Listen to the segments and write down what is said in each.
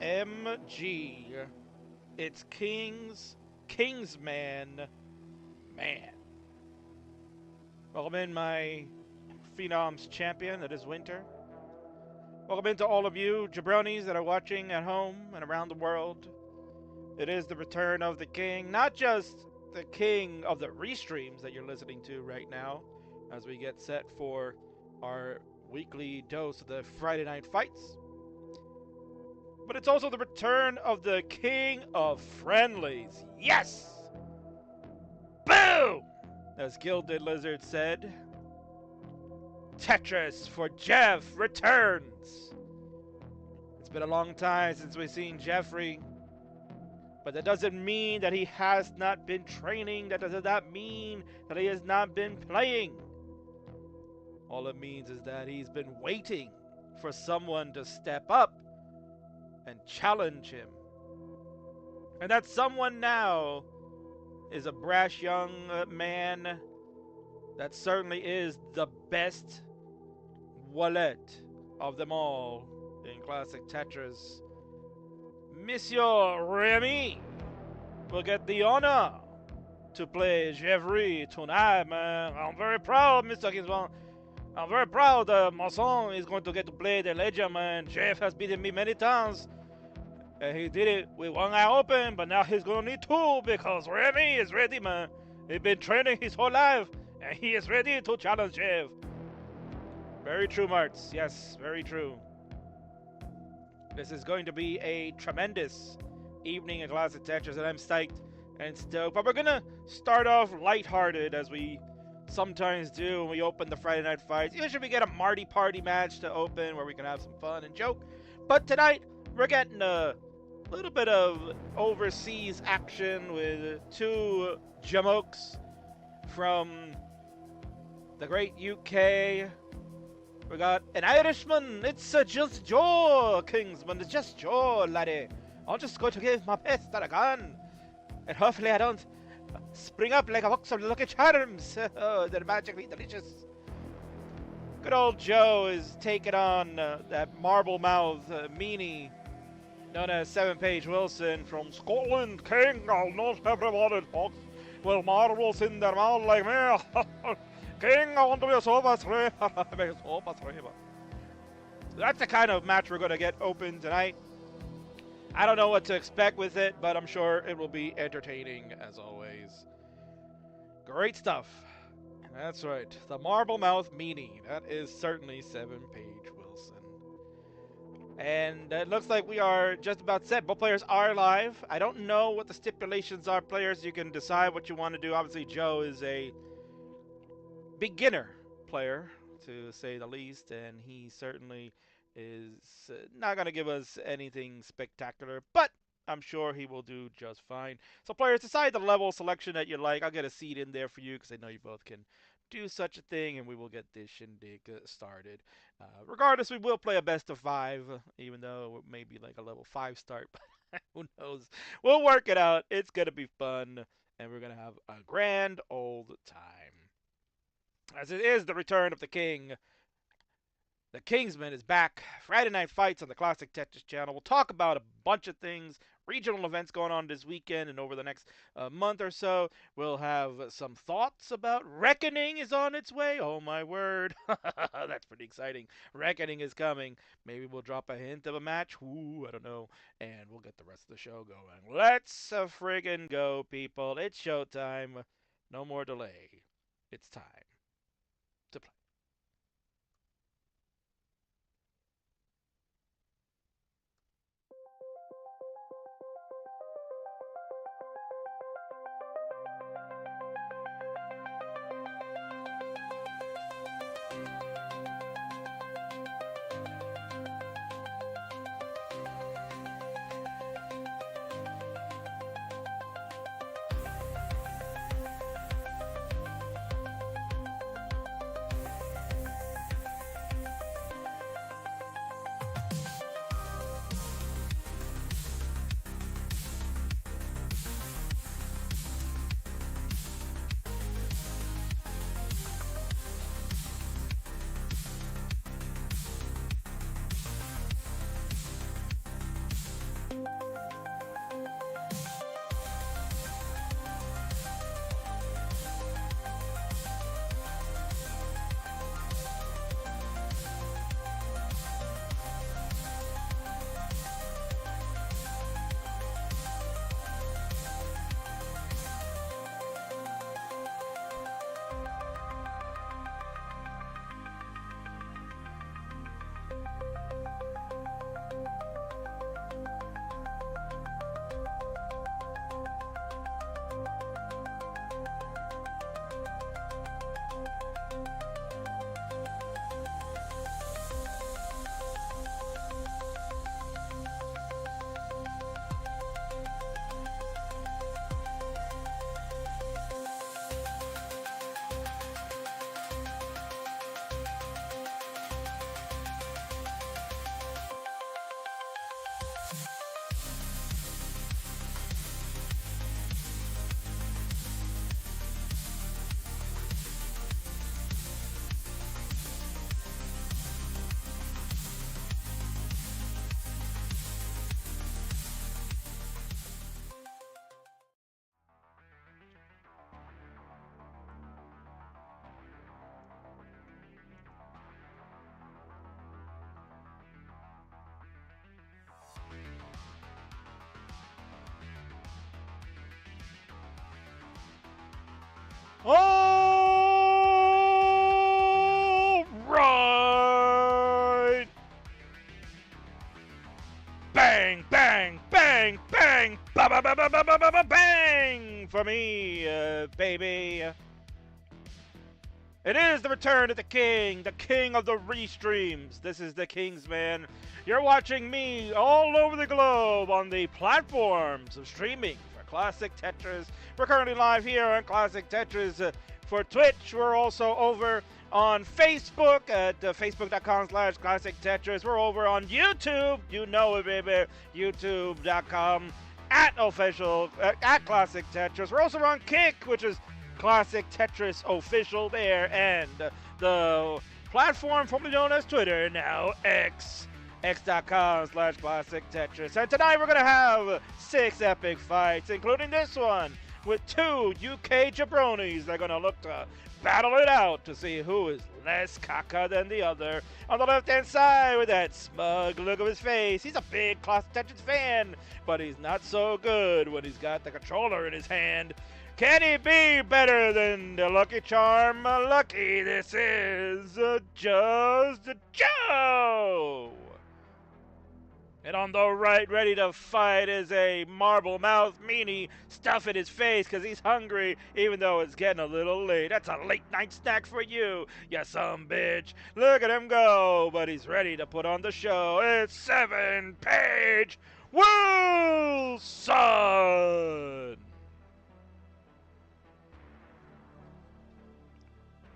OMG. It's Kingsman. Man. Welcome in, my Phenoms champion that is Winter. Welcome in to all of you jabronis that are watching at home and around the world. It is the return of the king, not just the king of the restreams that you're listening to right now, as we get set for our weekly dose of the Friday night fights, but it's also the return of the king of friendlies. Yes! Boom! As Gilded Lizard said, Tetris for Jeff returns. It's been a long time since we've seen Jeffrey, but that doesn't mean that he has not been training. That does not mean that he has not been playing. All it means is that he's been waiting for someone to step up and challenge him. And that someone now is a brash young man that certainly is the best wallet of them all in classic Tetris. Monsieur Remy will get the honor to play Jeffrey tonight, man. I'm very proud, Mr. Kingsman. I'm very proud that my son is going to get to play the legend, man. Jeff has beaten me many times. And he did it with one eye open, but now he's going to need two because Remy is ready, man. He's been training his whole life, and he is ready to challenge Jeff. Very true, Marts. Yes, very true. This is going to be a tremendous evening in classic Tetris, and I'm psyched and stoked. But we're going to start off lighthearted, as we sometimes do when we open the Friday night fights. Usually we get a Marty Party match to open where we can have some fun and joke. But tonight, we're getting a little bit of overseas action with two jamokes from the great UK. We got an Irishman. It's just Joe, Kingsman. It's just Joe, laddie. I'm just going to give my best that I can. And hopefully I don't spring up like a box of Lucky Charms. Oh, they're magically delicious. Good old Joe is taking on that marble mouth meanie known as 7-Page Wilson from Scotland. King, I'll not everybody talks with marbles in their mouth like me. King, I want to be a sofa streamer. That's the kind of match we're going to get open tonight. I don't know what to expect with it, but I'm sure it will be entertaining as always. Great stuff. That's right, the Marble Mouth Meanie. That is certainly 7-Page Wilson. And it looks like we are just about set. Both players are live. I don't know what the stipulations are, players. You can decide what you want to do. Obviously, Joe is a beginner player, to say the least, and he certainly is not going to give us anything spectacular, but I'm sure he will do just fine. So players, decide the level selection that you like. I'll get a seed in there for you because I know you both can do such a thing, and we will get this shindig started. Regardless, we will play a best of 5, even though it may be like a level 5 start, but who knows. We'll work it out. It's going to be fun, and we're going to have a grand old time. As it is the return of the king, the Kingsman is back. Friday night fights on the Classic Tetris channel. We'll talk about a bunch of things, regional events going on this weekend and over the next month or so. We'll have some thoughts about Reckoning is on its way. Oh my word. That's pretty exciting. Reckoning is coming. Maybe we'll drop a hint of a match. Ooh, I don't know. And we'll get the rest of the show going. Let's friggin' go, people. It's showtime. No more delay. It's time to play. All right. Bang, bang, bang, bang, ba ba ba ba ba ba ba ba bang for me, baby. It is the return of the king of the restreams. This is the Kingsman. You're watching me all over the globe on the platforms of streaming for Classic Tetris. We're currently live here on Classic Tetris for Twitch. We're also over on Facebook at facebook.com/Classic Tetris. We're over on YouTube. You know it, baby. YouTube.com at Classic Tetris. We're also on Kick, which is Classic Tetris Official there, and the platform formerly known as Twitter, now X. X.com/Classic Tetris. And tonight we're going to have 6 epic fights, including this one, with 2 UK jabronis. They're going to look to battle it out to see who is less caca than the other. On the left-hand side, with that smug look of his face, he's a big Classic Tetris fan, but he's not so good when he's got the controller in his hand. Can he be better than the Lucky Charm Lucky? This is Just Joe. And on the right, ready to fight, is a marble mouth meanie stuffing his face because he's hungry, even though it's getting a little late. That's a late night snack for you, you some bitch. Look at him go, but he's ready to put on the show. It's 7-Page Wilson.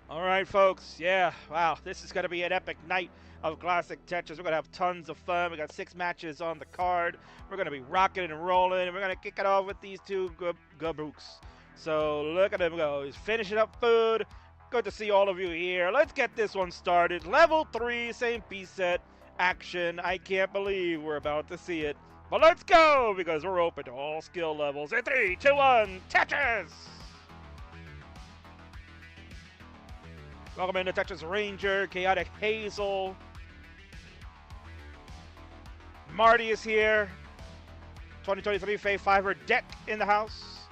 All right, folks. Yeah, wow, this is going to be an epic night of Classic Tetris. We're going to have tons of fun. We got 6 matches on the card. We're going to be rocking and rolling, and we're going to kick it off with these 2 gabooks. So look at him go. He's finishing up food. Good to see all of you here. Let's get this one started. Level 3, same piece set action. I can't believe we're about to see it. But let's go, because we're open to all skill levels. In 3, 2, 1, Tetris! Welcome into Tetris Ranger, Chaotic Hazel. Marty is here. 2023 Faye Fiverr deck in the house.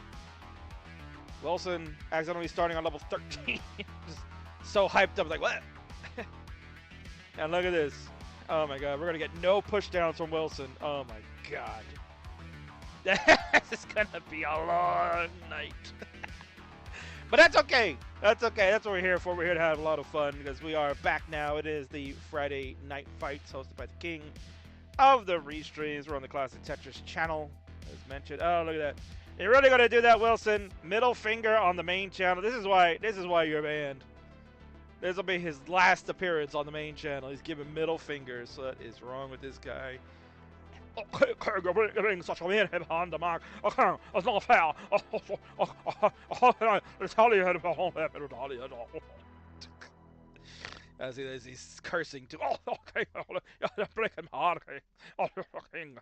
Wilson accidentally starting on level 13. Just so hyped up, like, what? And look at this. Oh my god, we're going to get no pushdowns from Wilson. Oh my god. This is going to be a long night. But that's okay. That's okay. That's what we're here for. We're here to have a lot of fun because we are back now. It is the Friday night fights hosted by the king of the restreams. We're on the Classic Tetris channel, as mentioned. Oh, look at that. You're really going to do that, Wilson? Middle finger on the main channel. This is why you're banned. This will be his last appearance on the main channel. He's giving middle fingers. So what is wrong with this guy? You're being such a man behind the mark. Okay, it's not fair. As he's cursing too. Oh, okay, you're breaking my heart. Oh, king.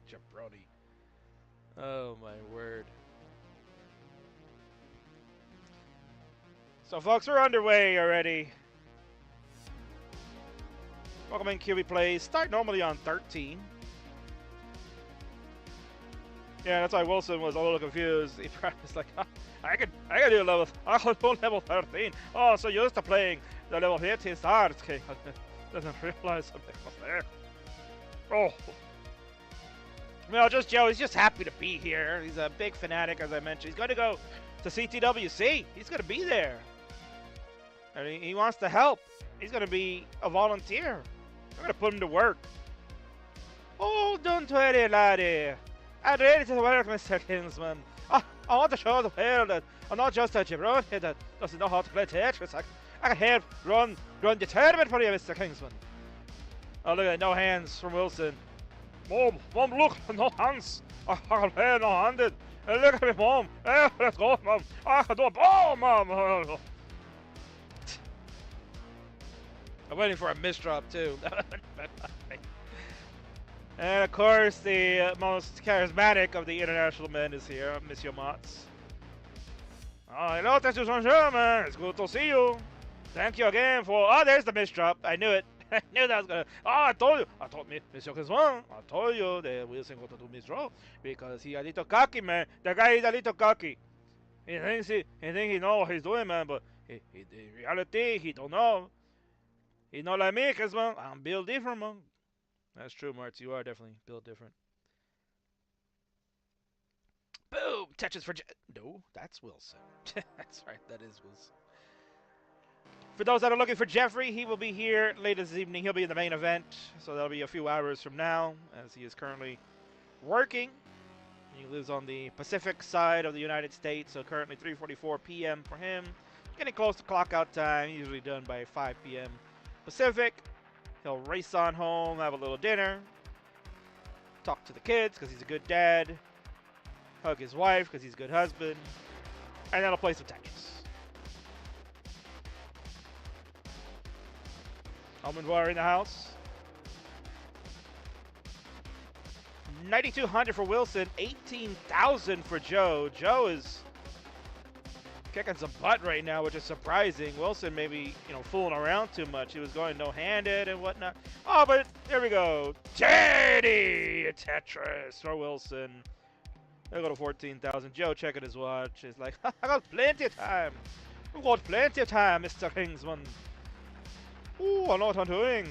Jabroni. Oh my word. So, folks, we're underway already. Welcome in, QB Plays. Start normally on 13. Yeah, that's why Wilson was a little confused. He was like, oh, I can do level 13. Oh, so you're used to playing the level 15 stars. Okay, doesn't realize something was there. Oh. Well, just Joe, he's just happy to be here. He's a big fanatic, as I mentioned. He's going to go to CTWC. He's going to be there. And he wants to help. He's going to be a volunteer. We're going to put him to work. Oh, don't worry, laddie. I'm ready to work, Mr. Kingsman. I want to show the world that I'm not just a jabroni that doesn't know how to play Tetris. I can help run the tournament for you, Mr. Kingsman. Oh, look at that. No hands from Wilson. Mom, look, no hands. I can play no-handed. Look at me, Mom. Hey, let's go, Mom. I can do a ball, Mom. I'm waiting for a misdrop, too. And, of course, the most charismatic of the international men is here, Monsieur Marts. Oh, hello, Tetris Bonjour, man. It's good to see you. Thank you again for... Oh, there's the misdrop. I knew it. I knew that was gonna. Oh, I told you. I told me, Mr. Kingsman. I told you that Wilson going to do Miss Rowe because he a little cocky, man. The guy is a little cocky. He thinks he know what he's doing, man. But in reality, he don't know. He's not like me, Kingsman. I'm built different, man. That's true, Marts. You are definitely built different. Boom! Tetris for no, that's Wilson. That's right, that is Wilson. For those that are looking for Jeffrey, he will be here later this evening. He'll be in the main event, so that'll be a few hours from now, as he is currently working. He lives on the Pacific side of the United States, so currently 3:44 p.m. for him. Getting close to clock out time, usually done by 5 p.m. Pacific. He'll race on home, have a little dinner, talk to the kids because he's a good dad, hug his wife because he's a good husband, and then I'll play some Tetris. Omen in the house. 9,200 for Wilson, 18,000 for Joe. Joe is kicking some butt right now, which is surprising. Wilson maybe, fooling around too much. He was going no-handed and whatnot. Oh, but there we go. Teddy Tetris for Wilson. They'll go to 14,000. Joe checking his watch. He's like, I got plenty of time. I got plenty of time, Mr. Kingsman. Ooh, I know what I'm doing.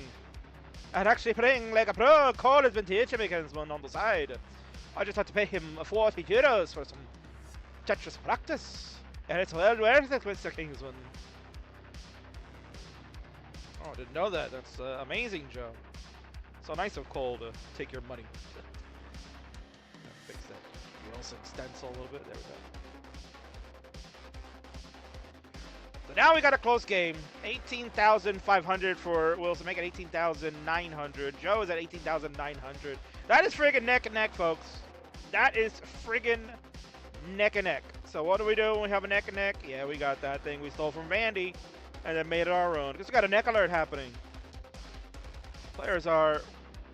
And actually playing like a pro. Cole has been teaching me, Kingsman, on the side. I just had to pay him 40 euros for some Tetris practice. And it's well worth it, Mr. Kingsman. Oh, I didn't know that. That's amazing, Joe. So nice of Cole to take your money. Fix that Wilson stencil a little bit. There we go. So now we got a close game. 18,500 for Wilson, making 18,900. Joe is at 18,900. That is friggin' neck and neck, folks. That is friggin' neck and neck. So what do we do when we have a neck and neck? Yeah, we got that thing we stole from Vandy and then made it our own. Because we got a neck alert happening. Players are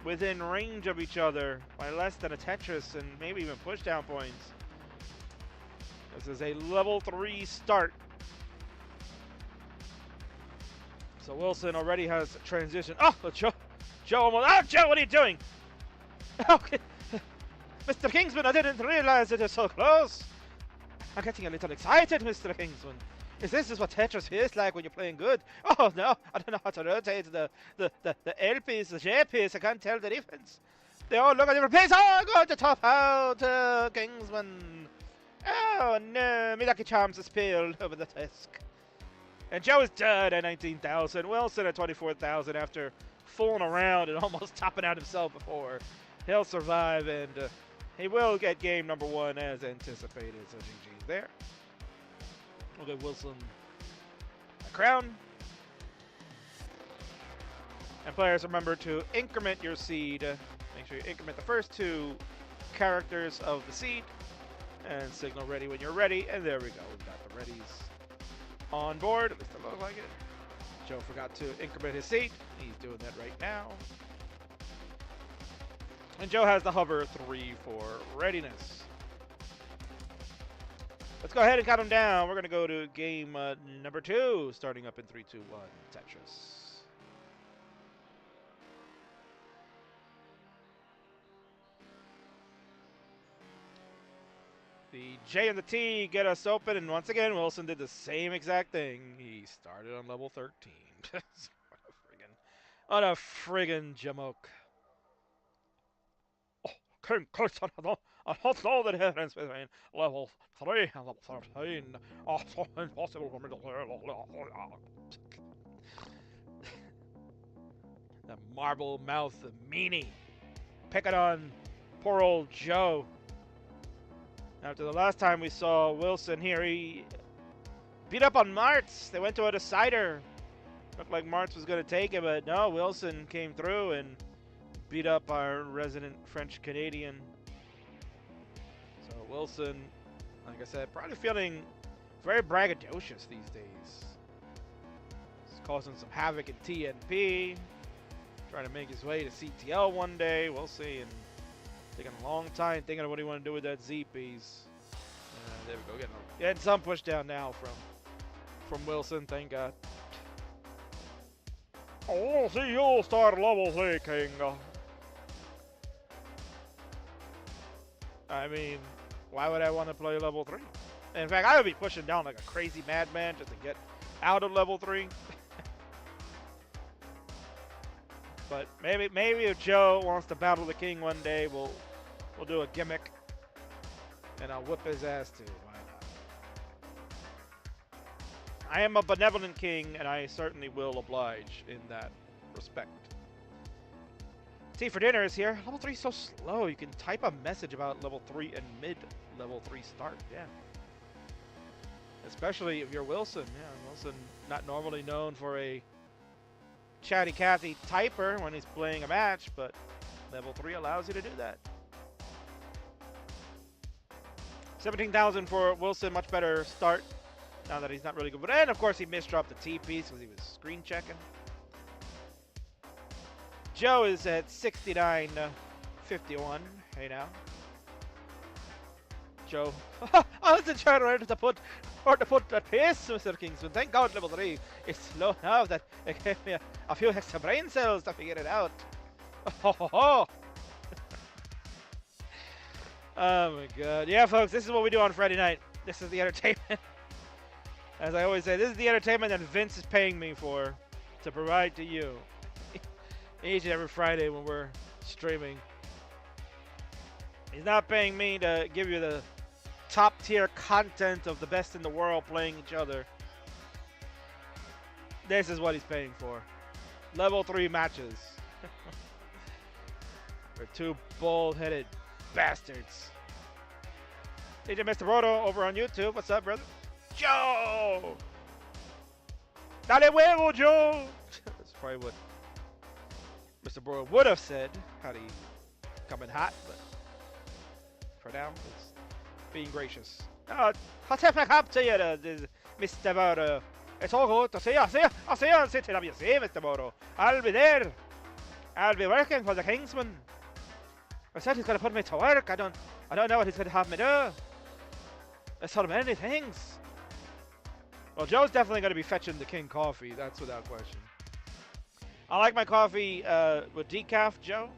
within range of each other by less than a Tetris and maybe even pushdown points. This is a level 3 start. So Wilson already has transition. Oh, Joe almost. Oh, Joe, what are you doing? Okay. Mr. Kingsman, I didn't realize it was so close. I'm getting a little excited, Mr. Kingsman. Is this what Tetris feels like when you're playing good? Oh, no, I don't know how to rotate the L piece, the J piece. I can't tell the difference. They all look at different places. Oh, I'm going to top out, Kingsman. Oh, no, my lucky charms are spilled over the desk. And Joe is done at 19,000. Wilson at 24,000 after fooling around and almost topping out himself before. He'll survive, and he will get game number 1 as anticipated. So GG's there. We'll give Wilson a crown. And players, remember to increment your seed. Make sure you increment the first 2 characters of the seed. And signal ready when you're ready. And there we go. We've got the readies on board. At least it looks like it. Joe forgot to increment his seat. He's doing that right now. And Joe has the hover 3 for readiness. Let's go ahead and count them down. We're going to go to game number 2, starting up in 3, 2, 1, Tetris. The J and the T get us open, and once again, Wilson did the same exact thing. He started on level 13. What a friggin' jamoke. King Clifton, I don't know the difference between level 3 and level 13. Oh, so impossible for me to play. The marble mouth meanie. Picking on poor old Joe. After the last time we saw Wilson here, he beat up on Marts. They went to a decider. Looked like Marts was going to take it, but no, Wilson came through and beat up our resident French-Canadian. So Wilson, like I said, probably feeling very braggadocious these days. He's causing some havoc in TNP. Trying to make his way to CTL one day. We'll see. And taking a long time thinking of what he want to do with that Z piece. There we go. Getting some push down now from Wilson. Thank God. Oh, see you start level 3, King. I mean, why would I want to play level 3? In fact, I would be pushing down like a crazy madman just to get out of level 3. But maybe if Joe wants to battle the king one day, we'll do a gimmick, and I'll whip his ass too. Why not? I am a benevolent king, and I certainly will oblige in that respect. Tea for dinner is here. Level 3 is so slow. You can type a message about level 3 and mid-level 3 start. Yeah. Especially if you're Wilson. Yeah, Wilson not normally known for a chatty Cathy typer when he's playing a match, but level 3 allows you to do that. 17,000 for Wilson, much better start now that he's not really good. But and of course he misdropped the T piece because he was screen checking. Joe is at 69.51. Hey now, Joe. I wasn't trying to put that pace, Mr. Kingsman. Thank God level 3 is slow now that it gave me a few extra brain cells to figure it out. Oh my God. Yeah, folks, this is what we do on Friday night. This is the entertainment. As I always say, this is the entertainment that Vince is paying me for to provide to you each and every Friday when we're streaming. He's not paying me to give you the top tier content of the best in the world playing each other. This is what he's paying for. Level 3 matches. For two bald-headed bastards. DJ Mr. Roto over on YouTube. What's up, brother? Joe! Dale huevo, Joe! That's probably what Mr. Broyle would have said had he come in hot, but for now, it's being gracious. I'll take my cup to you, Mr. Broyle. It's all good. I'll see you on City WC, Mr. Broyle. I'll be there. I'll be working for the Kingsman. I said he's going to put me to work. I don't know what he's going to have me do. There's so many things. Well, Joe's definitely going to be fetching the king coffee. That's without question. I like my coffee with decaf, Joe.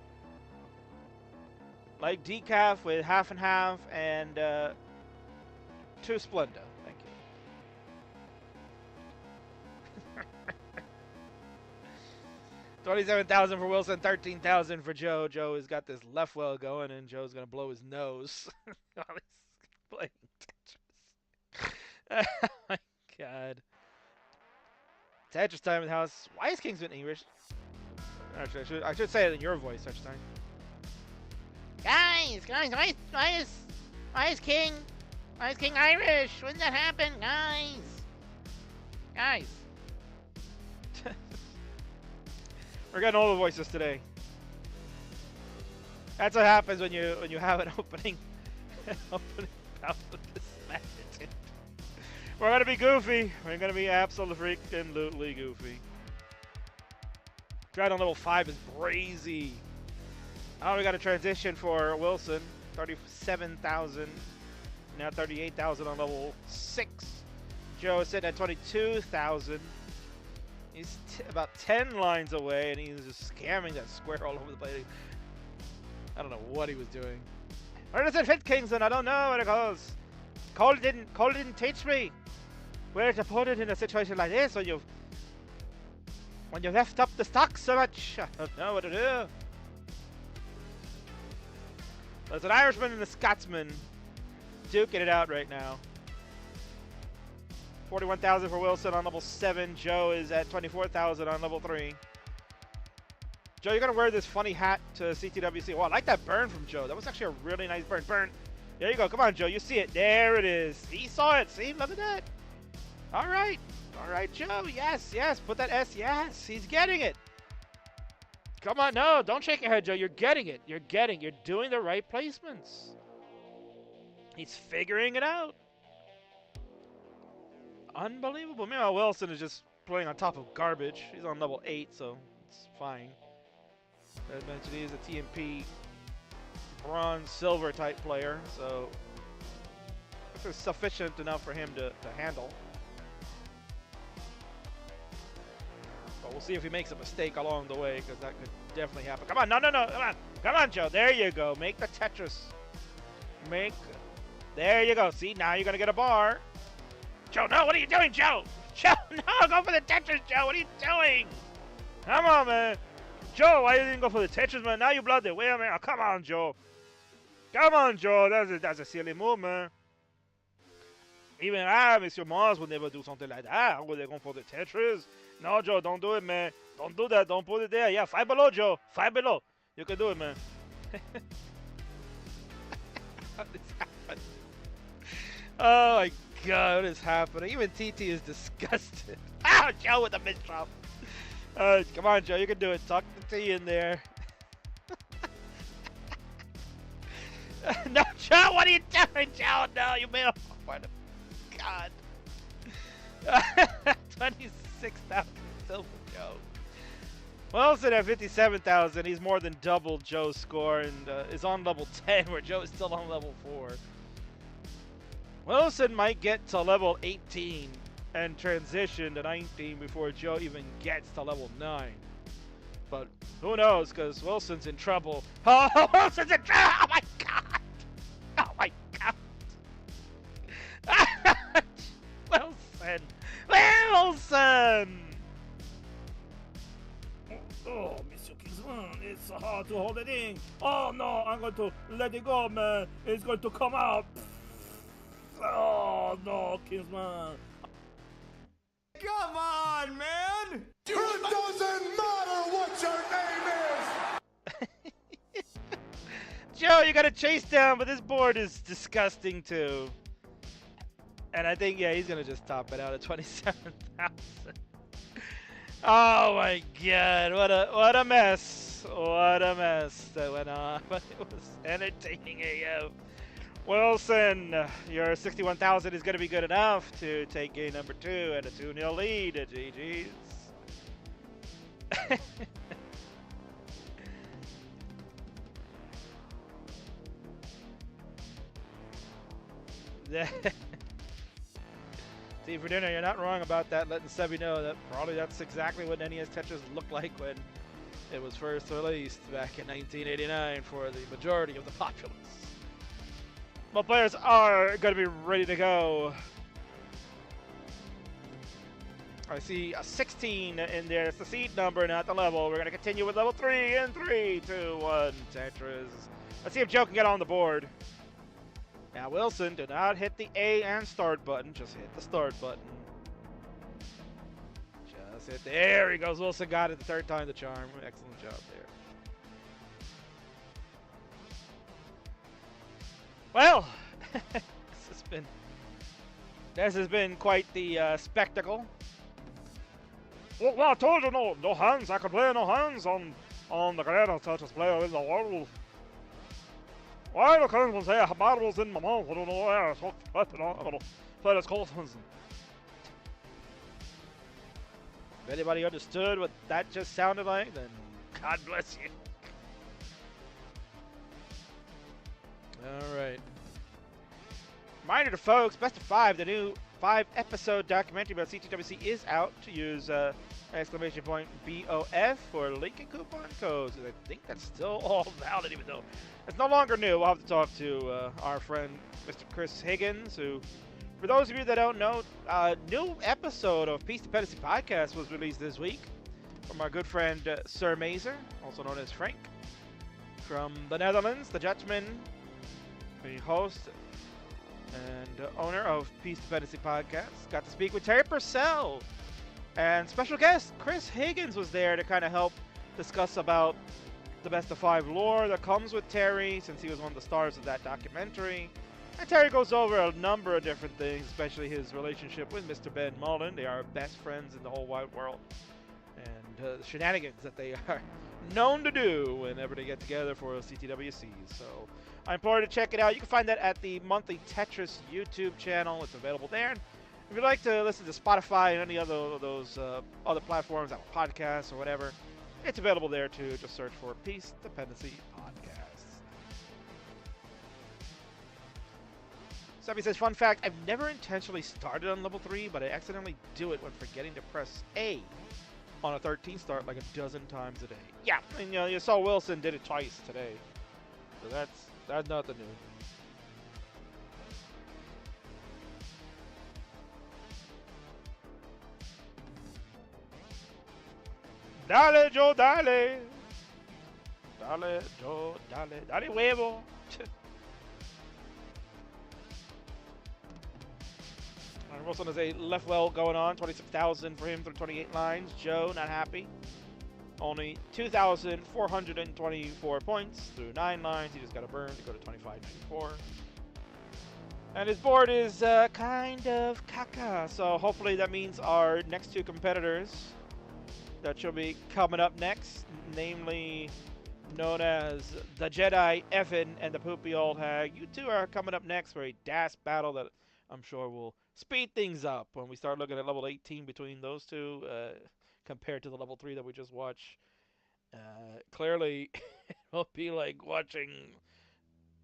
Like decaf with half and half and 2 Splenda. Thank you. 27,000 for Wilson, 13,000 for Joe. Joe has got this left well going, and Joe's gonna blow his nose while he's playing Tetris. Oh my God. Tetris time in the house. Why is Kingsman English? Actually, I should say it in your voice such time. Guys, why is King Irish? When did that happen, guys? We're getting all the voices today. That's what happens when you have an opening bout with this magnitude. We're gonna be goofy. We're gonna be absolutely goofy. Dragon level 5 is crazy. Oh, we got a transition for Wilson. 37,000. Now 38,000 on level 6. Joe is sitting at 22,000. He's about 10 lines away, and he's just scamming that square all over the place. I don't know what he was doing. Where does it fit, Kingsman? I don't know where it goes. Cole didn't teach me where to put it in a situation like this when you've left up the stock so much. I don't know what to do. There's an Irishman and a Scotsman duking it out right now. 41,000 for Wilson on level 7. Joe is at 24,000 on level 3. Joe, you're going to wear this funny hat to CTWC. Wow, I like that burn from Joe. That was actually a really nice burn. Burn. There you go. Come on, Joe. You see it. There it is. He saw it. See? Look at that. All right. All right, Joe. Yes, yes. Put that S. Yes. He's getting it. Come on. No, don't shake your head, Joe. You're getting it. You're doing the right placements. He's figuring it out. Unbelievable. Meanwhile, Wilson is just playing on top of garbage. He's on level 8, so it's fine. As mentioned, he is a TMP bronze, silver type player, so this is sufficient enough for him to handle. But we'll see if he makes a mistake along the way, because that could definitely happen. Come on, no, come on, Joe. There you go. Make the Tetris. There you go. See, now you're gonna get a bar. Joe, no, what are you doing, Joe? Joe, no, go for the Tetris, Joe. What are you doing? Come on, man. Joe, why didn't you go for the Tetris, man? Now you blood the whale, man. Oh, come on, Joe. Come on, Joe. That's a silly move, man. Even Mr. Mars would never do something like that. Would they go for the Tetris? No, Joe, don't do it, man. Don't do that. Don't put it there. Yeah, 5 below, Joe. 5 below. You can do it, man. What is happening? Oh, my God. What is happening? Even TT is disgusted. Ah, Joe with the mid-drop. Come on, Joe. You can do it. Tuck the T in there. No, Joe, what are you doing, Joe? No, you made a... God. 26,000 silver, Joe. Wilson at 57,000. He's more than double Joe's score and is on level 10, where Joe is still on level 4. Wilson might get to level 18 and transition to 19 before Joe even gets to level 9. But who knows, because Wilson's in trouble. Oh, Wilson's in trouble! Oh, my God! Oh, my God! Wilson! Oh, Mr. Kingsman, it's so hard to hold it in. Oh, no, I'm going to let it go, man. It's going to come out. Oh, no, Kingsman. Come on, man! It doesn't matter what your name is! Joe, you gotta chase down, but this board is disgusting too. And I think, yeah, he's gonna just top it out at 27,000. Oh my God, what a mess. What a mess that went on. But it was entertaining AF. Wilson, your 61,000 is gonna be good enough to take game number 2 at a 2-0 lead at GG's. See, for dinner, you're not wrong about that, letting Sebi know that probably that's exactly what NES Tetris looked like when it was first released back in 1989 for the majority of the populace. Well, players are going to be ready to go. I see a 16 in there. It's the seed number, not the level. We're going to continue with level 3 in 3, 2, 1, Tetris. Let's see if Joe can get on the board. Now, Wilson, do not hit the A and start button. Just hit the start button. Just hit. There he goes. Wilson got it the third time the charm. Excellent job there. Well, this has been quite the spectacle. Well, I told you no hands. I can play no hands on the greatest Tetris player in the world. Why the Kingsman say marbles in my mouth? I don't know where I talked about it. I'm gonna play this Colton's. If anybody understood what that just sounded like, then God bless you. Alright. Reminder to folks, Best of 5, the new 5-episode documentary about CTWC is out. To use exclamation point BOF for link and coupon codes. I think that's still all valid, even though it's no longer new. We'll have to talk to our friend Mr. Chris Higgins, who, for those of you that don't know, a new episode of Peace Dependency Podcast was released this week from our good friend Sir Mazer, also known as Frank, from the Netherlands, the Dutchman, the host and owner of Peace Dependency Podcast. Got to speak with Terry Purcell, and special guest Chris Higgins was there to kind of help discuss about the Best of 5 lore that comes with Terry, since he was one of the stars of that documentary. And Terry goes over a number of different things, especially his relationship with Mr. Ben Mullen. They are best friends in the whole wide world, and the shenanigans that they are known to do whenever they get together for CTWC. So I implore you to check it out. You can find that at the Monthly Tetris YouTube channel. It's available there. And if you'd like to listen to Spotify and any other of those other platforms, Apple Podcasts or whatever, it's available there too. Just search for Peace Dependency Podcasts. Sebi says, fun fact, I've never intentionally started on level 3, but I accidentally do it when forgetting to press A on a 13 start like a dozen times a day. Yeah, and you know, you saw Wilson did it twice today. So that's nothing new. Dale, Joe, dale. Dale, Joe, dale. Dale, huevo. Wilson has a left well going on. 26,000 for him through 28 lines. Joe, not happy. Only 2,424 points through 9 lines. He just got a burn to go to 25.94. And his board is kind of caca. So hopefully that means our next two competitors that should be coming up next, namely known as the Jedi Evan and the Poopy Old Hag. You two are coming up next for a DAS battle that I'm sure will speed things up when we start looking at level 18 between those two compared to the level 3 that we just watched. Clearly, it'll be like watching,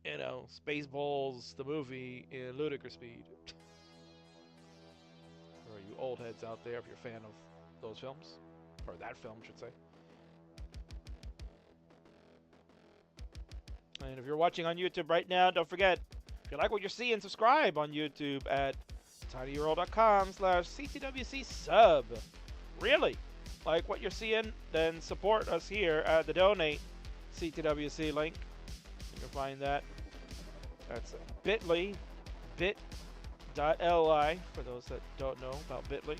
you know, Spaceballs, the movie, in ludicrous speed. For you old heads out there, if you're a fan of those films, or that film, I should say. And if you're watching on YouTube right now, don't forget, if you like what you're seeing, subscribe on YouTube at tinyurl.com/CTWC sub. Really? Like what you're seeing? Then support us here at the donate CTWC link. You can find that. That's bit.ly, bit.ly, for those that don't know about bit.ly,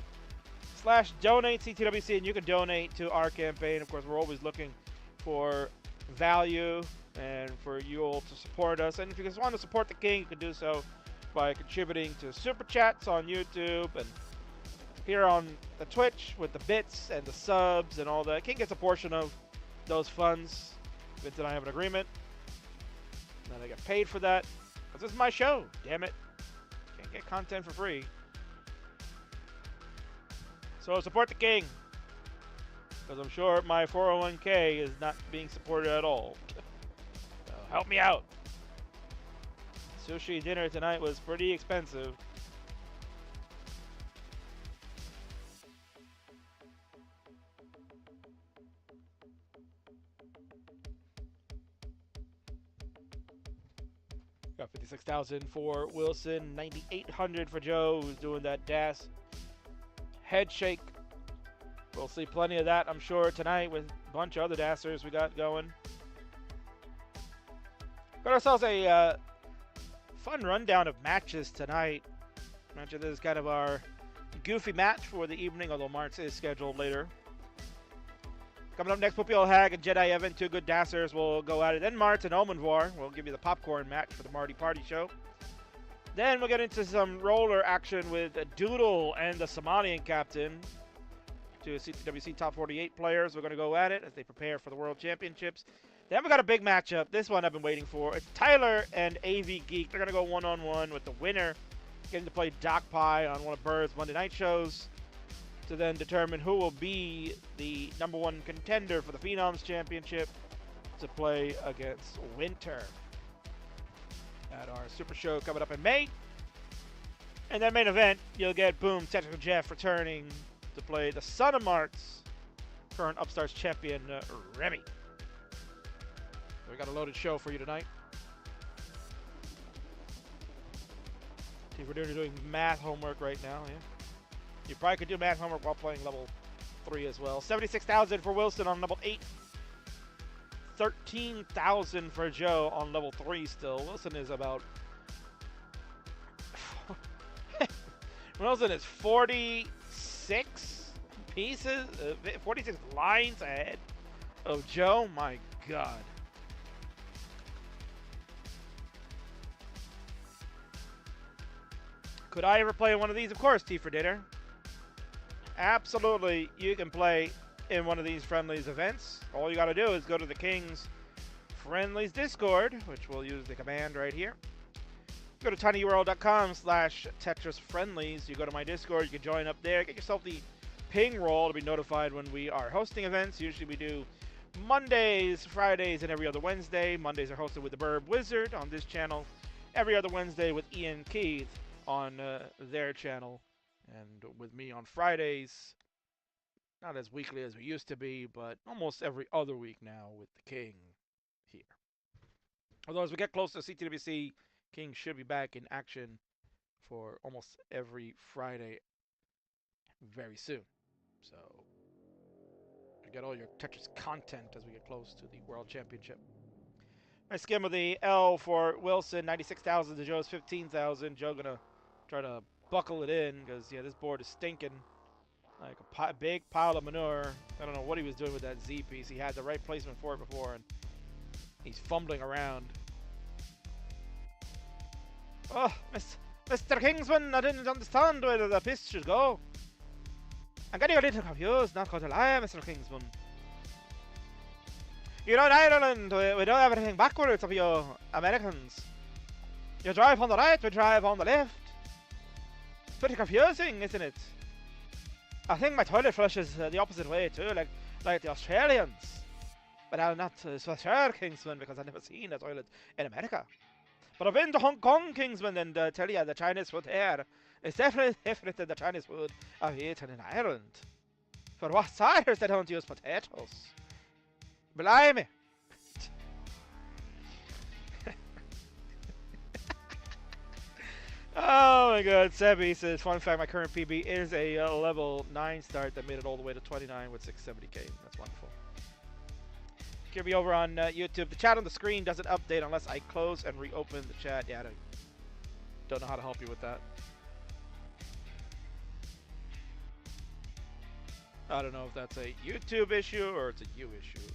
/donate CTWC, and you can donate to our campaign. Of course, we're always looking for value and for you all to support us. And if you just want to support the King, you can do so by contributing to Super Chats on YouTube and here on the Twitch with the bits and the subs and all that. King gets a portion of those funds. Vince and I have an agreement. And I get paid for that. Because this is my show, damn it. Can't get content for free. So support the King. Because I'm sure my 401k is not being supported at all. So help me out. Sushi dinner tonight was pretty expensive. Got 56,000 for Wilson, 9,800 for Joe, who's doing that DAS head shake. We'll see plenty of that, I'm sure, tonight with a bunch of other DASers we got going. Got ourselves a fun rundown of matches tonight. Imagine this is kind of our goofy match for the evening, although Marts is scheduled later. Coming up next, Poopy Old Hag and Jedi Evan, two good dancers, will go at it. Then Marts and Omen will give you the popcorn match for the Marty Party Show. Then we'll get into some roller action with Doodle and the Somalian captain. Two CTWC Top 48 players. We're going to go at it as they prepare for the World Championships. Then we got a big matchup. This one I've been waiting for. It's Tyler and AV Geek. They're going to go one-on-one with the winner getting to play DocPi on one of Bird's Monday night shows to then determine who will be the #1 contender for the Phenoms Championship to play against Winter at our Super Show coming up in May. And then main event, you'll get Boom Technical Jeff returning to play the son of Marts, current Upstarts champion Remy. So we got a loaded show for you tonight. See, we're doing math homework right now. Yeah, you probably could do math homework while playing level 3 as well. 76,000 for Wilson on level 8. 13,000 for Joe on level 3 still. Wilson is about... Wilson is 46 pieces, 46 lines ahead of Joe. My God. Could I ever play in one of these? Of course, Tea for Dinner. Absolutely, you can play in one of these Friendlies events. All you got to do is go to the King's Friendlies Discord, which we'll use the command right here. Go to tinyurl.com/Tetris Friendlies. You go to my Discord, you can join up there. Get yourself the ping roll to be notified when we are hosting events. Usually we do Mondays, Fridays, and every other Wednesday. Mondays are hosted with the Burb Wizard on this channel. Every other Wednesday with Ian Keith on their channel. And with me on Fridays Not as weekly as we used to be, but almost every other week now with the King here. Although as we get closer to CTWC, King should be back in action for almost every Friday very soon. So you get all your Tetris content as we get close to the World Championship. Nice skim of the L for Wilson, 96,000 to Joe's 15,000. Joe gonna try to buckle it in because yeah, this board is stinking like a big pile of manure. I don't know what he was doing with that Z piece. He had the right placement for it before, and he's fumbling around. Oh, Mr. Kingsman, I didn't understand where the piece should go. I'm getting a little confused, not going to lie, Mr. Kingsman. You know, in Ireland, we do everything backwards of you Americans. You drive on the right, we drive on the left. It's pretty confusing, isn't it? I think my toilet flushes the opposite way too, like the Australians. But I'm not so sure, Kingsman, because I've never seen a toilet in America. But I've been to Hong Kong, Kingsman, and tell you the Chinese food here is definitely different than the Chinese food I've eaten in Ireland. For what starters, they don't use potatoes. Blimey. Oh my god, Sebi says, fun fact, my current PB is a level 9 start that made it all the way to 29 with 670k. That's wonderful. Kirby over on YouTube. The chat on the screen doesn't update unless I close and reopen the chat. Yeah, I don't know how to help you with that. I don't know if that's a YouTube issue or it's a you issue.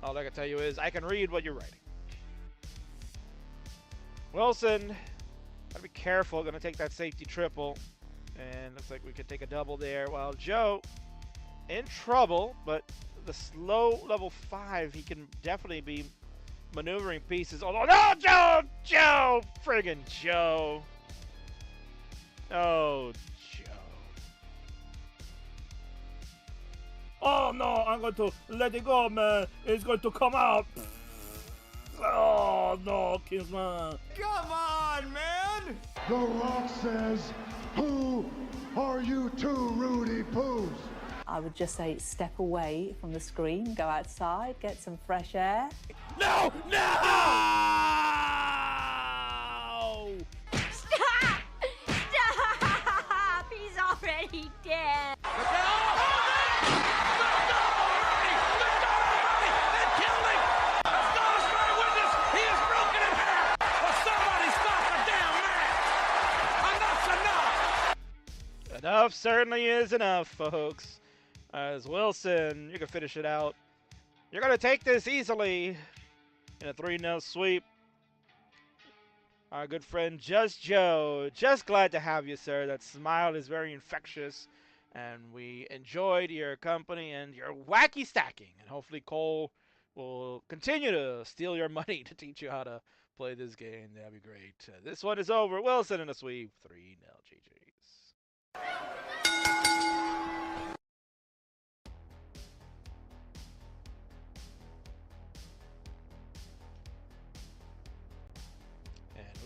All I can tell you is I can read what you're writing. Wilson, gotta be careful. Gonna take that safety triple. And looks like we could take a double there. While Joe in trouble, but the slow level 5, he can definitely be maneuvering pieces. Although, no, Joe, friggin' Joe. Oh, Joe. Oh no, I'm going to let it go, man. It's going to come out. Oh no, Kingsman. Come on, man! The Rock says, who are you two Rudy Poos? I would just say step away from the screen, go outside, get some fresh air. No! No! Stop! Stop! He's already dead. Enough certainly is enough, folks. As Wilson, you can finish it out. You're going to take this easily in a 3-0 sweep. Our good friend Just Joe, just glad to have you, sir. That smile is very infectious, and we enjoyed your company and your wacky stacking. And hopefully Cole will continue to steal your money to teach you how to play this game. That'd be great. This one is over. Wilson in a sweep. 3-0 GG's.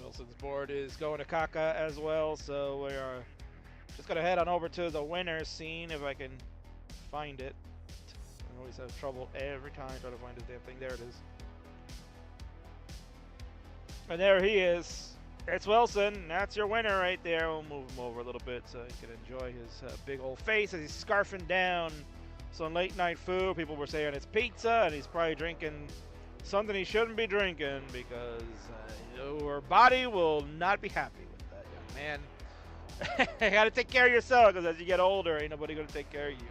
Wilson's board is going to Kaka as well, so we are just going to head on over to the winner's scene if I can find it. I always have trouble every time trying to find this damn thing. There it is. And there he is. It's Wilson. That's your winner right there. We'll move him over a little bit so he can enjoy his big old face as he's scarfing down some late night food. People were saying it's pizza, and he's probably drinking something he shouldn't be drinking because your body will not be happy with that, young man. You gotta take care of yourself because as you get older, ain't nobody gonna take care of you.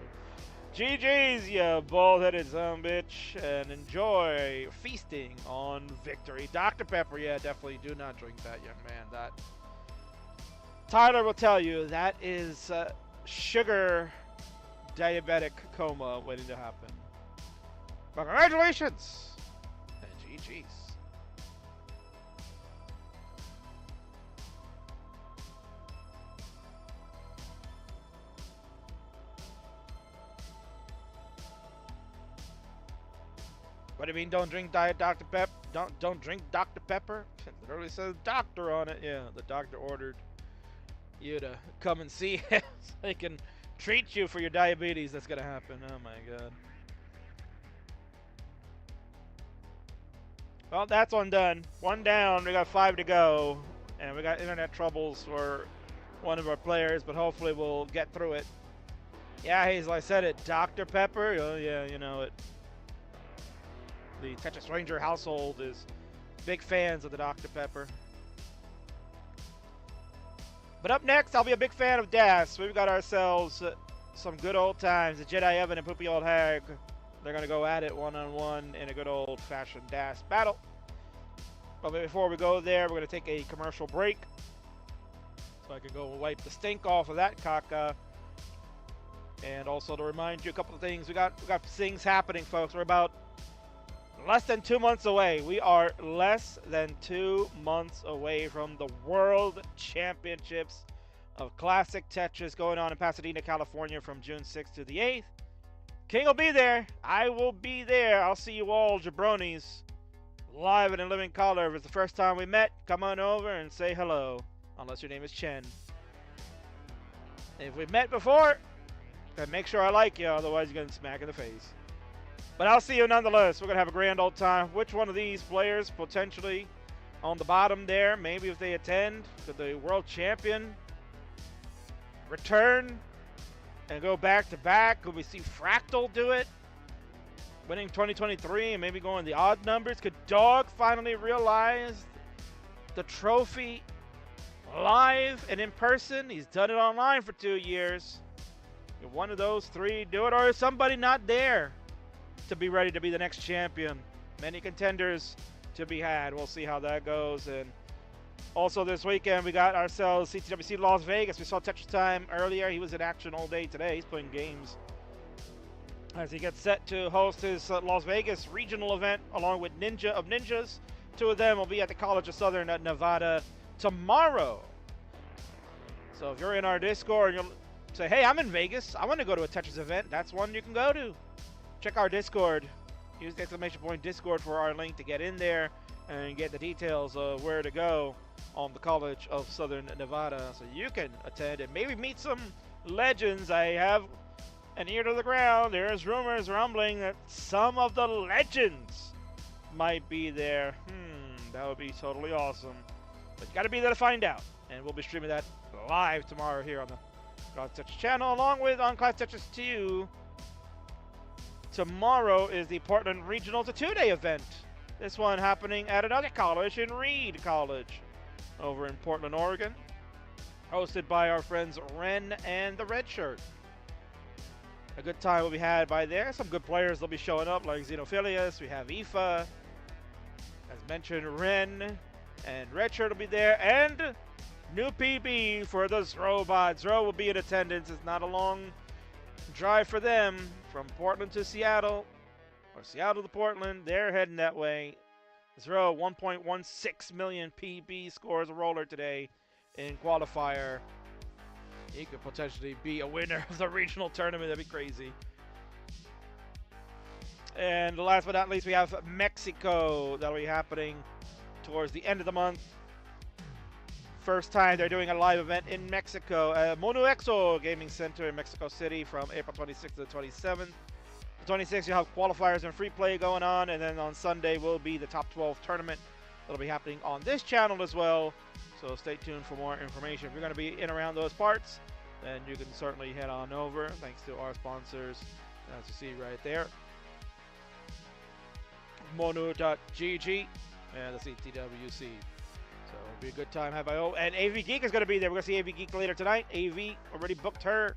GG's, you bald-headed sumbitch, and enjoy feasting on victory. Dr. Pepper, yeah, definitely do not drink that, young man. That Tyler will tell you that is sugar diabetic coma waiting to happen. But congratulations! And GG's. What do you mean don't drink Diet Dr. Pepper? Don't drink Dr. Pepper? It literally says doctor on it. Yeah, the doctor ordered you to come and see him so he can treat you for your diabetes that's gonna happen. Oh my god. Well, that's one done. One down. We got 5 to go. And we got internet troubles for one of our players, but hopefully we'll get through it. Yeah, Hazel, I said it. Dr. Pepper. Oh, yeah, you know it. The Tetris Ranger household is big fans of the Dr. Pepper. But up next, I'll be a big fan of Das. We've got ourselves some good old times. The Jedi Evan and Poopy Old Hag. They're going to go at it one-on-one in a good old-fashioned Das battle. But before we go there, we're going to take a commercial break. So I can go wipe the stink off of that caca. And also to remind you a couple of things. We got things happening, folks. We're about less than 2 months away. We are less than 2 months away from the World Championships of Classic Tetris going on in Pasadena, California from June 6th to the 8th. King will be there. I will be there. I'll see you all, jabronis, live and in living color. If it's the first time we met, come on over and say hello. Unless your name is Chen. If we've met before, then make sure I like you. Otherwise, you're going to smack in the face. But I'll see you nonetheless. We're going to have a grand old time. Which one of these players potentially on the bottom there, maybe if they attend, could the world champion return and go back-to-back? Could we see Fractal do it? Winning 2023 and maybe going the odd numbers? Could Dog finally realize the trophy live and in person? He's done it online for 2 years. If one of those three do it, or is somebody not there to be ready to be the next champion? Many contenders to be had. We'll see how that goes. And also this weekend, we got ourselves CTWC Las Vegas. We saw Tetris Time earlier. He was in action all day today. He's playing games as he gets set to host his Las Vegas regional event along with Ninja of Ninjas. 2 of them will be at the College of Southern Nevada tomorrow. So if you're in our Discord and you'll say, hey, I'm in Vegas, I want to go to a Tetris event, that's one you can go to. Check our Discord. Use the exclamation point Discord for our link to get in there and get the details of where to go on the College of Southern Nevada so you can attend and maybe meet some legends. I have an ear to the ground. There's rumors rumbling that some of the legends might be there. That would be totally awesome. But you got to be there to find out. And we'll be streaming that live tomorrow here on the Class Tetris channel, along with on Class Tetris 2. Tomorrow is the Portland Regional. It's a 2-day event. This one happening at another college in Reed College over in Portland, Oregon. Hosted by our friends Ren and the Red Shirt. A good time will be had by there. Some good players will be showing up like Xenophilius. We have Aoife. As mentioned, Ren and Red Shirt will be there. And new PB for the Zrobots. Zro will be in attendance. It's not a long drive for them from Portland to Seattle, or Seattle to Portland. They're heading that way. Zro, 1.16 million PB scores a roller today in qualifier. He could potentially be a winner of the regional tournament. That'd be crazy. And last but not least, we have Mexico. That'll be happening towards the end of the month. First time they're doing a live event in Mexico at Monuexo Gaming Center in Mexico City from April 26th to the 27th. The 26th, you'll have qualifiers and free play going on, and then on Sunday will be the top 12 tournament. That'll be happening on this channel as well, so stay tuned for more information. If you're going to be in around those parts, then you can certainly head on over, thanks to our sponsors, as you see right there. Monu.gg and the CTWC. So it'll be a good time. And AV Geek is going to be there. We're going to see AV Geek later tonight. AV already booked her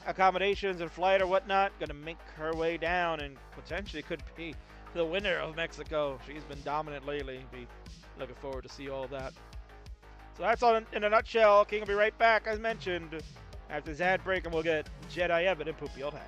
accommodations and flight or whatnot. Going to make her way down and potentially could be the winner of Mexico. She's been dominant lately. Be looking forward to see all of that. So that's all in a nutshell. King will be right back, as mentioned, after this ad break, and we'll get Jedi Evan and Poopy Old Hat.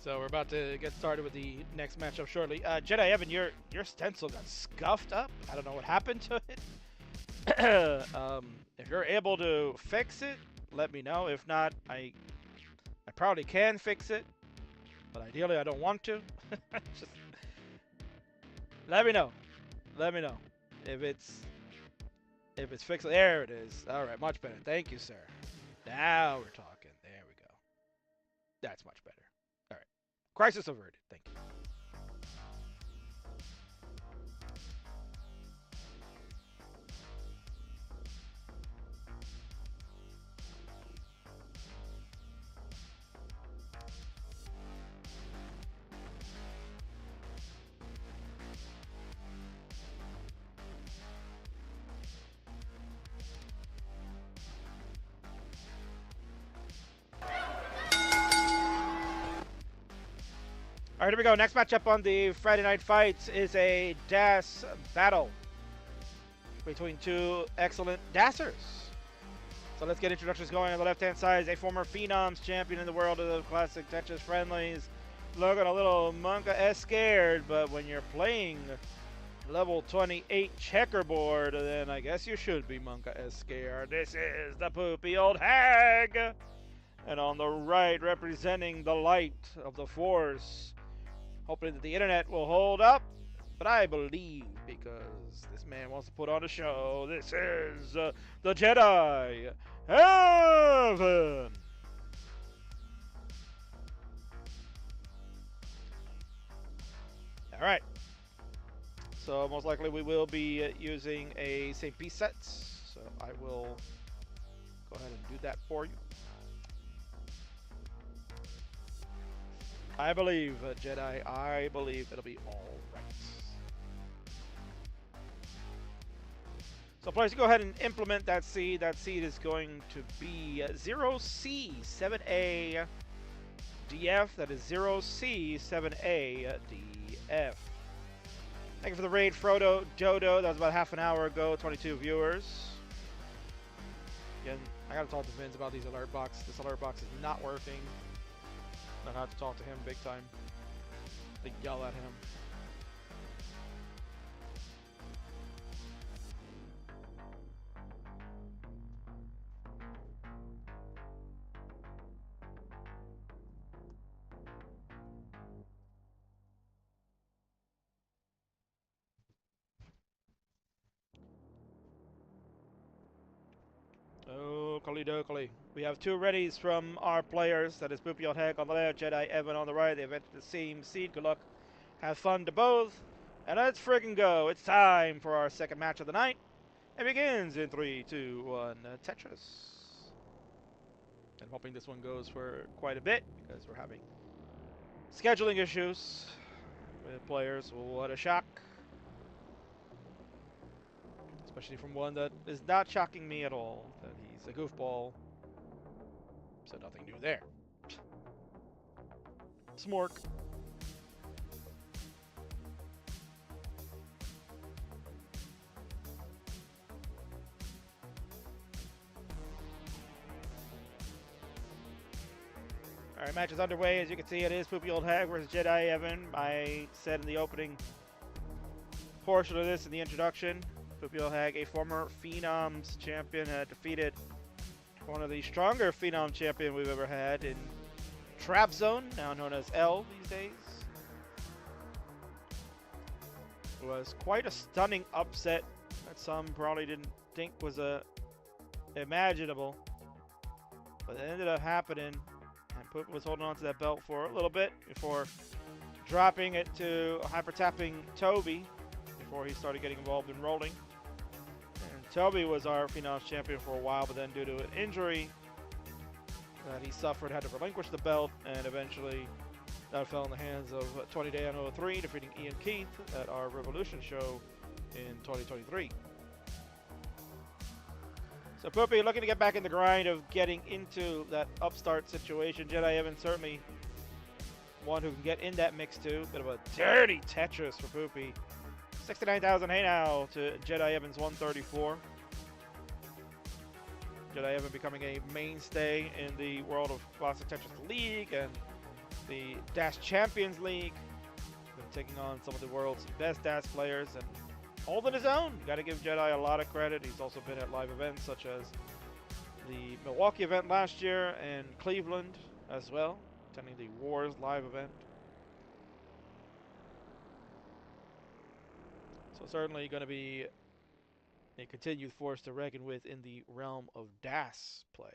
So we're about to get started with the next matchup shortly. Jedi Evan, your stencil got scuffed up. I don't know what happened to it. If you're able to fix it, let me know. If not, I probably can fix it, but ideally I don't want to. Just let me know. Let me know if it's fixed. There it is. All right, much better. Thank you, sir. Now we're talking. There we go. That's much better. All right. Crisis averted. Thank you. All right, here we go. Next matchup on the Friday Night Fights is a DAS battle between two excellent dassers. So let's get introductions going. On the left-hand side is a former Phenoms champion in the world of the classic Tetris Friendlies. Looking a little Monka-esque scared, but when you're playing level 28 checkerboard, then I guess you should be Monka-esque scared. This is the poopy old hag. And on the right, representing the light of the Force, hoping that the internet will hold up, but I believe because this man wants to put on a show. This is the Jedi Heaven. All right. So most likely we will be using a same piece sets. So I will go ahead and do that for you. I believe, Jedi, I believe it'll be all right. So players, go ahead and implement that seed. That seed is going to be 0C7A DF. That is 0C7A DF. Thank you for the raid, Frodo Dodo. That was about half an hour ago, 22 viewers. Again, I gotta talk to Vince about these alert box. This alert box is not working. I have to talk to him big time. To yell at him. Okey dokey. We have two readies from our players. That is Poopy Old Heck on the left, Jedi Evan on the right. They've entered the same seed. Good luck. Have fun to both. And let's friggin' go. It's time for our second match of the night. It begins in 3, 2, 1. Tetris. I'm hoping this one goes for quite a bit because we're having scheduling issues with players. What a shock. Especially from one that is not shocking me at all. That he's a goofball. So nothing new there. Smork. Alright, match is underway. As you can see, it is Poopy Old Hag versus Jedi Evan. I said in the opening portion of this in the introduction, Poopy Old Hag, a former Phenoms champion, had defeated one of the stronger Phenom champion we've ever had in Trap Zone, now known as L these days. It was quite a stunning upset that some probably didn't think was imaginable, but it ended up happening, and Poopy was holding on to that belt for a little bit before dropping it to hyper tapping Toby before he started getting involved in rolling. Toby was our Phenoms champion for a while, but then due to an injury that he suffered, had to relinquish the belt, and eventually that fell in the hands of 20 Day on 03, defeating Ian Keith at our Revolution show in 2023. So Poopy looking to get back in the grind of getting into that upstart situation. Jedi Evan certainly one who can get in that mix too. Bit of a dirty Tetris for Poopy. 69,000 hey now to Jedi Evan's 134. Jedi Evan becoming a mainstay in the world of Classic Tetris League and the Dash Champions League. Been taking on some of the world's best Dash players and holding his own. You got to give Jedi a lot of credit. He's also been at live events such as the Milwaukee event last year and Cleveland as well, attending the Wars live event. So certainly going to be a continued force to reckon with in the realm of DAS play.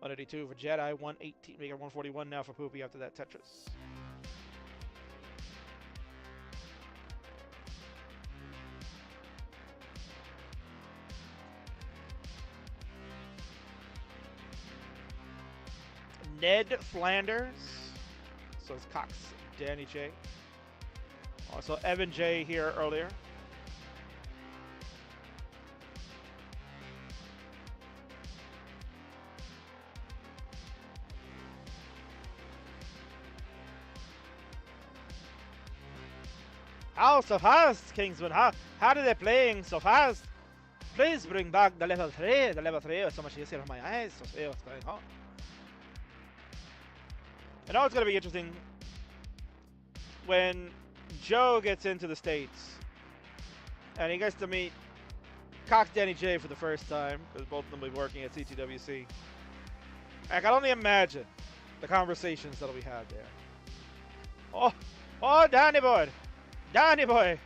182 for Jedi, 118, we got 141 now for Poopy after that Tetris. Ned Flanders. So it's Cox, Danny J. Also Evan J here earlier. How so fast, Kingsman? How are they playing so fast? Please bring back the level 3. The level 3 is so much easier on my eyes to see what's going on. I know it's going to be interesting when Joe gets into the States and he gets to meet Cox Danny J for the first time, because both of them will be working at CTWC. I can only imagine the conversations that'll be had there. Oh, Danny boy! Danny boy!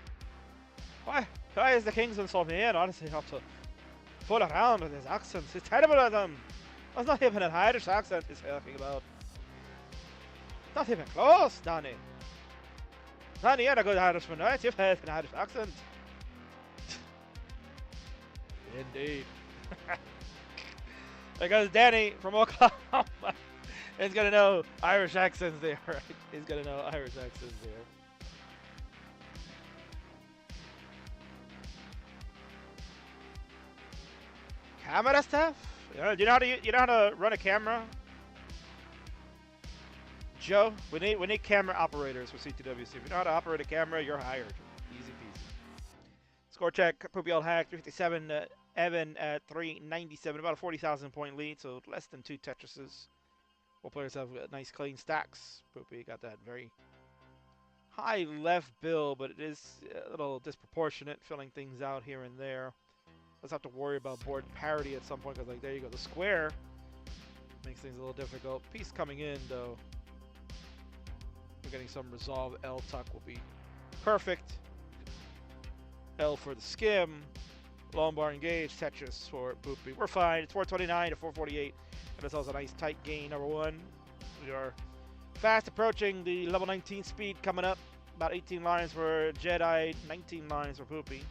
Why is the Kingsman so mean? Honestly, you have to fool around with his accents. He's terrible at them. That's not even an Irish accent he's talking about. Not even close, Danny. Danny, you're a good Irishman, right? You've had an Irish accent. Indeed. Because Danny from Oklahoma is going to know Irish accents there, right? He's going to know Irish accents there. Camera stuff? Do you know how to run a camera? Joe, we need camera operators for CTWC. If you know how to operate a camera, you're hired. Easy peasy. Score check, Poopy Old Hack, 357, Evan at 397, about a 40,000 point lead, so less than 2 Tetrises. Both players have nice clean stacks. Poopy got that very high left bill, but it is a little disproportionate, filling things out here and there. Let's have to worry about board parity at some point, because like there you go, the square makes things a little difficult. Piece coming in though. We're getting some resolve. L tuck will be perfect. L for the skim. Lombard engage. Tetris for Poopy. We're fine. It's 429 to 448. And this has a nice tight gain, number 1. We are fast approaching the level 19 speed coming up. About 18 lines for Jedi, 19 lines for Poopy.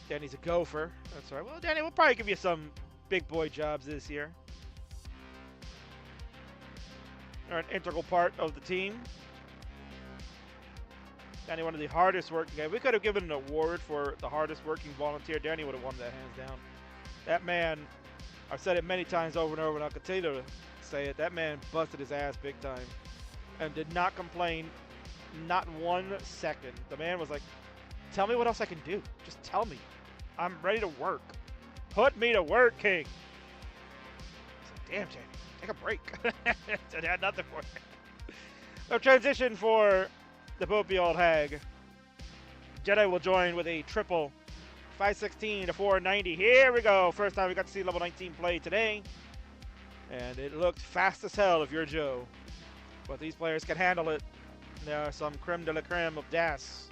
Danny's a gopher. That's all right. Well, Danny, we'll probably give you some big boy jobs this year. You're an integral part of the team. Danny, one of the hardest working guys. We could have given an award for the hardest working volunteer. Danny would have won that hands down. That man, I've said it many times over and over, and I'll continue to say it. That man busted his ass big time and did not complain, not 1 second. The man was like, tell me what else I can do. Just tell me. I'm ready to work. Put me to work, King. I said, damn, Danny, take a break. I had nothing for you. So transition for the Poopy Old Hag. Jedi will join with a triple 516 to 490. Here we go. First time we got to see level 19 play today. And it looked fast as hell if you're Joe. But these players can handle it. There are some creme de la creme of DAS.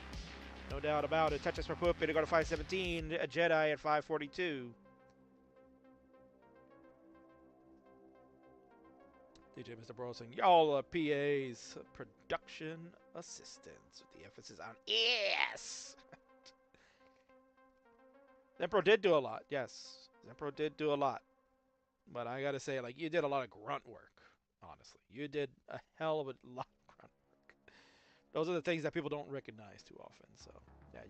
No doubt about it. Tetris for Poopy to go to 517. A Jedi at 542. DJ Mr. Brosing. Y'all are PAs. Production assistants. With the emphasis on yes. Zempro did do a lot. Yes. Zempro did do a lot. But I gotta say, like, you did a lot of grunt work. Honestly. You did a hell of a lot. Those are the things that people don't recognize too often. So,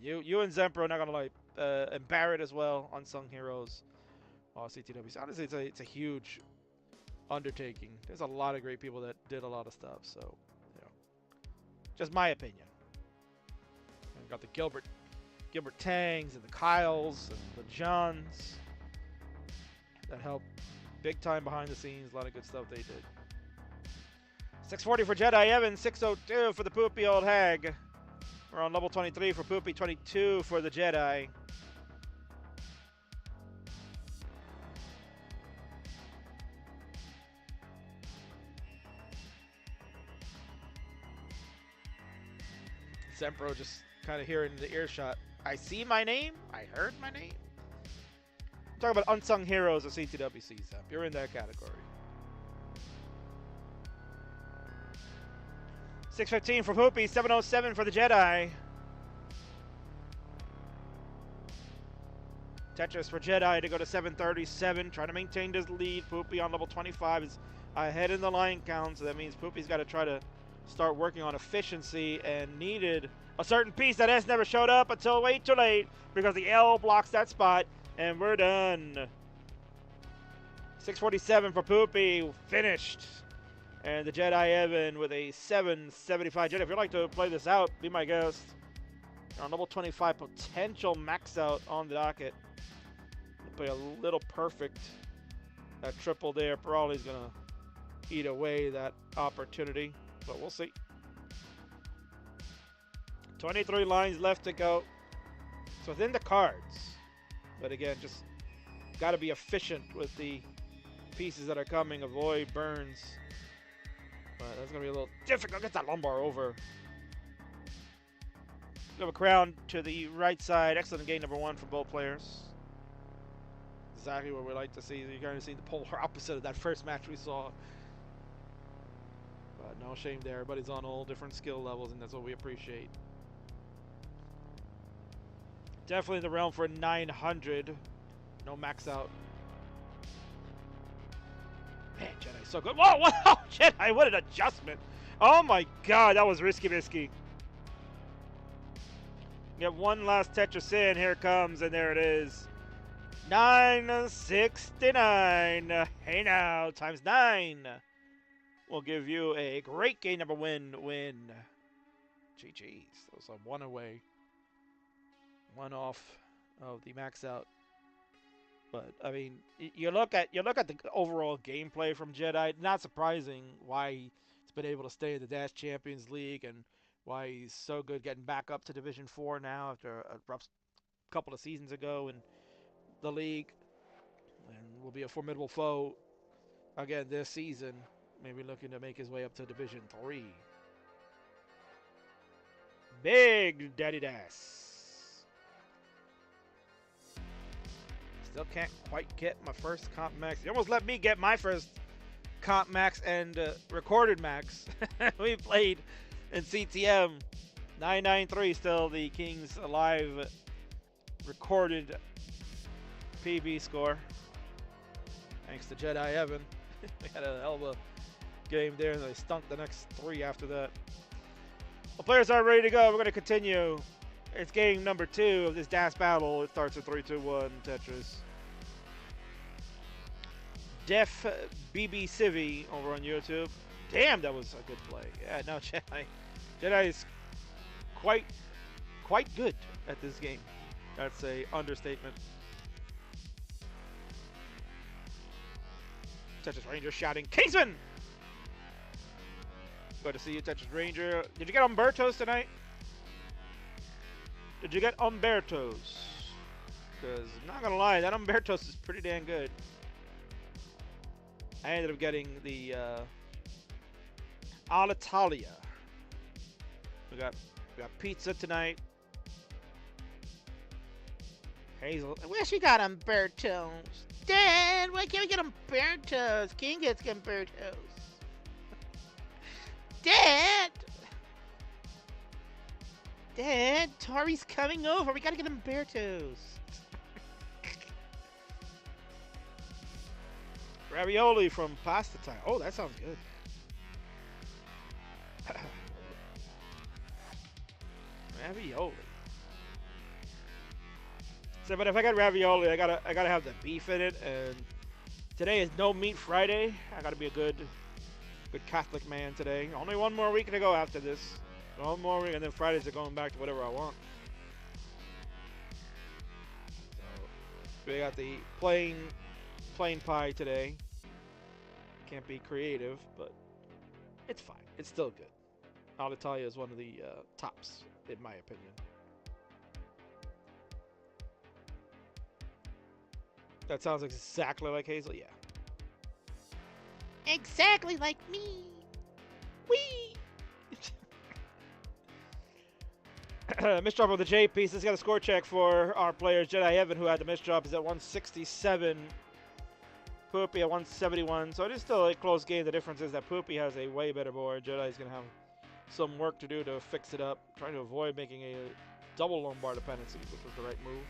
yeah, you and Zempro, not gonna lie, and Barrett as well, unsung heroes, CTW. Honestly, it's a huge undertaking. There's a lot of great people that did a lot of stuff. So, you know, just my opinion. And got the Gilbert Tangs and the Kyles and the Johns. that helped big time behind the scenes. A lot of good stuff they did. 640 for Jedi Evan, 602 for the poopy old hag. We're on level 23 for poopy, 22 for the Jedi. Sempro just kind of hearing the earshot. I see my name. I heard my name. I'm talking about unsung heroes of CTWC, Semp. You're in that category. 615 for Poopy, 707 for the Jedi. Tetris for Jedi to go to 737, trying to maintain his lead. Poopy on level 25 is ahead in the line count, so that means Poopy's got to try to start working on efficiency and needed a certain piece that has never showed up until way too late because the L blocks that spot, and we're done. 647 for Poopy, finished. And the Jedi Evan with a 775 Jedi. If you'd like to play this out, be my guest. On level 25, potential max out on the docket. Play a little perfect. That triple there probably is going to eat away that opportunity, but we'll see. 23 lines left to go. It's within the cards. But again, just got to be efficient with the pieces that are coming. Avoid burns. But that's going to be a little difficult. Get that lumbar over. We have a crown to the right side. Excellent game number one for both players. Exactly what we like to see. You're going to see the polar opposite of that first match we saw. But no shame there. Everybody's on all different skill levels, and that's what we appreciate. Definitely in the realm for 900. No max out. Man, Jedi's so good. Whoa, wow, Jedi, what an adjustment. Oh my god, that was risky bisky. Get one last Tetris in. Here it comes, and there it is. 969. Hey now, times 9. We'll give you a great game number win. GG's. That was a one away. One off of the max out. But I mean, you look at the overall gameplay from Jedi. Not surprising why he's been able to stay in the Dash Champions League and why he's so good getting back up to Division 4 now after a rough couple of seasons ago in the league, and will be a formidable foe again this season. Maybe looking to make his way up to Division 3. Big Daddy Das. Still can't quite get my first comp max. You almost let me get my first comp max and recorded max. We played in CTM. 993 still the Kings Alive recorded PB score. Thanks to Jedi Evan. We had a hell of a game there, and they stunk the next 3 after that. The players are ready to go. We're going to continue. It's game number 2 of this DAS battle. It starts at 3, 2, 1 Tetris. Def BB Civi over on YouTube. Damn, that was a good play. Yeah, no, Jedi is quite good at this game. That's a understatement. Tetris Ranger shouting, Kingsman! Good to see you, Tetris Ranger. Did you get Umbertos tonight? Did you get Umbertos? Because, I'm not gonna lie, that Umbertos is pretty damn good. I ended up getting the Alitalia. We got pizza tonight. Hazel. I wish we got Umbertos. Dad, why can't we get Umbertos? King gets Umbertos. Dad, Tori's coming over. We gotta get Umbertos. Ravioli from Pasta Time. Oh, that sounds good. Ravioli. So, but if I got ravioli, I gotta have the beef in it. And today is No Meat Friday. I gotta be a good Catholic man today. Only one more week to go after this. One more week, and then Fridays are going back to whatever I want. So we got the plain plain pie today. Can't be creative, but it's fine. It's still good. Alitalia is one of the tops, in my opinion. That sounds exactly like Hazel, yeah. Exactly like me. Wee! Misdrop of the J piece. This got a score check for our players. Jedi Evan, who had the misdrop, is at 167. Poopy at 171. So it is still a close game. The difference is that Poopy has a way better board. Jedi is going to have some work to do to fix it up. Trying to avoid making a double Lombard dependency, which was the right move.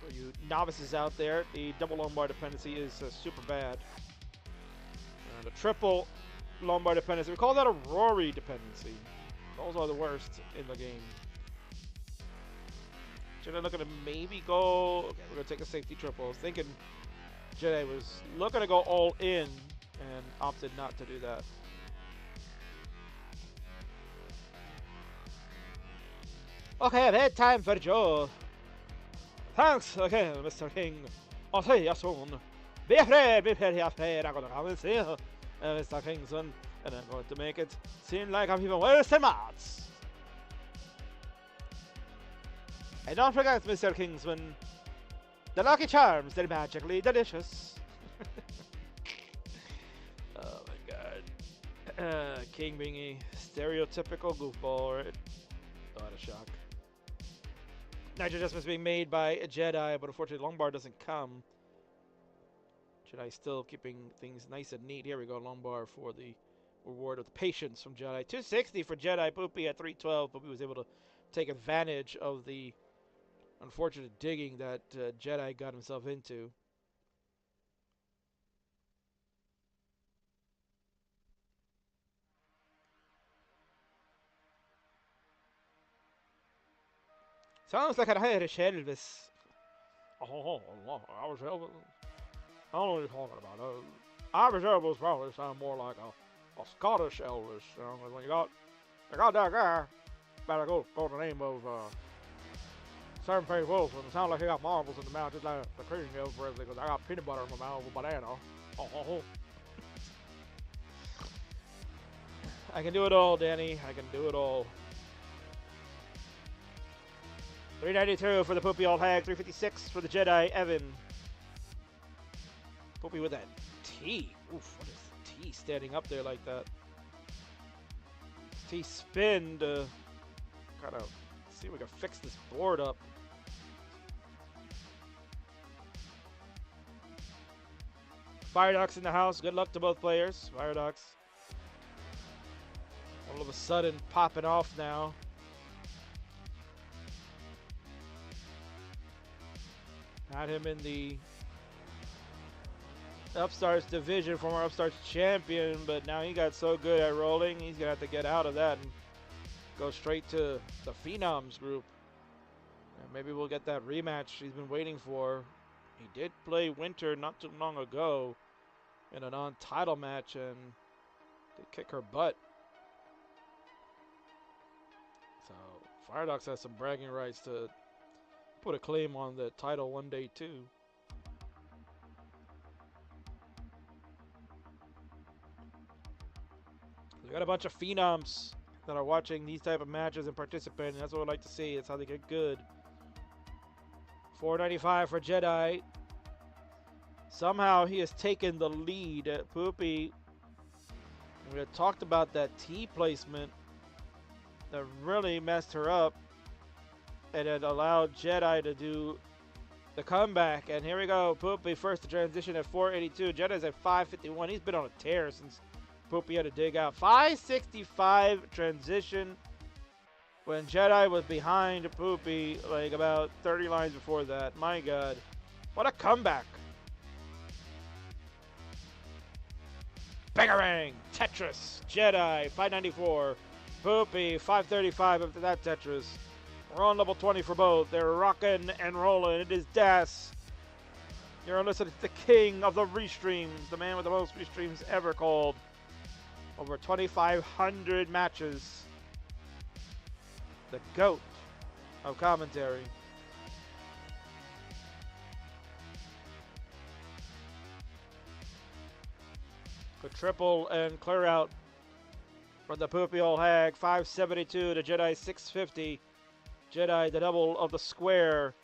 For you novices out there, the double Lombard dependency is super bad. And a triple Lombard dependency, we call that a Rory dependency. Those are the worst in the game. Jedi looking to maybe go... Okay, we're going to take a safety triple. I was thinking Jedi was looking to go all in and opted not to do that. Okay, I've had time for Joe. Thanks, okay, Mr. King. I'll see you soon. Be afraid, I'm going to come and see you, Mr. Kingsman. And I'm going to make it seem like I'm even worse than Marts. And don't forget, Mr. Kingsman, the Lucky Charms, they're magically delicious. Oh my god. King being a stereotypical goofball, right? Oh, what a shock. Nitro adjustments being made by a Jedi, but unfortunately Lombard doesn't come. Jedi still keeping things nice and neat. Here we go, Lombard for the reward of the patience from Jedi. 260 for Jedi. Poopy at 312. Poopy was able to take advantage of the unfortunate digging that Jedi got himself into. Sounds like an Irish Elvis. Oh, I was Elvis. I don't know what you're talking about. Irish Elvis probably sound more like a Scottish Elvis. You know, when you got that guy, better go the name of Sam Page Wilson. It sounds like he got marbles in the mouth, just like the King Elvis, because I got peanut butter in my mouth with banana. Oh. I can do it all, Danny. I can do it all. 392 for the Poopy Old Hag. 356 for the Jedi Evan. Poopy with that T. Oof, what is the T standing up there like that? T spin to kind of see if we can fix this board up. Fireox in the house. Good luck to both players. Fireox all of a sudden popping off now. Had him in the Upstarts division, former Upstarts champion, but now he got so good at rolling, he's going to have to get out of that and go straight to the Phenoms group. And maybe we'll get that rematch he's been waiting for. He did play Winter not too long ago in a non-title match and did kick her butt. So Fireox has some bragging rights to put a claim on the title one day too. We got a bunch of Phenoms that are watching these type of matches and participating. That's what I like to see. That's how they get good. 495 for Jedi. Somehow he has taken the lead. Poopy, we had talked about that T placement that really messed her up. And it allowed Jedi to do the comeback. And here we go. Poopy first to transition at 482. Jedi's at 551. He's been on a tear since Poopy had to dig out. 565 transition when Jedi was behind Poopy like about 30 lines before that. My God. What a comeback. Bangarang. Tetris. Jedi. 594. Poopy. 535 after that Tetris. We're on level 20 for both. They're rocking and rolling. It is Das. You're listening to the king of the restreams, the man with the most restreams ever called. Over 2,500 matches. The GOAT of commentary. triple and clear out from the poopy old hag. 572 to Jedi 650. Jedi, the double of the square.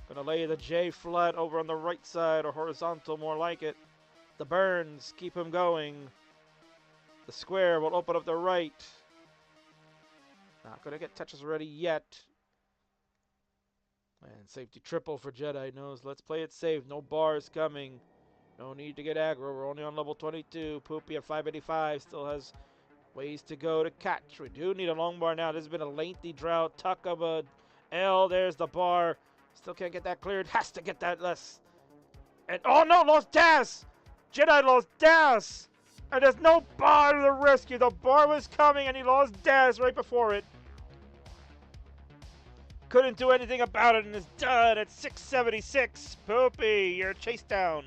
Gonna lay the J flat over on the right side, or horizontal, more like it. The burns keep him going. The square will open up the right. Not gonna get Tetris ready yet. And safety triple for Jedi. Knows, let's play it safe. No bars coming. No need to get aggro. We're only on level 22. Poopy at 585 still has ways to go to catch. We do need a long bar now. This has been a lengthy drought. Tuck of a L. There's the bar. Still can't get that cleared. Has to get that less. And oh no, lost DAS! Jedi lost DAS! And there's no bar to the rescue. The bar was coming and he lost DAS right before it. Couldn't do anything about it and is done at 676. Poopy, you're chased down.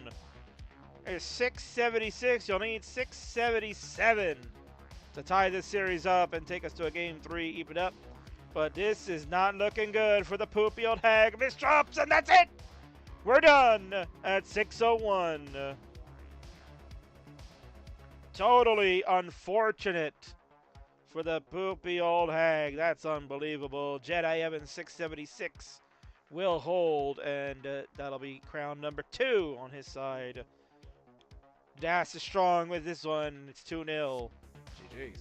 There's 676. You'll need 677 to tie this series up and take us to a game 3, even up. But this is not looking good for the poopy old hag. Misdrops, and that's it. We're done at 601. Totally unfortunate for the poopy old hag. That's unbelievable. Jedi Evans 676 will hold, and that'll be crown number 2 on his side. Das is strong with this one. It's 2-0. GG's.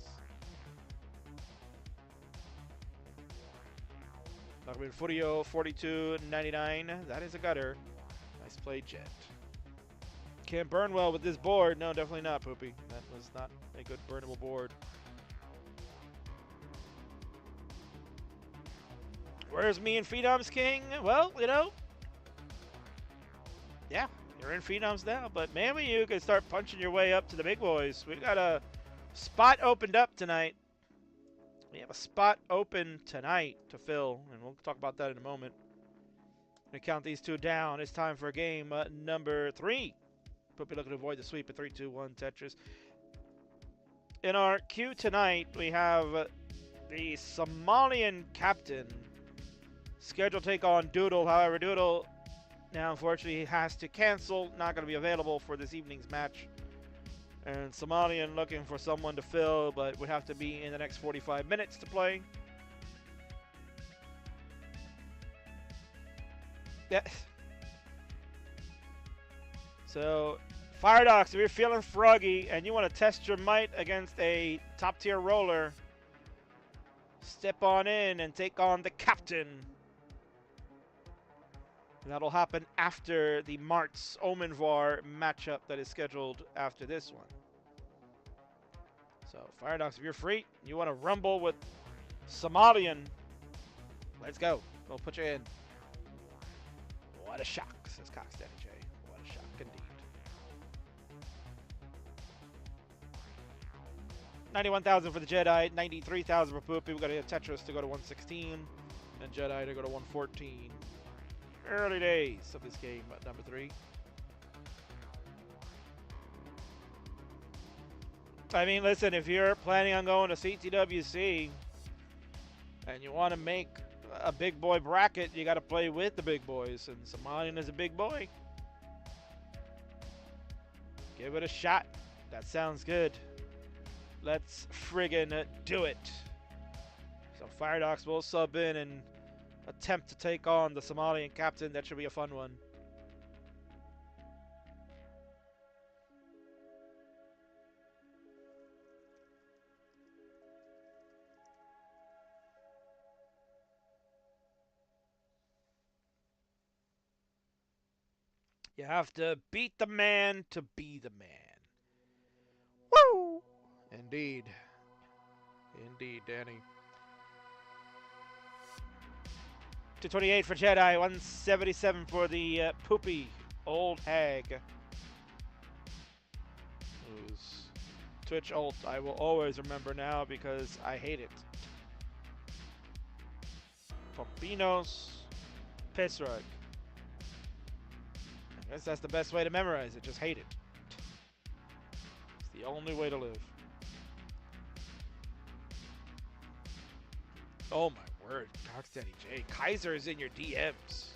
Talking about Furio 42.99. That is a gutter. Nice play, Jet. Can't burn well with this board. No, definitely not, Poopy. That was not a good burnable board. Where's me and Phenoms King? Well, you know. Yeah, you're in Phenoms now. But maybe you can start punching your way up to the big boys. We got a spot opened up tonight. We have a spot open tonight to fill, and we'll talk about that in a moment. We count these two down. It's time for game number 3. Poopy looking to avoid the sweep of 3-2-1 Tetris. In our queue tonight, we have the Somalian captain scheduled to take on Doodle. However, Doodle now unfortunately has to cancel. Not going to be available for this evening's match. And Somalian looking for someone to fill, but would have to be in the next 45 minutes to play. Yeah. So, Fireox, if you're feeling froggy and you want to test your might against a top-tier roller, step on in and take on the captain. And that'll happen after the Marts Omen matchup that is scheduled after this one. So, Fireox, if you're free, you want to rumble with Somalian, let's go. We'll put you in. What a shock, says Cox Daddy J. What a shock indeed. 91,000 for the Jedi, 93,000 for Poopy. We've got to get Tetris to go to 116, and Jedi to go to 114. Early days of this game at number 3. I mean, listen, if you're planning on going to CTWC and you want to make a big boy bracket, you got to play with the big boys, and Somalian is a big boy. Give it a shot. That sounds good. Let's friggin' do it. So Fireox will sub in and attempt to take on the Somalian captain. That should be a fun one. You have to beat the man to be the man. Woo! Indeed. Indeed, Danny. 228 for Jedi, 177 for the poopy old hag. Whose Twitch ult I will always remember now because I hate it. Pompinos Piss Rug. I guess that's the best way to memorize it. Just hate it. It's the only way to live. Oh my word, Cox Daddy J. Kaiser is in your DMs.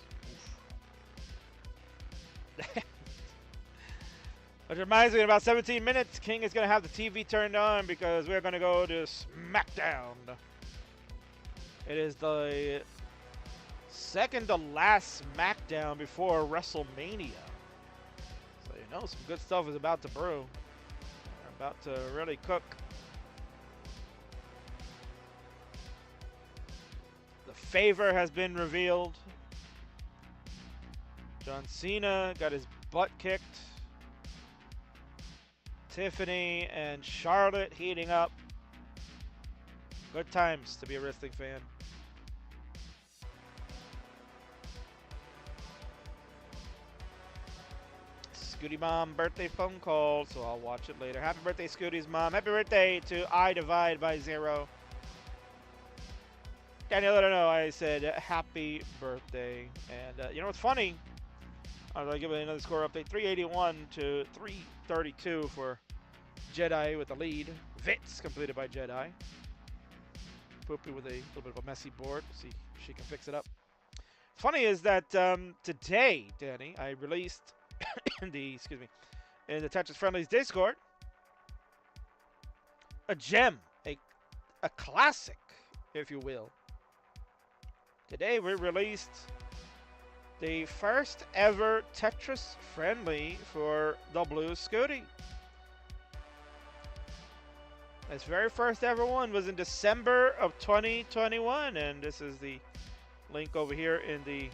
Which reminds me, in about 17 minutes, King is going to have the TV turned on because we're going to go to SmackDown. It is the second to last SmackDown before WrestleMania. So you know some good stuff is about to brew. They're about to really cook. The favor has been revealed. John Cena got his butt kicked. Tiffany and Charlotte heating up. Good times to be a wrestling fan. Scooty Mom birthday phone call, so I'll watch it later. Happy birthday, Scooty's mom. Happy birthday to I Divide by Zero. Daniel, let her know I said happy birthday. And you know what's funny? I'll give it another score update. 381 to 332 for Jedi with the lead. Vitz completed by Jedi. Poopy with a little bit of a messy board. See if she can fix it up. Funny is that today, Danny, I released in the Tetris Friendlies Discord a gem, a classic, if you will. Today we released the first ever Tetris friendly for the Blue Scooty. Its very first ever one was in December of 2021, and this is the link over here in the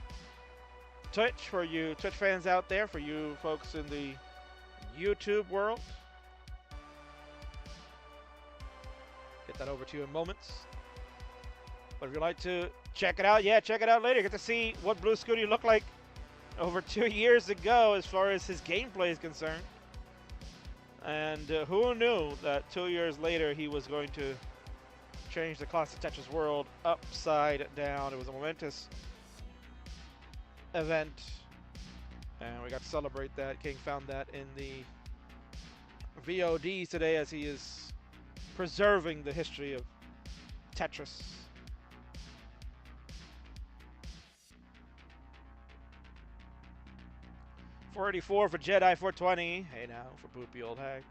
Twitch for you Twitch fans out there, for you folks in the YouTube world. Get that over to you in moments. But if you'd like to check it out, yeah, check it out later. Get to see what Blue Scooty looked like over 2 years ago as far as his gameplay is concerned. And who knew that 2 years later he was going to change the classic Tetris world upside down. It was a momentous event, and we got to celebrate that. King found that in the VODs today as he is preserving the history of Tetris. $484 for Jedi, $420. Hey now, for Poopy Old Hag.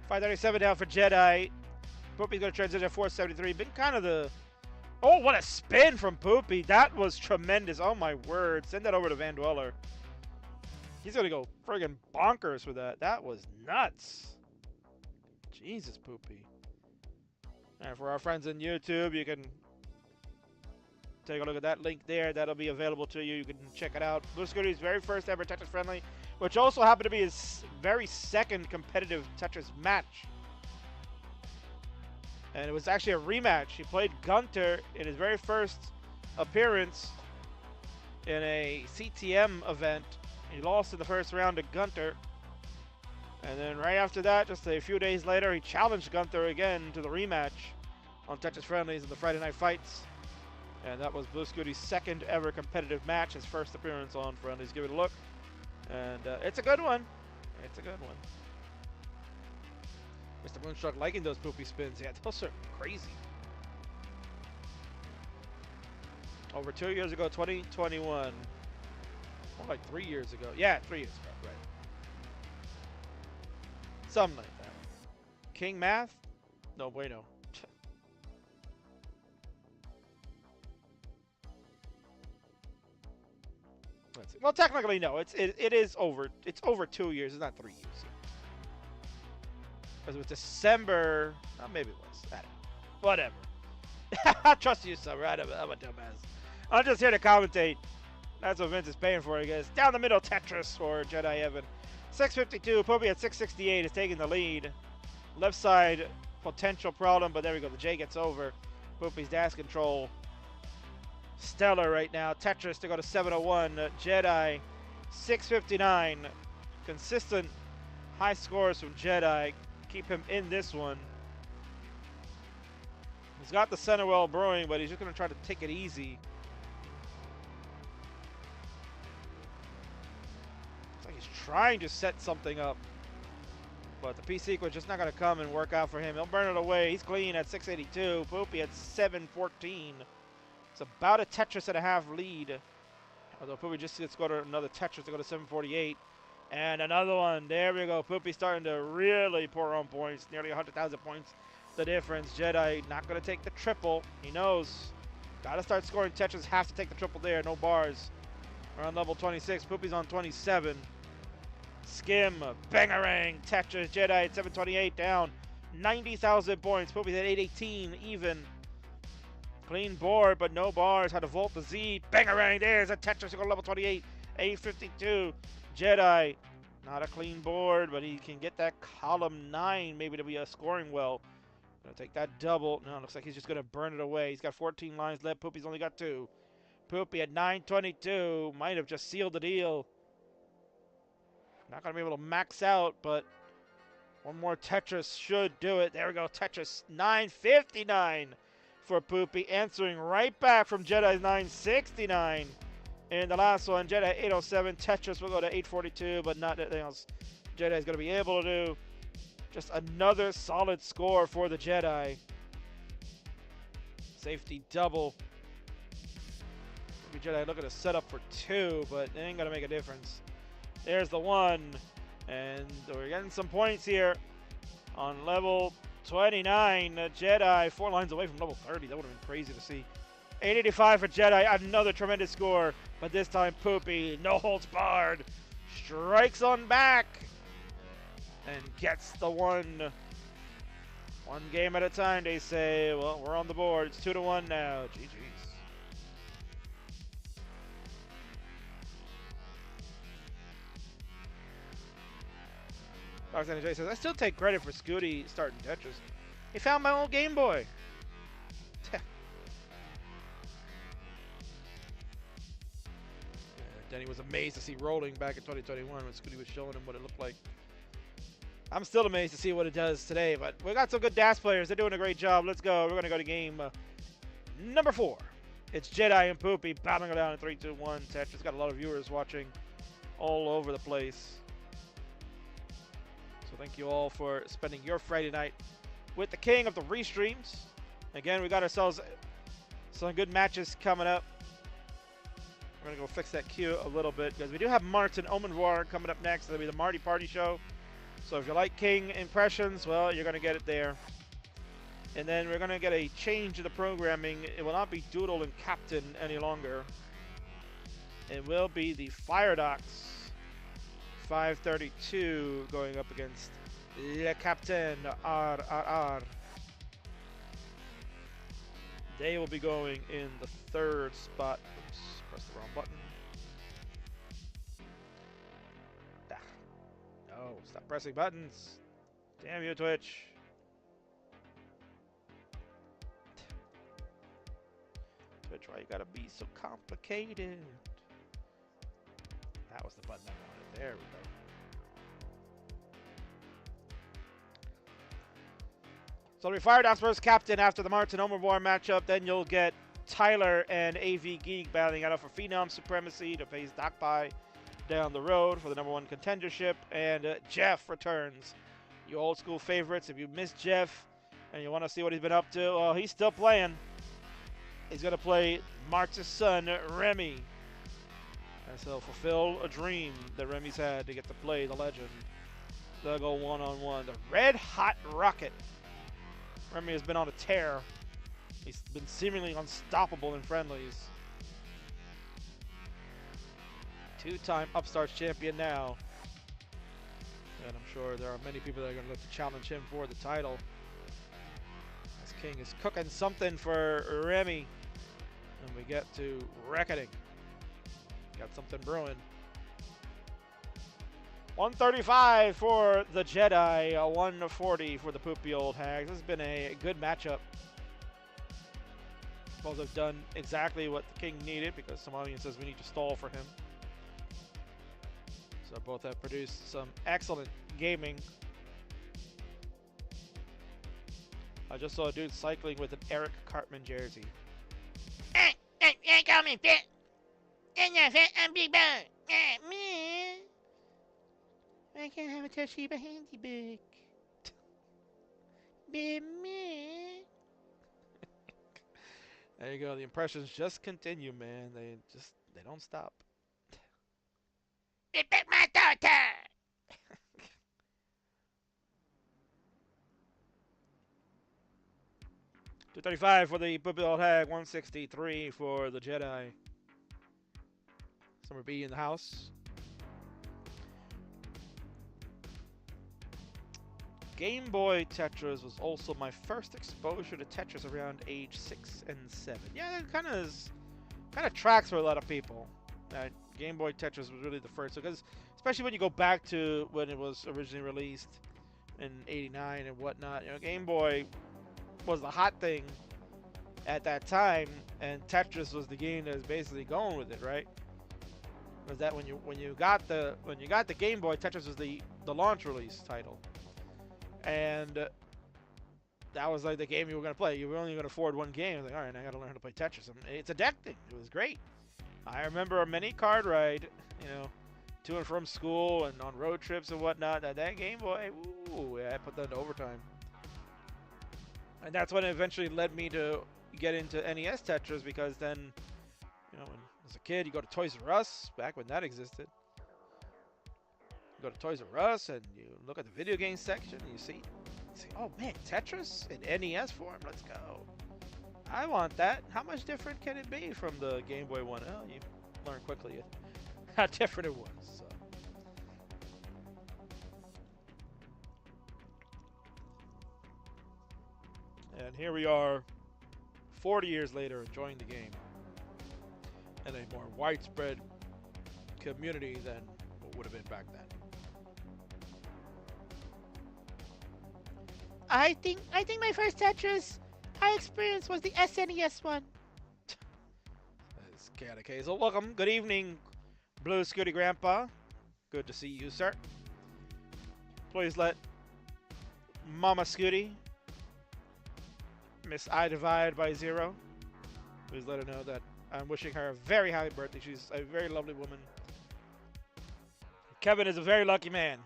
$537 down for Jedi. Poopy's going to transition to $473. Been kind of the... Oh, what a spin from Poopy. That was tremendous. Oh, my word. Send that over to Van Dweller. He's going to go friggin' bonkers with that. That was nuts. Jesus, Poopy. And for our friends on YouTube, you can take a look at that link there. That'll be available to you. You can check it out. Blue Scooty's very first ever Tetris friendly, which also happened to be his very second competitive Tetris match. And it was actually a rematch. He played Gunter in his very first appearance in a CTM event. He lost in the first round to Gunter. And then right after that, just a few days later, he challenged Gunter again to the rematch on Tetris Friendlies in the Friday Night Fights. And that was Blue Scooty's second ever competitive match, his first appearance on Friendlies. Give it a look. And it's a good one. It's a good one. Mr. Moonstruck liking those Poopy spins. Yeah, those are crazy. Over 2 years ago, 2021. More like 3 years ago. Yeah, 3 years ago, right. Something like that. King Math? No bueno. Let's see. Well, technically, no. It is over. It's over 2 years. It's not 3 years. Because it was December. Oh, maybe it was. I don't know. Whatever. I trust you, Summer. I'm a dumbass. I'm just here to commentate. That's what Vince is paying for, I guess. Down the middle, Tetris for Jedi Evan. 652. Poopy at 668 is taking the lead. Left side, potential problem, but there we go. The J gets over. Poopy's dash control. Stellar right now. Tetris to go to 701. Jedi 659. Consistent high scores from Jedi. Keep him in this one. He's got the center well brewing, but he's just going to try to take it easy. Looks like he's trying to set something up. But the P sequence just not going to come and work out for him. He'll burn it away. He's clean at 682. Poopy at 714. It's about a Tetris and a half lead. Although Poopy just gets to go to another Tetris to go to 748. And another one. There we go. Poopy starting to really pour on points. Nearly 100,000 points. The difference. Jedi not going to take the triple. He knows. Got to start scoring Tetris. Has to take the triple there. No bars. We're on level 26. Poopy's on 27. Skim. Bangarang. Tetris. Jedi at 728. Down 90,000 points. Poopy's at 818. Even. Clean board, but no bars. Had to vault the Z. Bangarang. There's a Tetris to go to level 28. 852. Jedi. Not a clean board, but he can get that column 9 maybe to be a scoring well. Gonna take that double. No, looks like he's just gonna burn it away. He's got 14 lines left. Poopy's only got 2. Poopy at 922. Might have just sealed the deal. Not gonna be able to max out, but one more Tetris should do it. There we go. Tetris 959 for Poopy. Answering right back from Jedi's 969. And the last one, Jedi 807. Tetris will go to 842, but not anything else Jedi's gonna be able to do. Just another solid score for the Jedi. Safety double. Maybe Jedi looking to set up for 2, but it ain't going to make a difference. There's the 1. And we're getting some points here on level 29. Jedi 4 lines away from level 30. That would have been crazy to see. 885 for Jedi. Another tremendous score. But this time Poopy, no holds barred. Strikes on back. And gets the 1. One game at a time, they say. Well, we're on the board. It's 2-1 now. GG's. Roxanne J says, I still take credit for Scooty starting Tetris. He found my old Game Boy. Denny was amazed to see rolling back in 2021 when Scooty was showing him what it looked like. I'm still amazed to see what it does today, but we got some good DAS players. They're doing a great job. Let's go. We're going to go to game number 4. It's Jedi and Poopy battling it down in 3, 2, 1. Tetris got a lot of viewers watching all over the place. So thank you all for spending your Friday night with the king of the restreams. Again, we got ourselves some good matches coming up. We're going to go fix that queue a little bit because we do have Marts and Omen coming up next. It'll be the Marty Party Show. So if you like King impressions, well, you're going to get it there. And then we're going to get a change in the programming. It will not be Doodle and Captain any longer. It will be the Fireox 532 going up against Le Captain RRR. They will be going in the 3rd spot. Oops, press the wrong button. No, stop pressing buttons. Damn you, Twitch. Twitch, why you gotta be so complicated? That was the button I wanted. There we go. So we fired out first captain after the Marts and Omen matchup. Then you'll get Tyler and AV Geek battling out for Phenom Supremacy to face DocPi down the road for the #1 contendership. And Jeff returns. You old school favorites. If you missed Jeff and you want to see what he's been up to, well, he's still playing. He's going to play Marts' son, Remy. As he'll fulfill a dream that Remy's had to get to play the legend. They'll go one-on-one. The Red Hot Rocket. Remy has been on a tear. He's been seemingly unstoppable in friendlies. 2-time Upstarts champion now. And I'm sure there are many people that are going to look to challenge him for the title. This King is cooking something for Remy. And we get to reckoning. Got something brewing. 135 for the Jedi, 140 for the poopy old hags. This has been a good matchup. Both have done exactly what the King needed because Somalian says we need to stall for him. So both have produced some excellent gaming. I just saw a dude cycling with an Eric Cartman jersey. Call me fit. I'm Big Bird. Me. I can have a Toshiba Handybook. Me. There you go. The impressions just continue, man. They don't stop. It bit my daughter. 235 for the Poopy Old Hag. 163 for the Jedi. Summer B in the house. Game Boy Tetris was also my first exposure to Tetris around age 6 and 7. Yeah, it kind of tracks for a lot of people. Game Boy Tetris was really the first, because especially when you go back to when it was originally released in '89 and whatnot. You know, Game Boy was the hot thing at that time, and Tetris was the game that was basically going with it, right? Was that when you got the Game Boy, Tetris was the launch release title. And that was like the game you were going to play. You were only going to afford one game. I was like, all right, I got to learn how to play Tetris. And it's addicting. It was great. I remember a mini card ride, you know, to and from school and on road trips and whatnot. That Game Boy, ooh, yeah, I put that in overtime. And that's what eventually led me to get into NES Tetris, because then, you know, when, as a kid, you go to Toys R Us, back when that existed. You go to Toys R Us and you look at the video game section and you see, oh man, Tetris in NES form, let's go. I want that. How much different can it be from the Game Boy one? Oh, you learn quickly how different it was. So. And here we are, 40 years later, enjoying the game in a more widespread community than what would have been back then. I think my first Tetris I experienced was the SNES one. It's Chaotic Hazel. Welcome. Good evening, Blue Scooty Grandpa. Good to see you, sir. Please let Mama Scooty, Miss I Divide by Zero, please let her know that I'm wishing her a very happy birthday. She's a very lovely woman. Kevin is a very lucky man.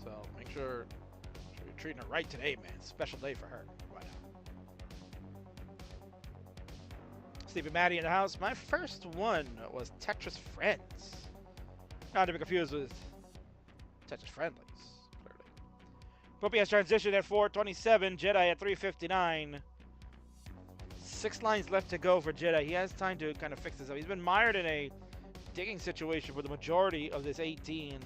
So make sure you're treating her right today, man. Special day for her. Why not? Sleepy Maddie in the house. My first one was Tetris Friends. Not to be confused with Tetris Friendlies, clearly. Poopy has transitioned at 427. Jedi at 359. 6 lines left to go for Jedi. He has time to kind of fix this up. He's been mired in a digging situation for the majority of this 18. And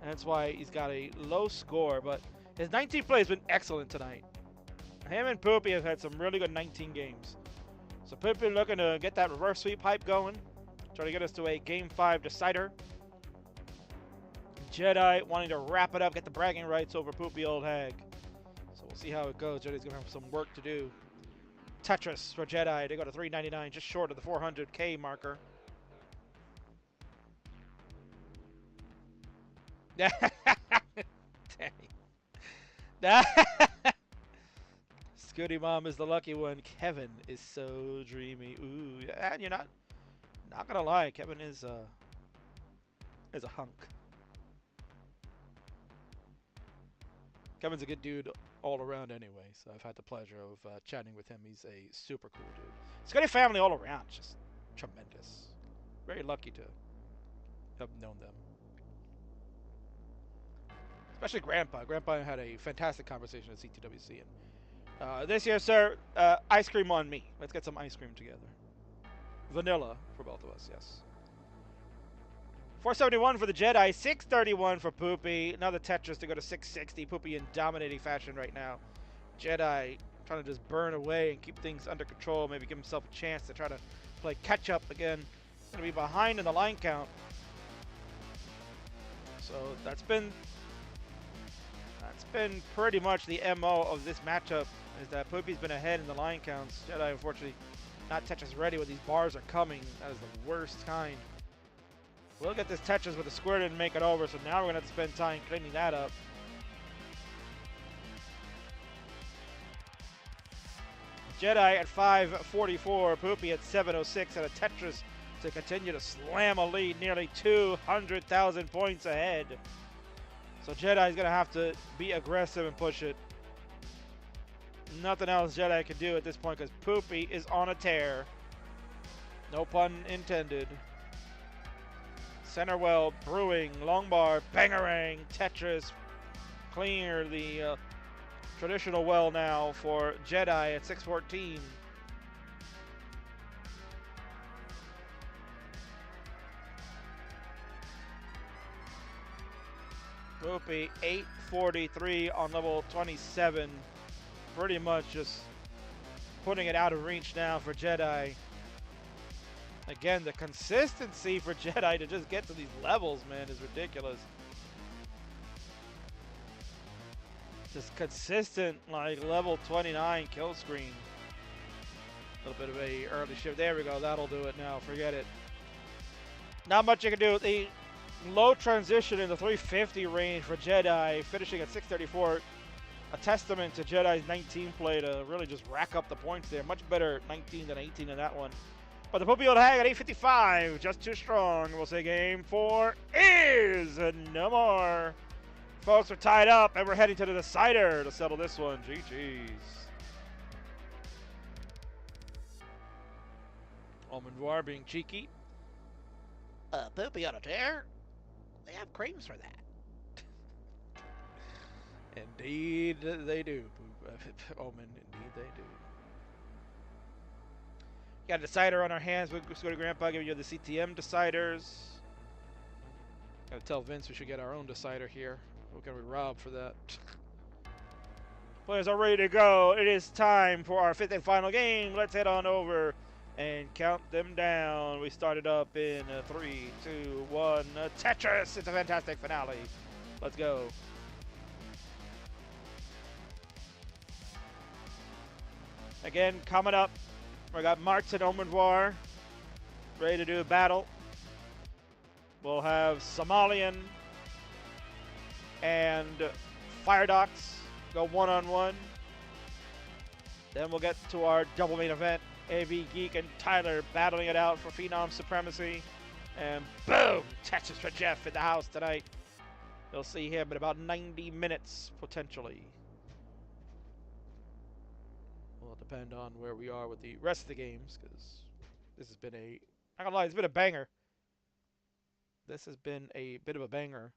that's why he's got a low score. But his 19 play has been excellent tonight. Him and Poopy have had some really good 19 games. So Poopy looking to get that reverse sweep hype going. Try to get us to a Game 5 decider. Jedi wanting to wrap it up, get the bragging rights over Poopy Old Hag. So we'll see how it goes. Jedi's going to have some work to do. Tetris for Jedi. They go to 399, just short of the 400K marker. Dang. Scooty Mom is the lucky one. Kevin is so dreamy. Ooh, and you're not gonna lie, Kevin is a hunk. Kevin's a good dude all around anyway, so I've had the pleasure of chatting with him. He's a super cool dude. Scotty family all around, just tremendous. Very lucky to have known them. Especially Grandpa. Grandpa had a fantastic conversation at CTWC. And this year, sir, ice cream on me. Let's get some ice cream together. Vanilla for both of us, yes. 471 for the Jedi, 631 for Poopy. Another Tetris to go to 660. Poopy in dominating fashion right now. Jedi trying to just burn away and keep things under control. Maybe give himself a chance to try to play catch up again. Going to be behind in the line count. So that's been pretty much the MO of this matchup, is that Poopy's been ahead in the line counts. Jedi, unfortunately, not Tetris ready when these bars are coming. That is the worst kind. We'll get this Tetris with the squirt and make it over, so now we're going to have to spend time cleaning that up. Jedi at 544, Poopy at 706, and a Tetris to continue to slam a lead nearly 200,000 points ahead. So Jedi's going to have to be aggressive and push it. Nothing else Jedi can do at this point because Poopy is on a tear. No pun intended. Center well, brewing, long bar, bangerang, Tetris. Clear the traditional well now for Jedi at 614. Poopy 843 on level 27. Pretty much just putting it out of reach now for Jedi. Again, the consistency for Jedi to just get to these levels, man, is ridiculous. Just consistent, like, level 29 kill screen. A little bit of a early shift. There we go. That'll do it now. Forget it. Not much you can do. The low transition in the 350 range for Jedi, finishing at 634. A testament to Jedi's 19 play to really just rack up the points there. Much better 19 than 18 in that one. But the Poopy Old Hag at 855, just too strong. We'll say game 4 is no more. Folks, we're tied up, and we're heading to the decider to settle this one. GG's. Omen Noir being cheeky. Poopy on a tear? They have creams for that. Indeed they do. Omen, indeed they do. Got a decider on our hands. We'll go to Grandpa, give you the CTM deciders. Gotta tell Vince we should get our own decider here. We're gonna be robbed for that. Players are ready to go. It is time for our 5th and final game. Let's head on over and count them down. We started up in 3, 2, 1. Tetris! It's a fantastic finale. Let's go. Again, coming up, we got Marts and Omen Noir ready to do a battle. We'll have Somalian and Fireox go one-on-one. Then we'll get to our double main event. AV, Geek, and Tyler battling it out for Phenom supremacy. And boom! Tetris for Jeff in the house tonight. You'll see him in about 90 minutes, potentially. Will depend on where we are with the rest of the games, because this has been a... I'm not gonna lie, it's been a banger. This has been a bit of a banger.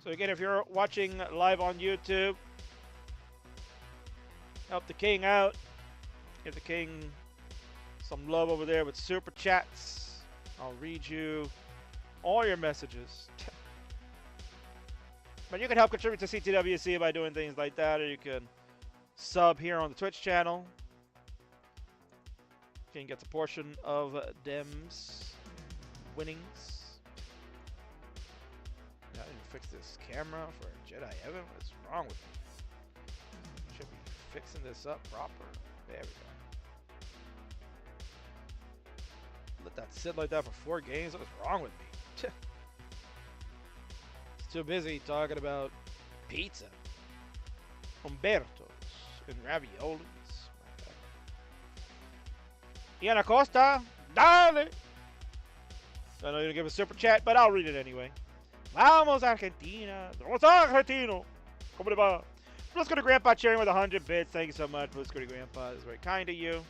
So again, if you're watching live on YouTube, help the king out. Give the king some love over there with super chats. I'll read you all your messages. But you can help contribute to CTWC by doing things like that, or you can sub here on the Twitch channel. King gets a portion of Dem's winnings. I didn't fix this camera for Jedi Evan. What's wrong with me? Should be fixing this up proper. There we go. Let that sit like that for 4 games. What's wrong with me? It's too busy talking about pizza, Umbertos, and raviolis. Ian Acosta, dale! I know you're gonna give a super chat, but I'll read it anyway. Vamos Argentina. Vamos Argentino. ¿Cómo le va? Let's go to Grandpa sharing with 100 bits. Thank you so much. Let's go to Grandpa. That's very kind of you.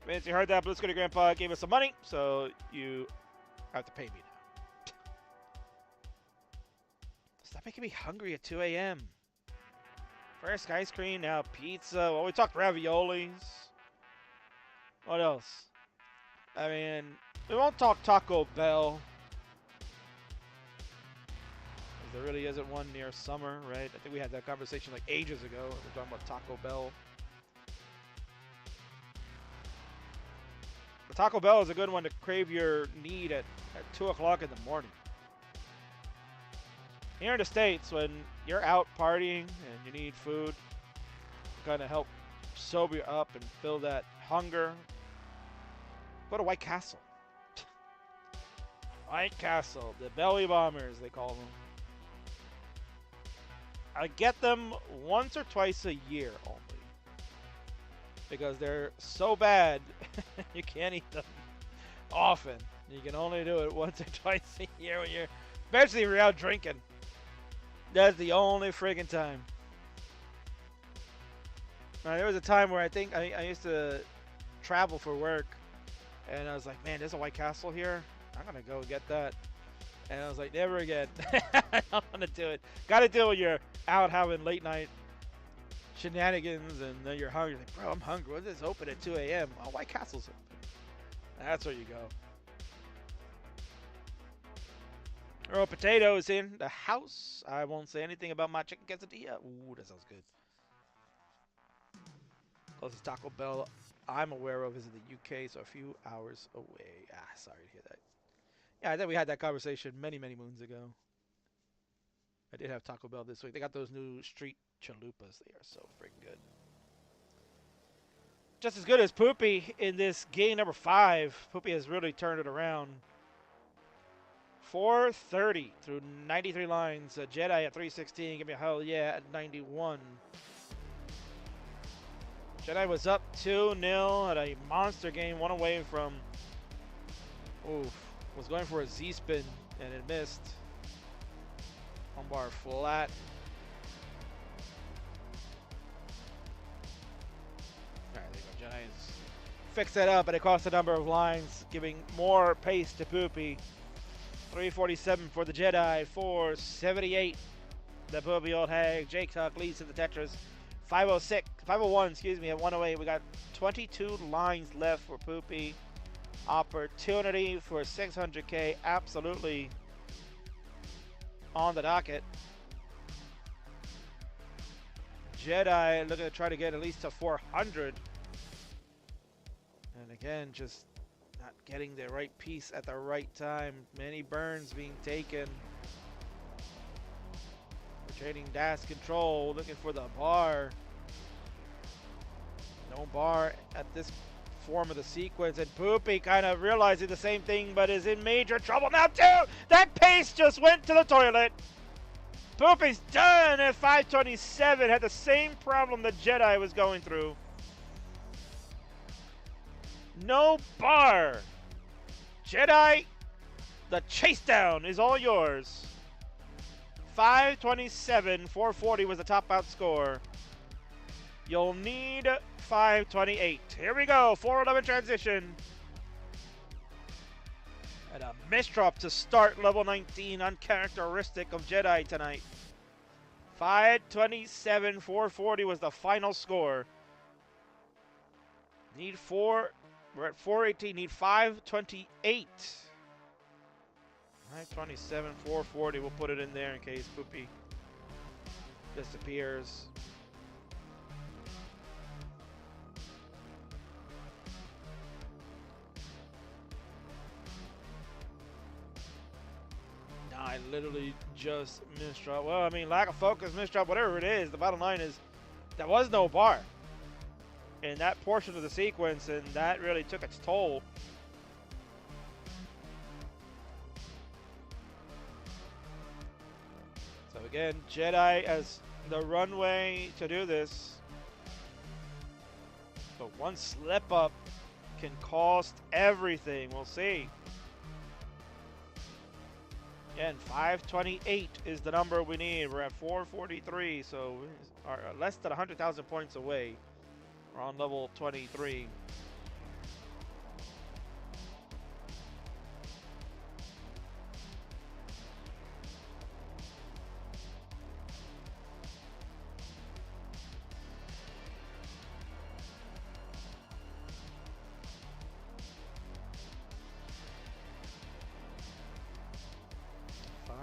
Vince, you heard that. Let's go to Grandpa. Gave us some money, so you have to pay me now. Stop making me hungry at 2 a.m. First ice cream, now pizza. Well, we talked raviolis. What else? I mean, we won't talk Taco Bell. There really isn't one near summer, right? I think we had that conversation like ages ago. We're talking about Taco Bell. The Taco Bell is a good one to crave your need at 2 o'clock in the morning. Here in the States, when you're out partying and you need food to kind of help sober you up and fill that hunger, go to White Castle. White Castle, the belly bombers, they call them. I get them once or twice a year only. Because they're so bad, you can't eat them often. You can only do it once or twice a year when you're, especially if you're out drinking. That's the only friggin' time. There was a time where I think I used to travel for work, and I was like, man, there's a White Castle here. I'm gonna go get that. And I was like, never again. I don't want to do it. Gotta do it when you're out having late night shenanigans and then you're hungry. Like, bro, I'm hungry. When is this open at 2 a.m.? Oh, White Castle's open. That's where you go. Earl Potato is in the house. I won't say anything about my chicken quesadilla. Ooh, that sounds good. Closest Taco Bell I'm aware of is in the UK, so a few hours away. Ah, sorry to hear that. Yeah, I think we had that conversation many, many moons ago. I did have Taco Bell this week. They got those new street chalupas. They are so freaking good. Just as good as Poopy in this game number 5. Poopy has really turned it around. 430 through 93 lines. Jedi at 316. Give me a hell yeah at 91. Jedi was up 2-0 at a monster game. One away from... Oof. Was going for a Z-spin and it missed. One bar flat. Alright, there you go. Jedi's fixed that up, but it cost a number of lines, giving more pace to Poopy. 347 for the Jedi, 478. The Poopy Old Hag. Jake Tuck leads to the Tetris. 501, excuse me, at 108. We got 22 lines left for Poopy. Opportunity for 600k, absolutely on the docket. Jedi looking to try to get at least to 400. And again, just not getting the right piece at the right time. Many burns being taken. Trading dash control, looking for the bar. No bar at this form of the sequence, and Poopy kind of realizing the same thing, but is in major trouble now too. That pace just went to the toilet. Poopy's done at 527. Had the same problem that Jedi was going through. No bar. Jedi, the chase down is all yours. 527, 440 was the top out score. You'll need 528. Here we go. 411 transition. And a misdrop to start level 19. Uncharacteristic of Jedi tonight. 527, 440 was the final score. Need 4. We're at 418. Need 528. 527, 440. We'll put it in there in case Poopy disappears. I literally just misdrop. Well, I mean, lack of focus, misdrop, whatever it is. The bottom line is there was no bar in that portion of the sequence, and that really took its toll. So again, Jedi has the runway to do this, but one slip up can cost everything. We'll see. Again, 528 is the number we need. We're at 443, so we are less than 100,000 points away. We're on level 23.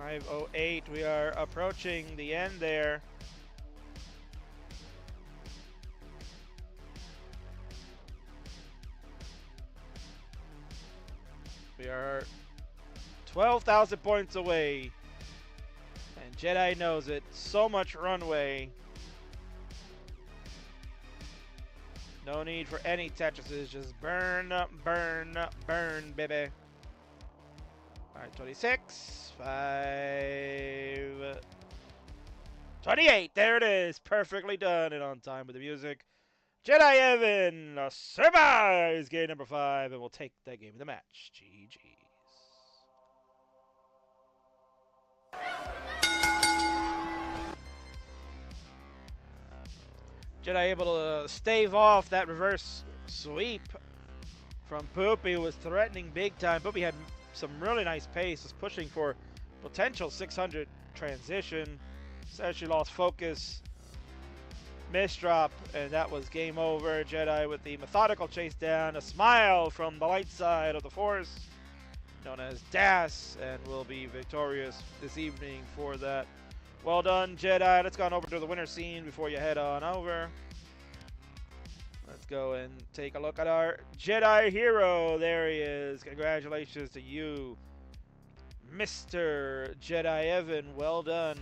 .508, we are approaching the end there. We are 12,000 points away. And Jedi knows it. So much runway. No need for any Tetrises. Just burn, burn, burn, baby. Alright, 26. 5. 28. There it is. Perfectly done and on time with the music. Jedi Evan survives game number 5 and will take that game of the match. GG's. Jedi able to stave off that reverse sweep from Poopy, who was threatening big time. Poopy had some really nice pace, was pushing for potential 600 transition. Said she lost focus, misdrop, and that was game over. Jedi with the methodical chase down, a smile from the light side of the Force, known as Das, and will be victorious this evening for that. Well done, Jedi. Let's go on over to the winner scene before you head on over. Let's go and take a look at our Jedi hero. There he is. Congratulations to you, Mr. Jedi Evan. Well done.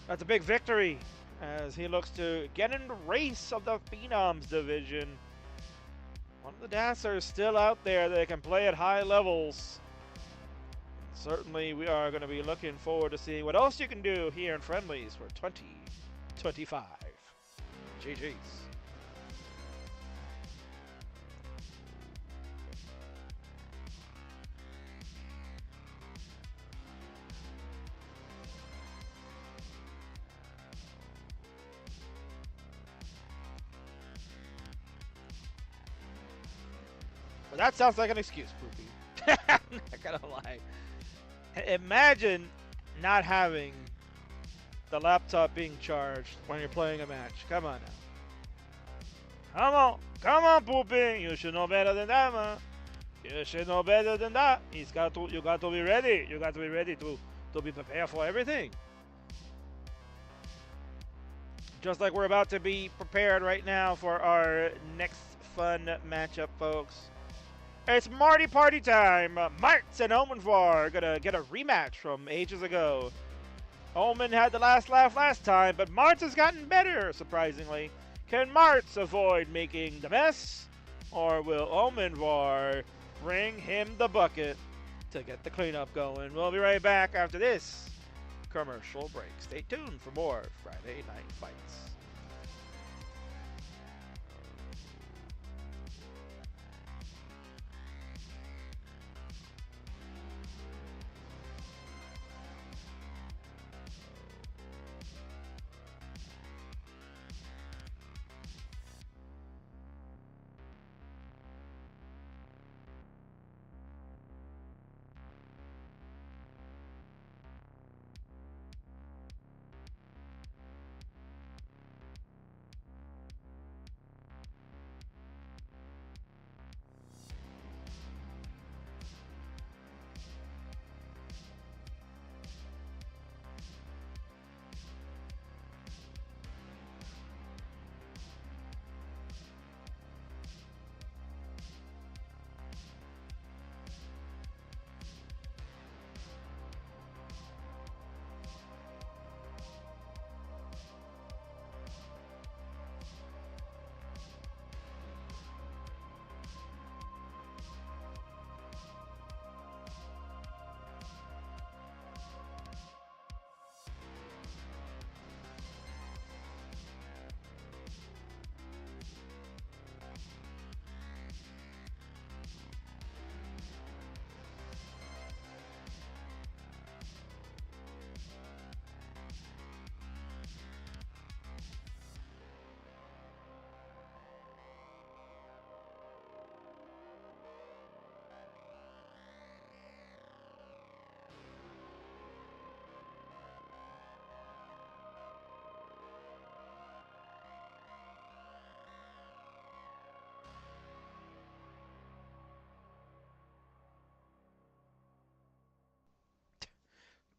That's a big victory as he looks to get in the race of the Phenoms division. One of the dancers still out there that can play at high levels. Certainly, we are going to be looking forward to seeing what else you can do here in Friendlies for 2025. GG's. Well, that sounds like an excuse, Poopy. I'm not going to lie. Imagine not having the laptop being charged when you're playing a match. Come on now. Come on, Poopy. You should know better than that, man. You should know better than that. You got to be ready. You got to be ready to be prepared for everything. Just like we're about to be prepared right now for our next fun matchup, folks. It's Marty Party time! Marts and Omen are gonna get a rematch from ages ago. Omen had the last laugh last time, but Marts has gotten better, surprisingly. Can Marts avoid making the mess? Or will Omen bring him the bucket to get the cleanup going? We'll be right back after this commercial break. Stay tuned for more Friday Night Fights.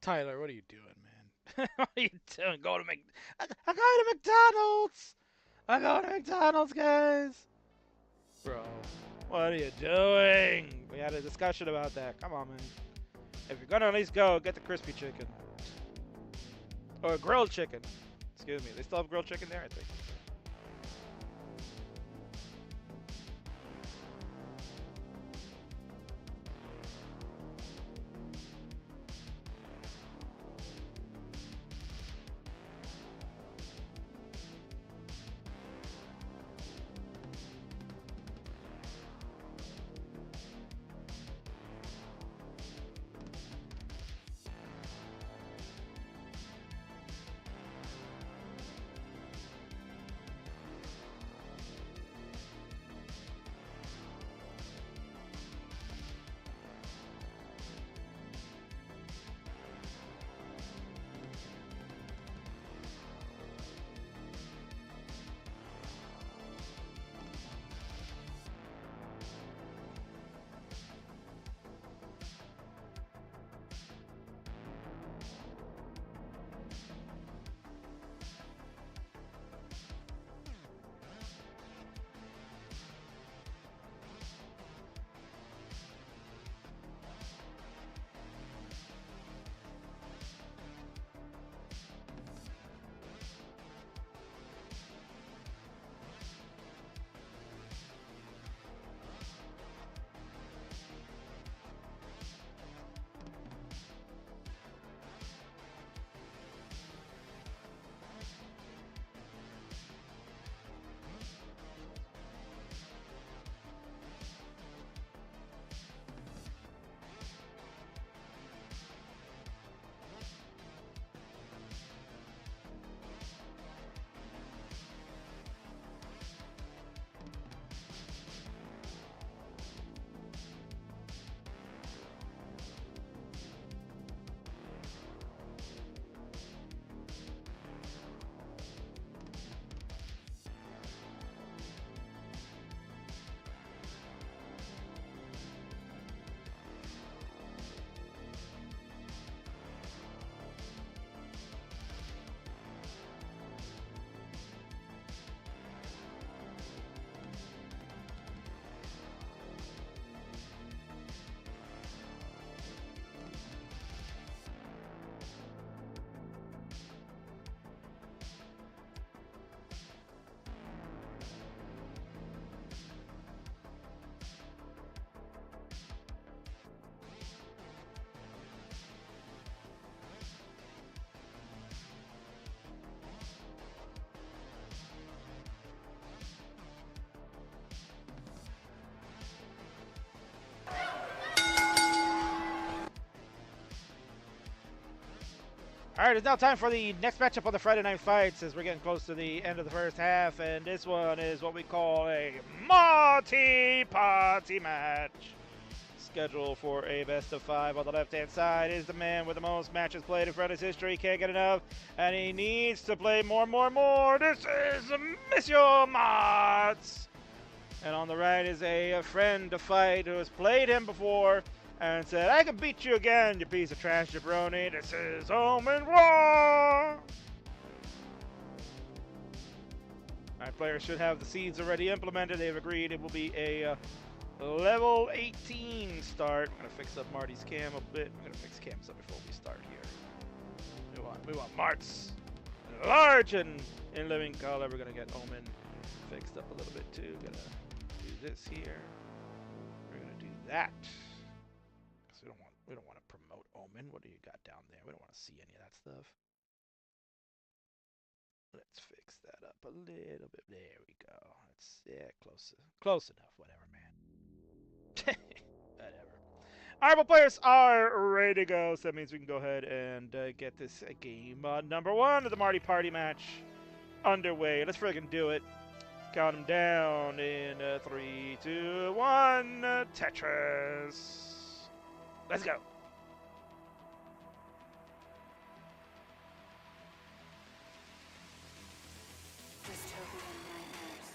Tyler, what are you doing, man? What are you doing? I go to McDonald's! I go to McDonald's, guys! Bro, what are you doing? We had a discussion about that. Come on, man. If you're gonna at least go, get the crispy chicken. Or grilled chicken. Excuse me. They still have grilled chicken there, I think. All right, it's now time for the next matchup on the Friday Night Fights as we're getting close to the end of the first half, and this one is what we call a multi-party match. Scheduled for a best of 5. On the left-hand side is the man with the most matches played in Friendlies history. Can't get enough, and he needs to play more. This is Monsieur Marts. And on the right is a friend to fight who has played him before and said, I can beat you again, you piece of trash jabroni. This is Omen Raw. Our players should have the seeds already implemented. They've agreed it will be a level 18 start. I'm going to fix up Marty's cam a bit. I'm going to fix cams up before we start here. We want Marts large and in living color. We're going to get Omen fixed up a little bit too. Going to do this here. We're going to do that. We don't want to promote Omen. What do you got down there? We don't want to see any of that stuff. Let's fix that up a little bit. There we go. Close enough. Whatever, man. Whatever. All right, well, players are ready to go. So that means we can go ahead and get this game number 1 of the Marty Party match underway. Let's freaking do it. Count them down in 3, 2, 1. Tetris. Let's go. Dystopian nightmares.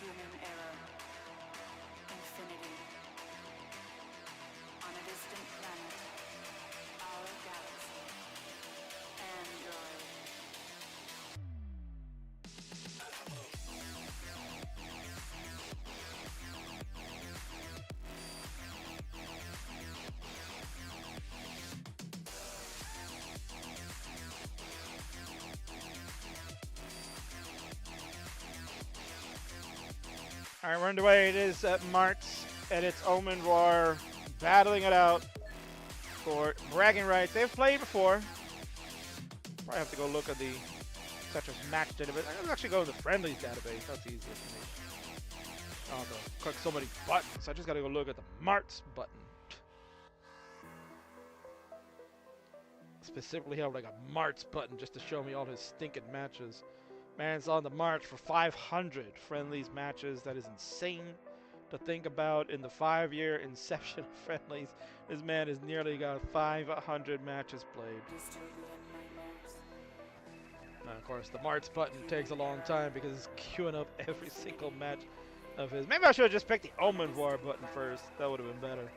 Human error. Infinity. On a distant planet. Our galaxy. Android. Alright, we're underway. It is Marts, and it's Omen War battling it out for bragging rights. They've played before. Probably have to go look at the Tetris match database. I can actually go to the Friendlies database. That's easier for me. I don't have to click so many buttons. I just gotta go look at the Marts button. Specifically have like a Marts button just to show me all his stinking matches. Man's on the march for 500 Friendlies matches. That is insane to think about. In the 5-year inception of Friendlies, this man has nearly got 500 matches played. Now, of course, the Marts button takes a long time because it's queuing up every single match of his. Maybe I should have just picked the Omen War button first. That would have been better.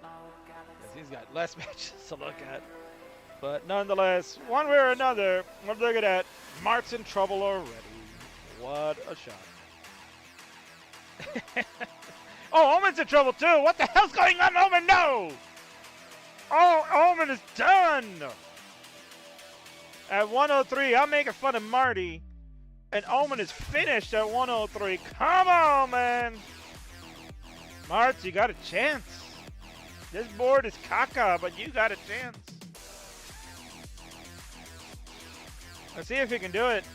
Because he's got less matches to look at. But nonetheless, one way or another, we're looking at Marts in trouble already. What a shot. Oh, Omen's in trouble too. What the hell's going on, Omen? No! Oh, Omen is done! At 103, I'm making fun of Marty. And Omen is finished at 103. Come on, man! Marts, you got a chance. This board is caca, but you got a chance. Let's see if he can do it.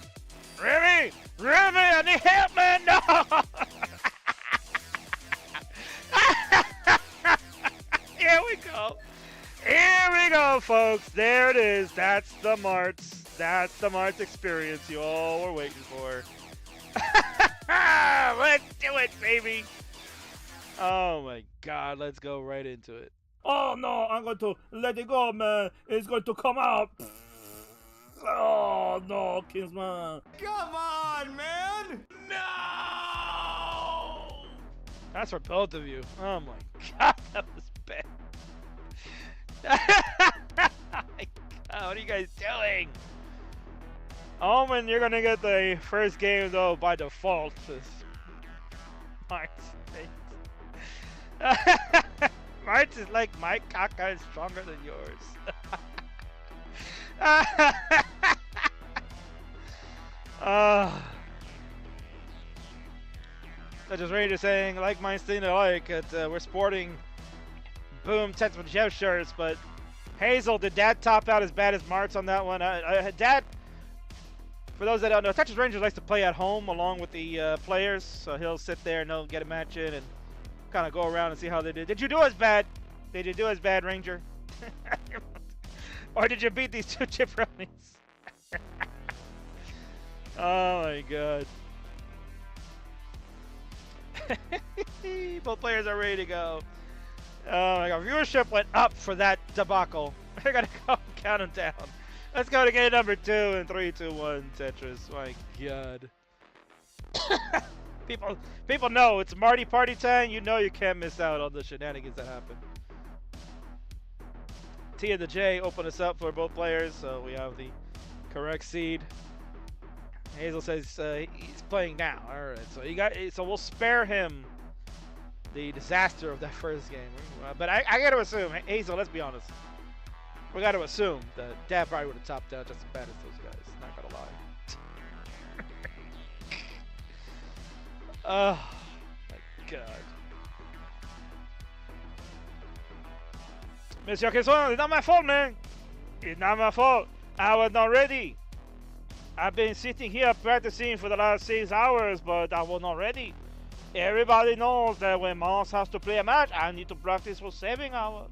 Remy! Remy, I need help, man! No! Here we go. Here we go, folks. There it is. That's the Marts. That's the Marts experience you all were waiting for. Let's do it, baby. Oh, my God. Let's go right into it. Oh no, I'm going to let it go, man. It's going to come out. Oh no, Kingsman. Come on, man! No! That's for both of you. Oh my God, that was bad. God, what are you guys doing? Omen, you're gonna get the first game though by default. Marts. Marts is like my caca is stronger than yours. Such as Ranger saying, like mine's thing I like it. We're sporting boom Tetris with Jeff shirts, but Hazel, did Dad top out as bad as Marts on that one? Dad, for those that don't know, Tetris Ranger likes to play at home along with the players, so he'll sit there and he'll get a match in and kind of go around and see how they did. Did you do as bad? Did you do as bad, Ranger? Or did you beat these two jabronis? Oh my God. Both players are ready to go. Oh my God. Viewership went up for that debacle. We're going to go count them down. Let's go to game number 2 in 3, 2, 1 Tetris. My God. People know it's Marty party time. You know you can't miss out on the shenanigans that happen. T and the J open us up for both players, so we have the correct seed. Hazel says he's playing now. All right, so we'll spare him the disaster of that first game. But I got to assume, Hazel, let's be honest, we got to assume that Dad probably would have topped out just as bad as those guys. Not gonna lie. Oh my God. Monsieur Kingsman, it's not my fault, man. It's not my fault. I was not ready. I've been sitting here practicing for the last 6 hours, but I was not ready. Everybody knows that when Marts has to play a match, I need to practice for 7 hours.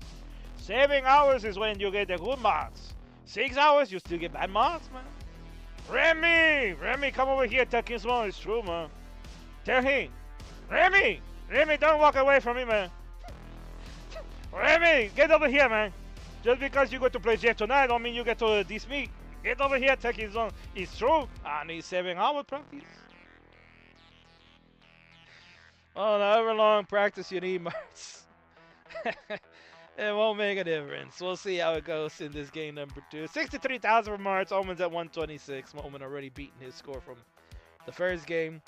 7 hours is when you get the good Marts. 6 hours, you still get bad Marts, man. Remy, come over here. Tell Kingsman it's true, man. Tell him. Remy, don't walk away from me, man. Remy, get over here, man. Just because you go to play Jeff tonight don't mean you get to diss me. Get over here, take his own. It's true. I need 7 hours practice. Oh, however long practice you need, Marts. It won't make a difference. We'll see how it goes in this game number 2. 63,000 for Marts. Omen's at 126. Omen already beaten his score from the first game.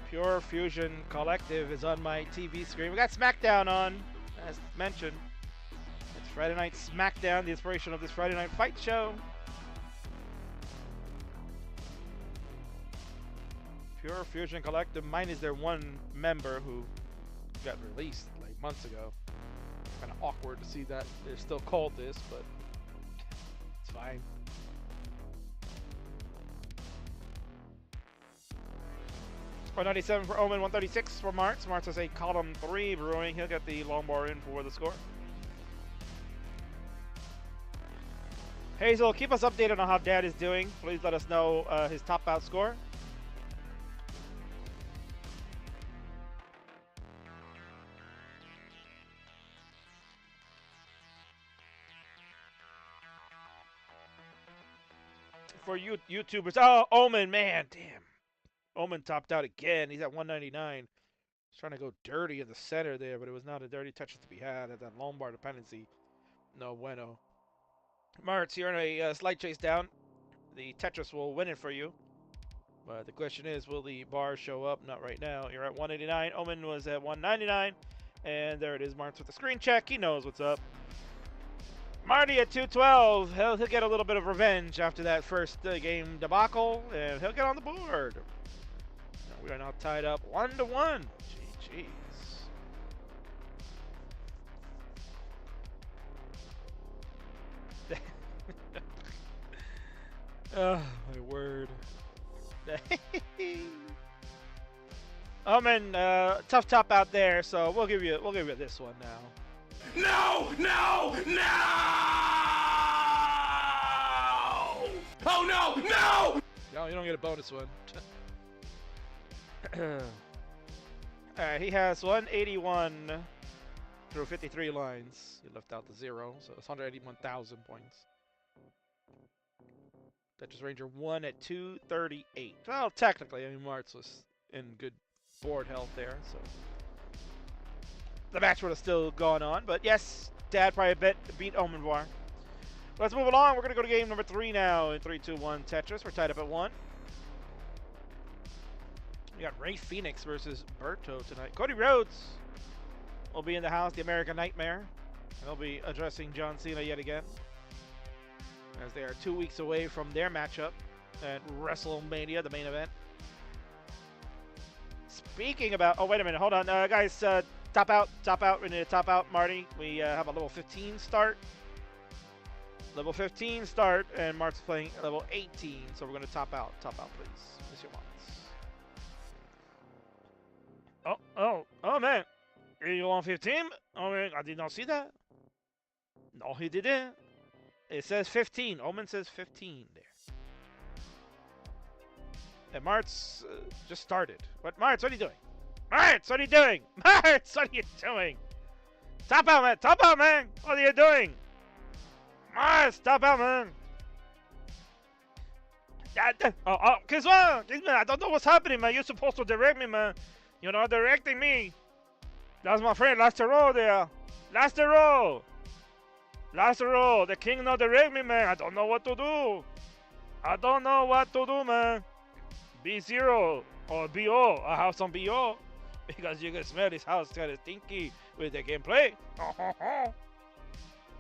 Pure Fusion Collective is on my TV screen. We got SmackDown on, as mentioned. It's Friday Night SmackDown, the inspiration of this Friday Night Fight show. Pure Fusion Collective, minus their one member who got released like months ago. Kind of awkward to see that they're still called this, but it's fine. $197 for Omen, 136 for Marts. Marts has a column 3 brewing. He'll get the long bar in for the score. Hazel, keep us updated on how Dad is doing. Please let us know his top out score. For you YouTubers, oh, Omen, man, damn. Omen topped out again. He's at 199. He's trying to go dirty in the center there, but it was not a dirty touch to be had at that long bar dependency. No bueno. Marts, you're in a slight chase down. The Tetris will win it for you. But the question is, will the bar show up? Not right now. You're at 189. Omen was at 199. And there it is, Marts with the screen check. He knows what's up. Marty at 212. He'll get a little bit of revenge after that first game debacle. And he'll get on the board. We are now tied up 1-1. GG's. Oh my word. Omen, tough top out there, so we'll give you this one now. No! No! No! Oh no! No! No, you don't get a bonus one. Alright, he has 181 through 53 lines. He left out the 0, so it's 181,000 points. Tetris Ranger 1 at 238. Well, technically, I mean, Marts was in good board health there, so the match would have still gone on. But yes, Dad probably beat Omen War. Let's move along. We're going to go to game number 3 now in 3, 2, 1 Tetris. We're tied up at 1. We got Ray Phoenix versus Berto tonight. Cody Rhodes will be in the house, the American Nightmare. He'll be addressing John Cena yet again, as they are 2 weeks away from their matchup at WrestleMania, the main event. Speaking about... Oh, wait a minute. Hold on. Guys, top out. We need to top out, Marty. We have a level 15 start. Level 15 start, and Mark's playing level 18, so we're going to top out. Top out, please. Monsieur Marks. Oh, man. Are you on 15? Oh, man, I did not see that. No, he didn't. It says 15. Omen says 15 there. And Marts just started. Marts, what are you doing? Marts, what are you doing? Marts, what are you doing? Top out, man. Top out, man. What are you doing? Marts, top out, man. Kingsman, I don't know what's happening, man. You're supposed to direct me, man. You're not directing me. That's my friend, Lastero there. Lastero. Lastero, the king not direct me, man. I don't know what to do. I don't know what to do, man. B0 or BO. I have some BO because you can smell this house kind of stinky with the gameplay.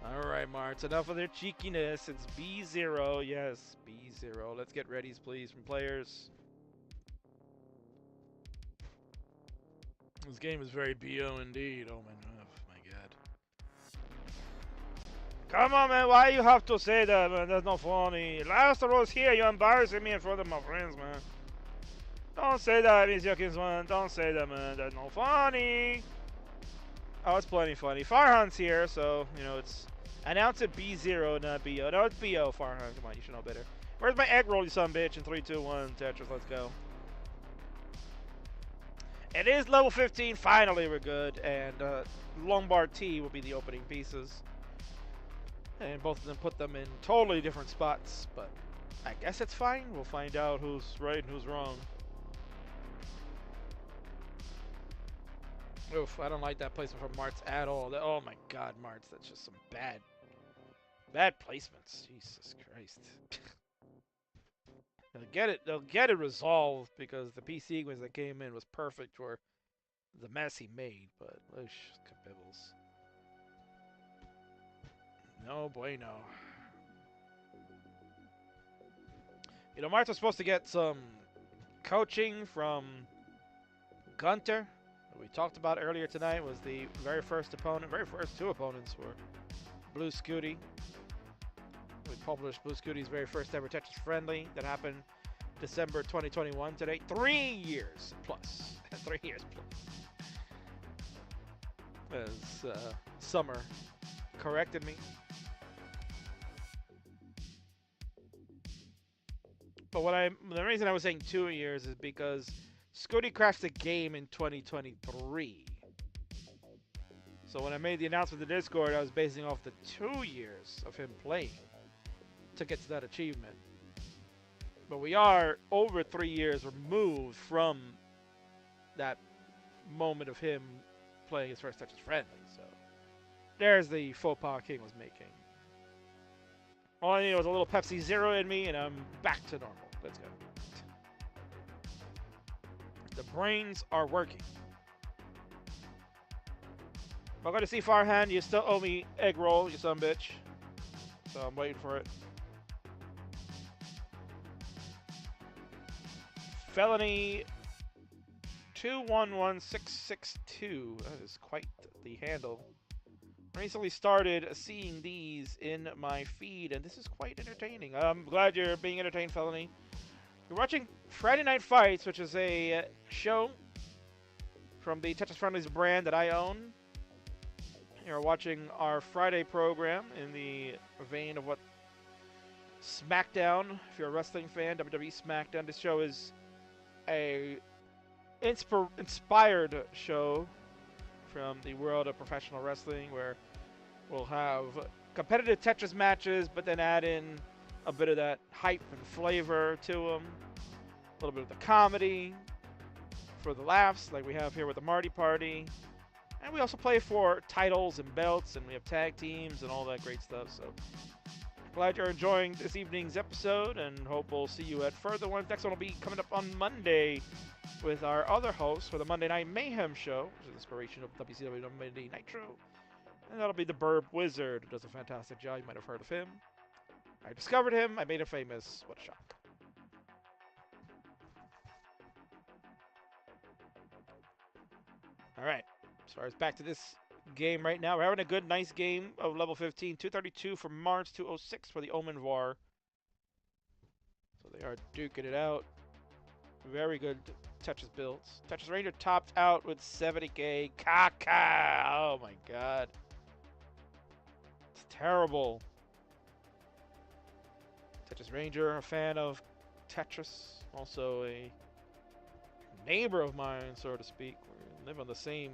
Alright, Marts, enough of their cheekiness. It's B0. Yes, B0. Let's get readies, please, from players. This game is very BO indeed. Oh my god. Come on, man. Why you have to say that, man? That's not funny. Last rose here. You're embarrassing me in front of my friends, man. Don't say that, Mr. Kingsman. Don't say that, man. That's not funny. Oh, it's plenty funny. Farhan's here, so, you know, it's... Announce it B0, not BO. No, it's BO, Farhan. Come on, you should know better. Where's my egg roll, you son of a bitch? In 3, 2, 1, Tetris, let's go. It is level 15. Finally, we're good. And Lombard T will be the opening pieces. And both of them put them in totally different spots. But I guess it's fine. We'll find out who's right and who's wrong. Oof, I don't like that placement from Marts at all. Oh my god, Marts, that's just some bad placements. Jesus Christ. They'll get it resolved because the P sequence that came in was perfect for the mess he made, but oosh, kabibbles. No bueno. You know, Marts was supposed to get some coaching from Gunter. We talked about earlier tonight was the very first opponent, very first two opponents were Blue Scooty. We published Blue Scooty's very first ever Tetris Friendly that happened December 2021 today. 3 years plus. 3 years plus. As Summer corrected me. But the reason I was saying 2 years is because Scooty crashed the game in 2023. So when I made the announcement to Discord, I was basing off the 2 years of him playing to get to that achievement. But we are over 3 years removed from that moment of him playing his first Tetris Friendly. So there's the faux pas King was making. All I needed was a little Pepsi Zero in me, and I'm back to normal. Let's go. The brains are working. I'm going to see Farhan. You still owe me egg roll, you son of a bitch. So I'm waiting for it. Felony 211662. That is quite the handle. Recently started seeing these in my feed, and this is quite entertaining. I'm glad you're being entertained, Felony. You're watching Friday Night Fights, which is a show from the Tetris Friendlies brand that I own. You're watching our Friday program in the vein of what SmackDown, if you're a wrestling fan, WWE SmackDown. This show is a inspired show from the world of professional wrestling, where we'll have competitive Tetris matches, but then add in a bit of that hype and flavor to them. A little bit of the comedy for the laughs, like we have here with the Marty Party. And we also play for titles and belts, and we have tag teams and all that great stuff. So glad you're enjoying this evening's episode, and hope we'll see you at further ones. Next one will be coming up on Monday with our other host for the Monday Night Mayhem show, which is inspiration of WCW Monday Nitro. And that'll be the Burb Wizard, who does a fantastic job. You might have heard of him. I discovered him. I made him famous. What a shock. All right. As far as back to this game right now, we're having a good, nice game of level 15. 232 for Marts, 206 for the Omen VAR. So they are duking it out. Very good Tetris builds. Tetris Ranger topped out with 70k. Kaka! Oh my god. It's terrible. Tetris Ranger, a fan of Tetris. Also a neighbor of mine, so to speak. We live on the same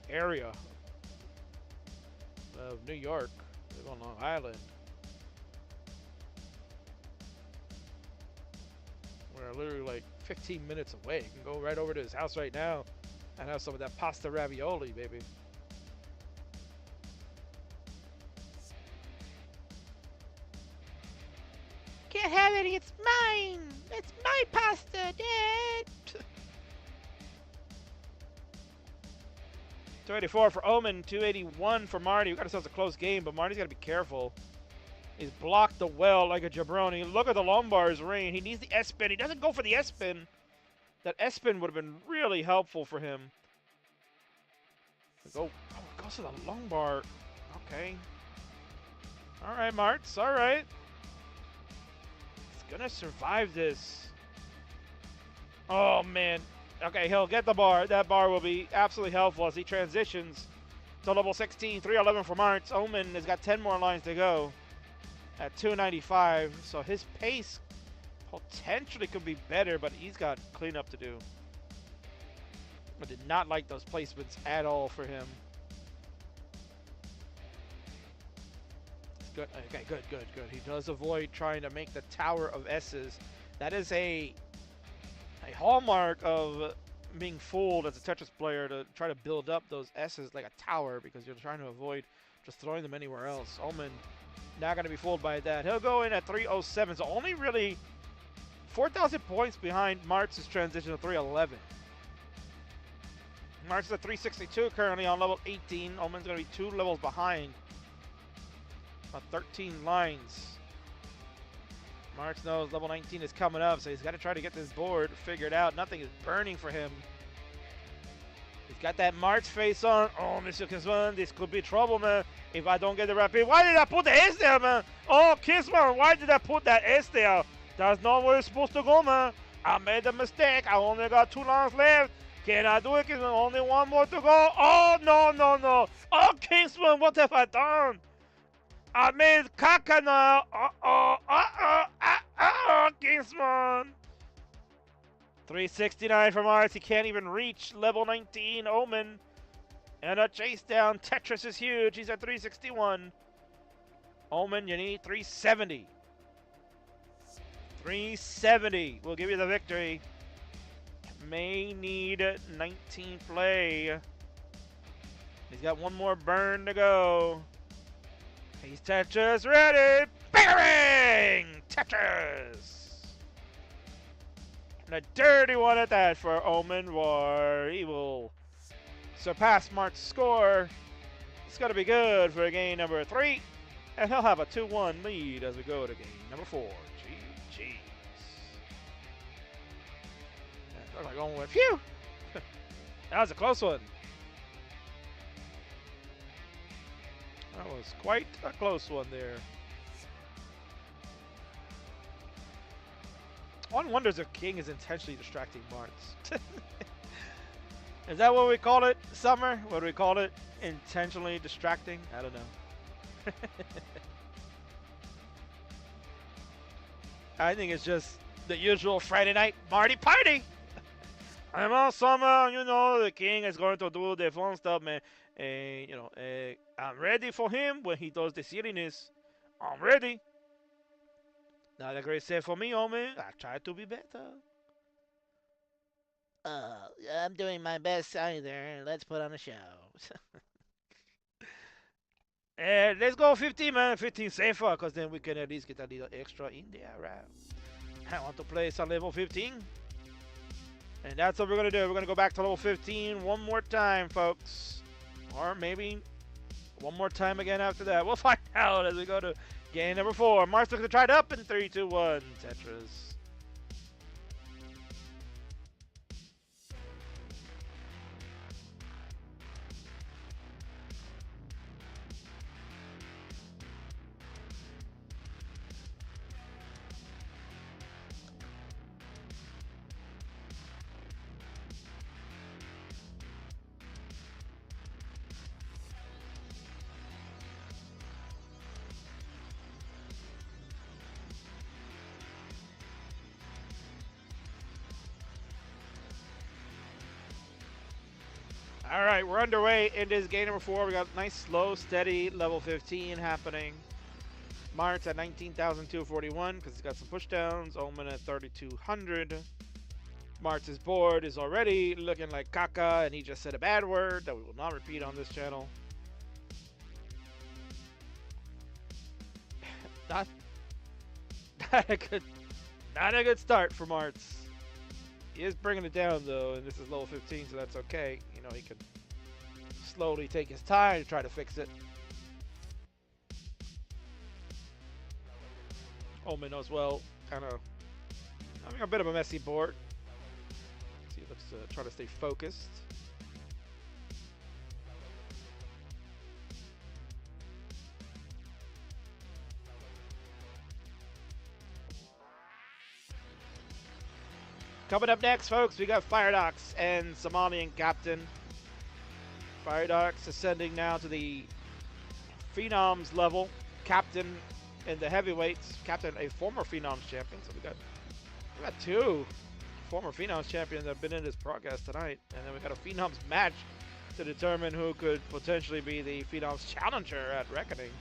area of New York. We live on Long Island. We're literally like 15 minutes away. You can go right over to his house right now and have some of that pasta ravioli, baby. Can't have any, it's mine! It's my pasta, Dad! 284 for Omen, 281 for Marty. We got ourselves a close game, but Marty's got to be careful. He's blocked the well like a jabroni. Look at the Lombard's reign. He needs the S-spin. He doesn't go for the S-spin. That S-spin would have been really helpful for him. Goes to the Lombard. Okay. All right, Marts. All right. He's going to survive this. Oh, man. Okay, he'll get the bar. That bar will be absolutely helpful as he transitions to level 16. 311 for Marts. Omen has got 10 more lines to go at 295. So his pace potentially could be better, but he's got cleanup to do. I did not like those placements at all for him. Good. Okay, good. He does avoid trying to make the Tower of S's. That is a hallmark of being fooled as a Tetris player, to try to build up those S's like a tower, because you're trying to avoid just throwing them anywhere else. Omen not going to be fooled by that. He'll go in at 307, so only really 4,000 points behind Marts' transition to 311. Marts is at 362 currently on level 18. Omen's going to be 2 levels behind. About 13 lines. Marts knows level 19 is coming up, so he's got to try to get this board figured out. Nothing is burning for him. He's got that Marts face on. Oh, Mr. Kingsman, this could be trouble, man. If I don't get the rapid. Why did I put the S there, man? Oh, Kingsman, why did I put that S there? That's not where it's supposed to go, man. I made a mistake. I only got 2 lines left. Can I do it, Kingsman? Only 1 more to go. Oh, no, no, no. Oh, Kingsman, what have I done? I made caca now. Kingsman. 369 from Marts. He can't even reach level 19. Omen. And a chase down. Tetris is huge. He's at 361. Omen, you need 370. 370 will give you the victory. May need 19 play. He's got 1 more burn to go. He's Tetris ready. Bang! Tetris! And a dirty one at that for Omen War. He will surpass Mart's score. It's going to be good for game number 3. And he'll have a 2-1 lead as we go to game number 4. GG's. Looks like Omen went, phew! That was a close one. That was quite a close one there. One wonders if King is intentionally distracting Marts. Is that what we call it, Summer? What do we call it? Intentionally distracting? I don't know. I think it's just the usual Friday night Marty party. I'm on Summer, you know, the King is going to do the fun stuff, man. I'm ready for him when he does the silliness. I'm ready. Not a great set for me, Omen. I try to be better. I'm doing my best either. Let's put on a show. Let's go 15, man. 15 safer, because then we can at least get a little extra in there, right? I want to play some level 15. And that's what we're going to do. We're going to go back to level 15 one more time, folks. Or maybe one more time again after that. We'll find out as we go to game number 4. Mart's looking to try it up in 3, 2, 1. Tetris. All right, we're underway in this game number 4. We got nice, slow, steady level 15 happening. Marts at 19,241 because he's got some pushdowns. Omen at 3,200. Marts' board is already looking like caca, and he just said a bad word that we will not repeat on this channel. Not a good start for Marts. He is bringing it down though, and this is level 15, so that's okay. You know, he can slowly take his time to try to fix it. Omen as well, kind of having a bit of a messy board. See, he looks to try to stay focused. Coming up next, folks, we got Fireox and Somalian Captain. Fireox ascending now to the Phenoms level. Captain in the heavyweights. Captain, a former Phenoms champion. So we got 2 former Phenoms champions that have been in this broadcast tonight. And then we got a Phenoms match to determine who could potentially be the Phenoms challenger at Reckoning.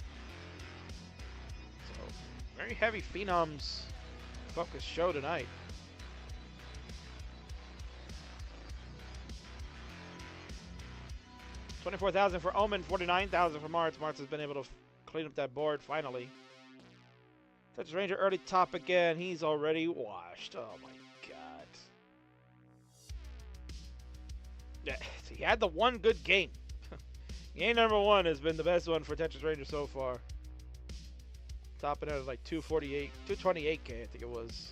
So, very heavy Phenoms focused show tonight. 24,000 for Omen, 49,000 for Marts. Marts has been able to clean up that board finally. Touch Ranger early top again. He's already washed. Oh my god. Yeah, he had the one good game. Game number 1 has been the best one for Tetris Ranger so far. Topping out at like 248, 228K, I think it was.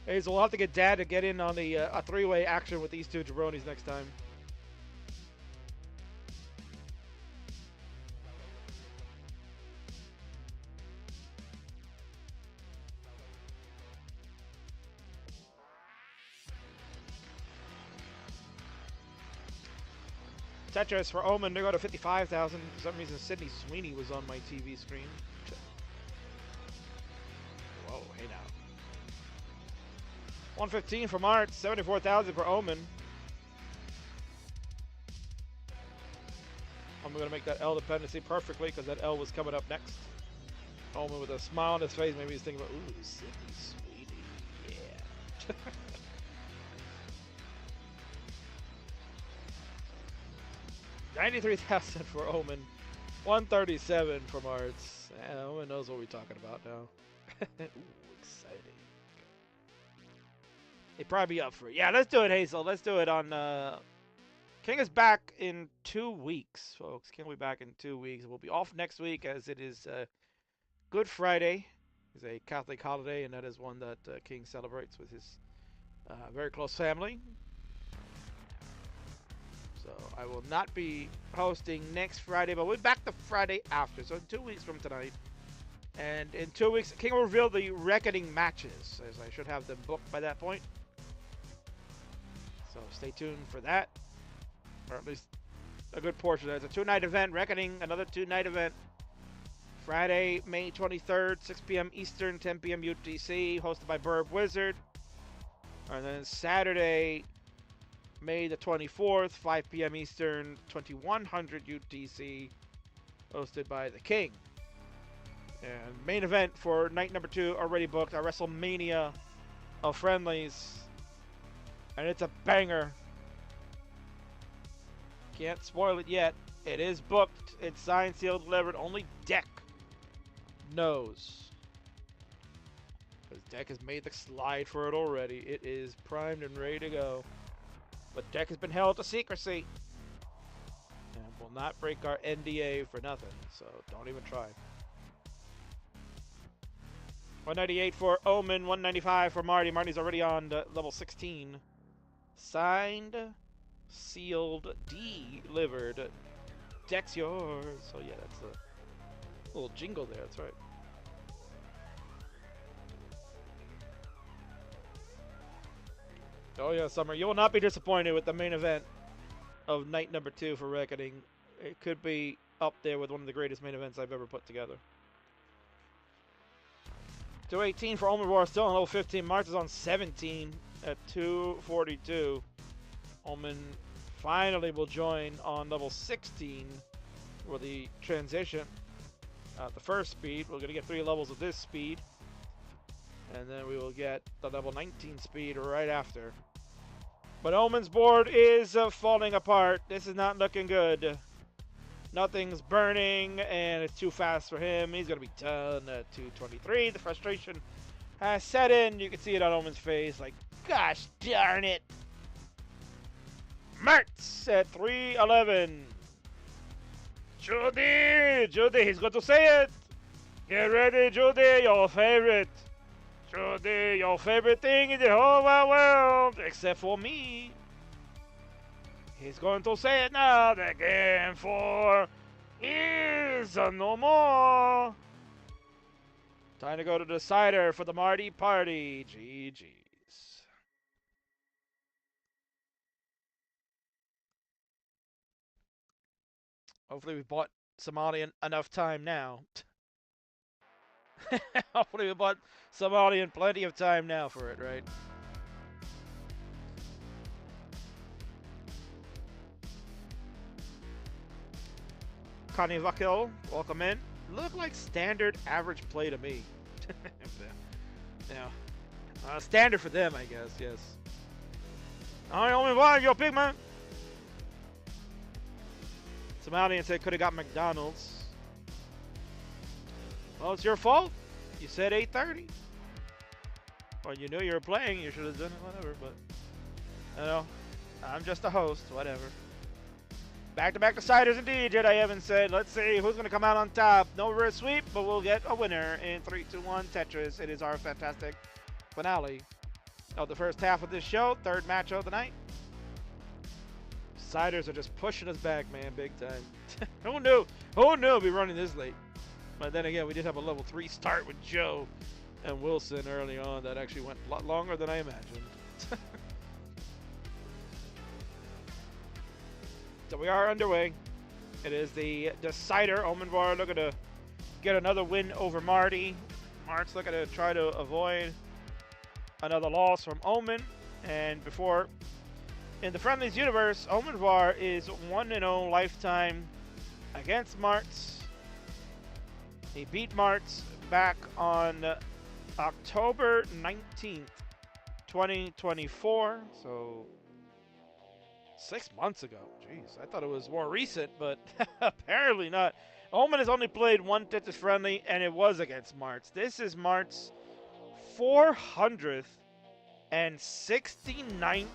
Hey, so we'll have to get Dad to get in on the a three-way action with these two jabronis next time. Tetris for Omen to go to 55,000. For some reason, Sydney Sweeney was on my TV screen. Whoa, hey now. 115 for Marts, 74,000 for Omen. I'm going to make that L dependency perfectly because that L was coming up next. Omen with a smile on his face. Maybe he's thinking about, ooh, Sydney Sweeney. Yeah. 93,000 for Omen. 137 for Marts. Omen knows what we're talking about now. Ooh, exciting. He'd probably be up for it. Yeah, let's do it, Hazel. Let's do it on... King is back in 2 weeks, folks. King will be back in 2 weeks. We'll be off next week as it is Good Friday. It's a Catholic holiday, and that is one that King celebrates with his very close family. So I will not be hosting next Friday, but we'll be back the Friday after. So in 2 weeks from tonight. And in 2 weeks, King will reveal the reckoning matches, as I should have them booked by that point. So stay tuned for that. Or at least a good portion. There's a 2-night event, Reckoning, another 2-night event. Friday, May 23rd, 6 p.m. Eastern, 10 p.m. UTC, hosted by Burb Wizard. And then Saturday, May the 24th, 5 p.m. Eastern, 2100 UTC, hosted by The King. And main event for night number 2 already booked, our WrestleMania of Friendlies. And it's a banger. Can't spoil it yet. It is booked. It's signed, sealed, delivered. Only Deck knows. Because Deck has made the slide for it already. It is primed and ready to go. But Deck has been held to secrecy. And will not break our NDA for nothing. So don't even try. 198 for Omen. 195 for Marty. Marty's already on level 16. Signed, sealed, delivered. Deck's yours. So yeah, that's a little jingle there. That's right. Oh yeah, Summer. You will not be disappointed with the main event of night number 2 for Reckoning. It could be up there with one of the greatest main events I've ever put together. 218 for Omen War, still on level 15. Marts is on 17 at 242. Omen finally will join on level 16 for the transition. The first speed, we're going to get 3 levels of this speed. And then we will get the level 19 speed right after. But Omen's board is falling apart. This is not looking good. Nothing's burning, and it's too fast for him. He's going to be done at 223. The frustration has set in. You can see it on Omen's face. Like, gosh darn it. Marts at 311. Judy, he's going to say it. Get ready, Judy, your favorite. Judy, your favorite thing in the whole wide world, except for me. He's going to say it now. The game 4 is no more. Time to go to the decider for the Marty party. GG's. Hopefully we bought Somalian enough time now. Hopefully we bought Somalian plenty of time now for it, right? Kanivakil, welcome in. Look like standard average play to me. Yeah. Standard for them, I guess, yes. I only want your pigment. Somalian said could have got McDonald's. Well, it's your fault. You said 8:30. Well, you knew you were playing. You should have done it, whatever. But, you know, I'm just a host. Whatever. Back-to-back deciders indeed, Jedi Evan said. Let's see who's going to come out on top. No reverse sweep, but we'll get a winner in 3, 2, 1 Tetris. It is our fantastic finale of the first half of this show. Third match of the night. Deciders are just pushing us back, man, big time. Who knew? Who knew we'd be running this late? But then again, we did have a level 3 start with Joe and Wilson early on. That actually went a lot longer than I imagined. So we are underway. It is the decider. Omen looking to get another win over Marty. Marts looking to try to avoid another loss from Omen. And before, in the Friendlies universe, Omen is 1-0 lifetime against Marts. He beat Marts back on October 19th, 2024. So 6 months ago. Jeez, I thought it was more recent, but apparently not. Omen has only played one Tetris friendly, and it was against Marts. This is Marts' 469th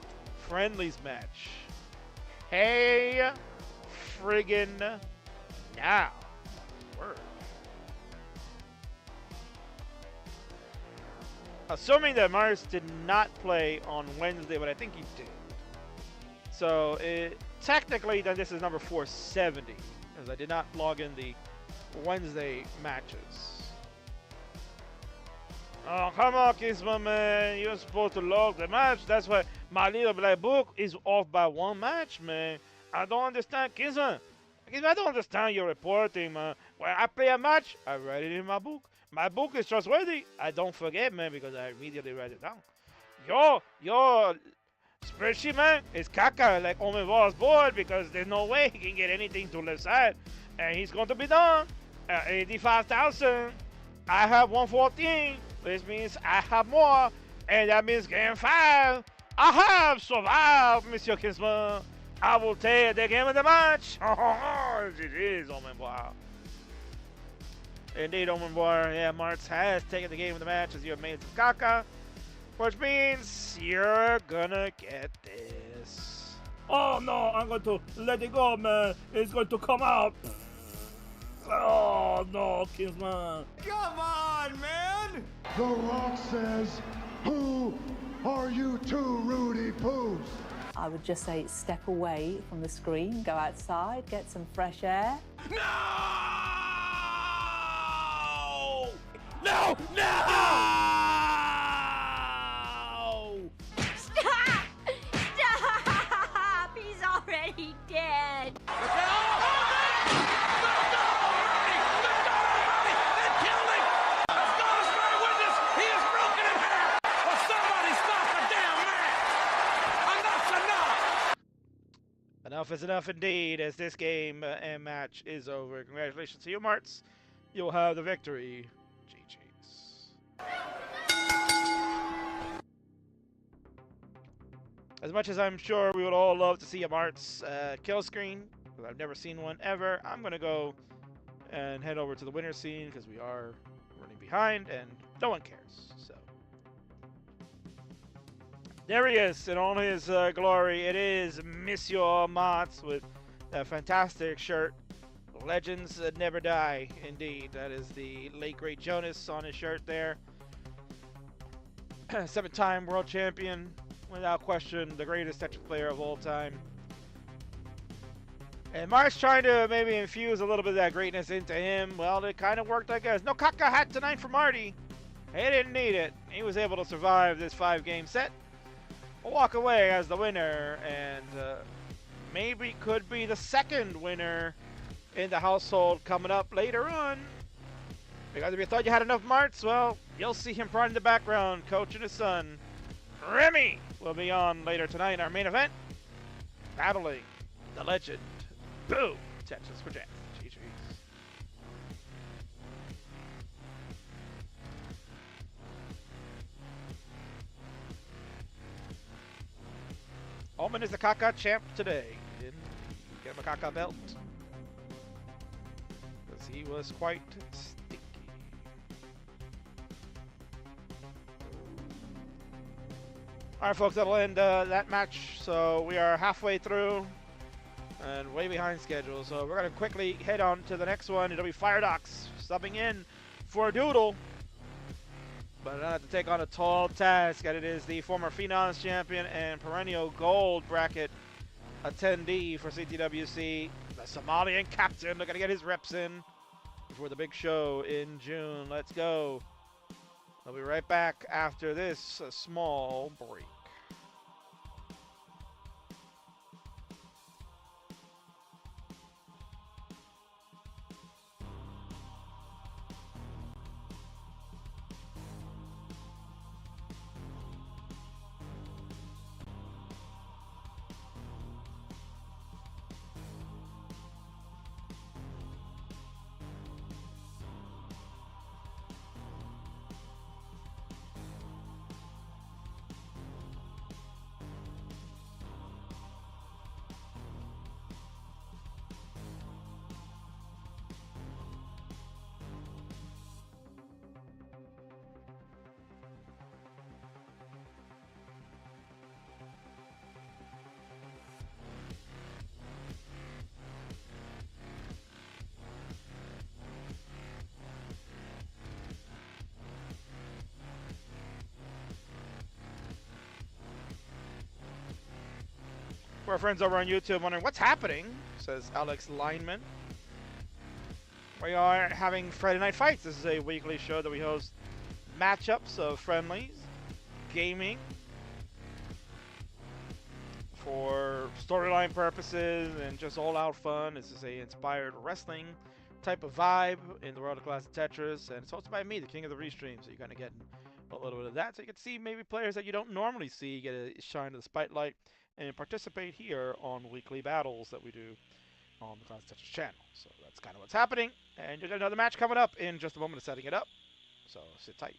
Friendlies match. Hey, friggin' now. Word. Assuming that Marts did not play on Wednesday, but I think he did. So, technically, then this is number 470, because I did not log in the Wednesday matches. Oh, come on, Kingsman, man. You're supposed to log the match. That's why my little black book is off by 1 match, man. I don't understand, Kingsman. I don't understand your reporting, man. When I play a match, I write it in my book. My book is trustworthy. I don't forget, man, because I immediately write it down. Your spreadsheet, man, is caca like Omen was bored because there's no way he can get anything to left side. And he's going to be done at 85,000. I have 114, which means I have more. And that means game 5. I have survived, Monsieur Kingsman. I will take the game of the match. It is Omen boy. Indeed, Omen boy. Yeah, Marts has taken the game of the match as you have made some caca. Which means you're gonna get this. Oh no, I'm going to let it go, man. It's going to come out. Oh no, Kingsman. Come on, man! The Rock says, who are you two Rudy Poos? I would just say step away from the screen, go outside, get some fresh air. No! No! No! Stop! Stop! He's already dead. Enough is enough indeed, as this game and match is over. Congratulations to you, Marts. You'll have the victory. GG's. As much as I'm sure we would all love to see a Marts kill screen, because I've never seen one ever, I'm going to go and head over to the winner scene, because we are running behind, and no one cares. So there he is in all his glory. It is Monsieur Marts with a fantastic shirt. Legends never die, indeed. That is the late great Jonas on his shirt there. 7-time world champion, without question, the greatest Tetris player of all time. And Marts trying to maybe infuse a little bit of that greatness into him. Well, it kind of worked, I guess. No caca hat tonight for Marty. He didn't need it. He was able to survive this 5-game set. Walk away as the winner, and maybe could be the second winner in the household coming up later on. Because if you thought you had enough Marts, well, you'll see him right in the background coaching his son. Remy will be on later tonight in our main event, battling the legend. Boom! Tetris for Jack. GG's. Omen is the caca champ today. Didn't get him a caca belt, because he was quite sticky. All right, folks, that'll end that match. So we are halfway through and way behind schedule. So we're going to quickly head on to the next one. It'll be Fireox subbing in for Doodle. But I have to take on a tall task, and it is the former Phenoms champion and perennial gold bracket attendee for CTWC, the Somalian captain. Looking to get his reps in before the big show in June. Let's go. I'll be right back after this small break. For our friends over on YouTube wondering what's happening, says Alex Lineman. We are having Friday Night Fights. This is a weekly show that we host matchups of friendlies, gaming, for storyline purposes and just all-out fun. This is a inspired wrestling type of vibe in the world of classic Tetris, and it's hosted by me, the king of the restream, so you're going to get a little bit of that. So you can see maybe players that you don't normally see get a shine to the spotlight and participate here on weekly battles that we do on the Classic Tetris channel. So that's kind of what's happening, and you'll get another match coming up in just a moment of setting it up, so sit tight.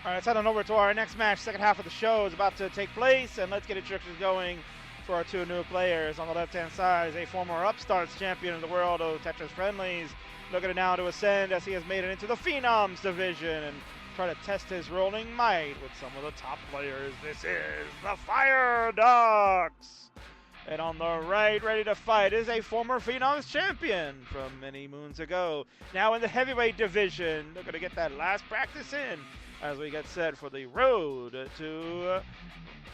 All right, let's head on over to our next match. Second half of the show is about to take place, and let's get instructions going for our two new players. On the left-hand side is a former Upstarts champion in the world of Tetris Friendlies, looking now to ascend as he has made it into the Phenoms division and try to test his rolling might with some of the top players. This is the Fireox. And on the right, ready to fight, is a former Phenoms champion from many moons ago. Now in the heavyweight division, looking to get that last practice in as we get set for the road to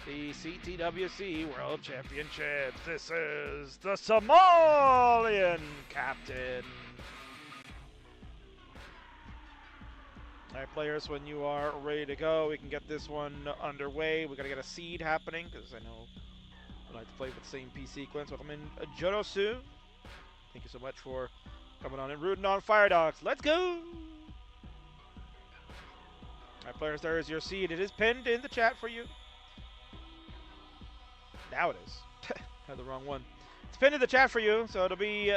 the CTWC World Championships. This is the Somalian captain. All right, players, when you are ready to go, we can get this one underway. We got to get a seed happening because I know I like to play with the same P sequence. Welcome in Jonosu. Thank you so much for coming on and rooting on Fireox. Let's go! Alright, players, there is your seed. It is pinned in the chat for you. Now it is. Had the wrong one. It's pinned in the chat for you, so it'll be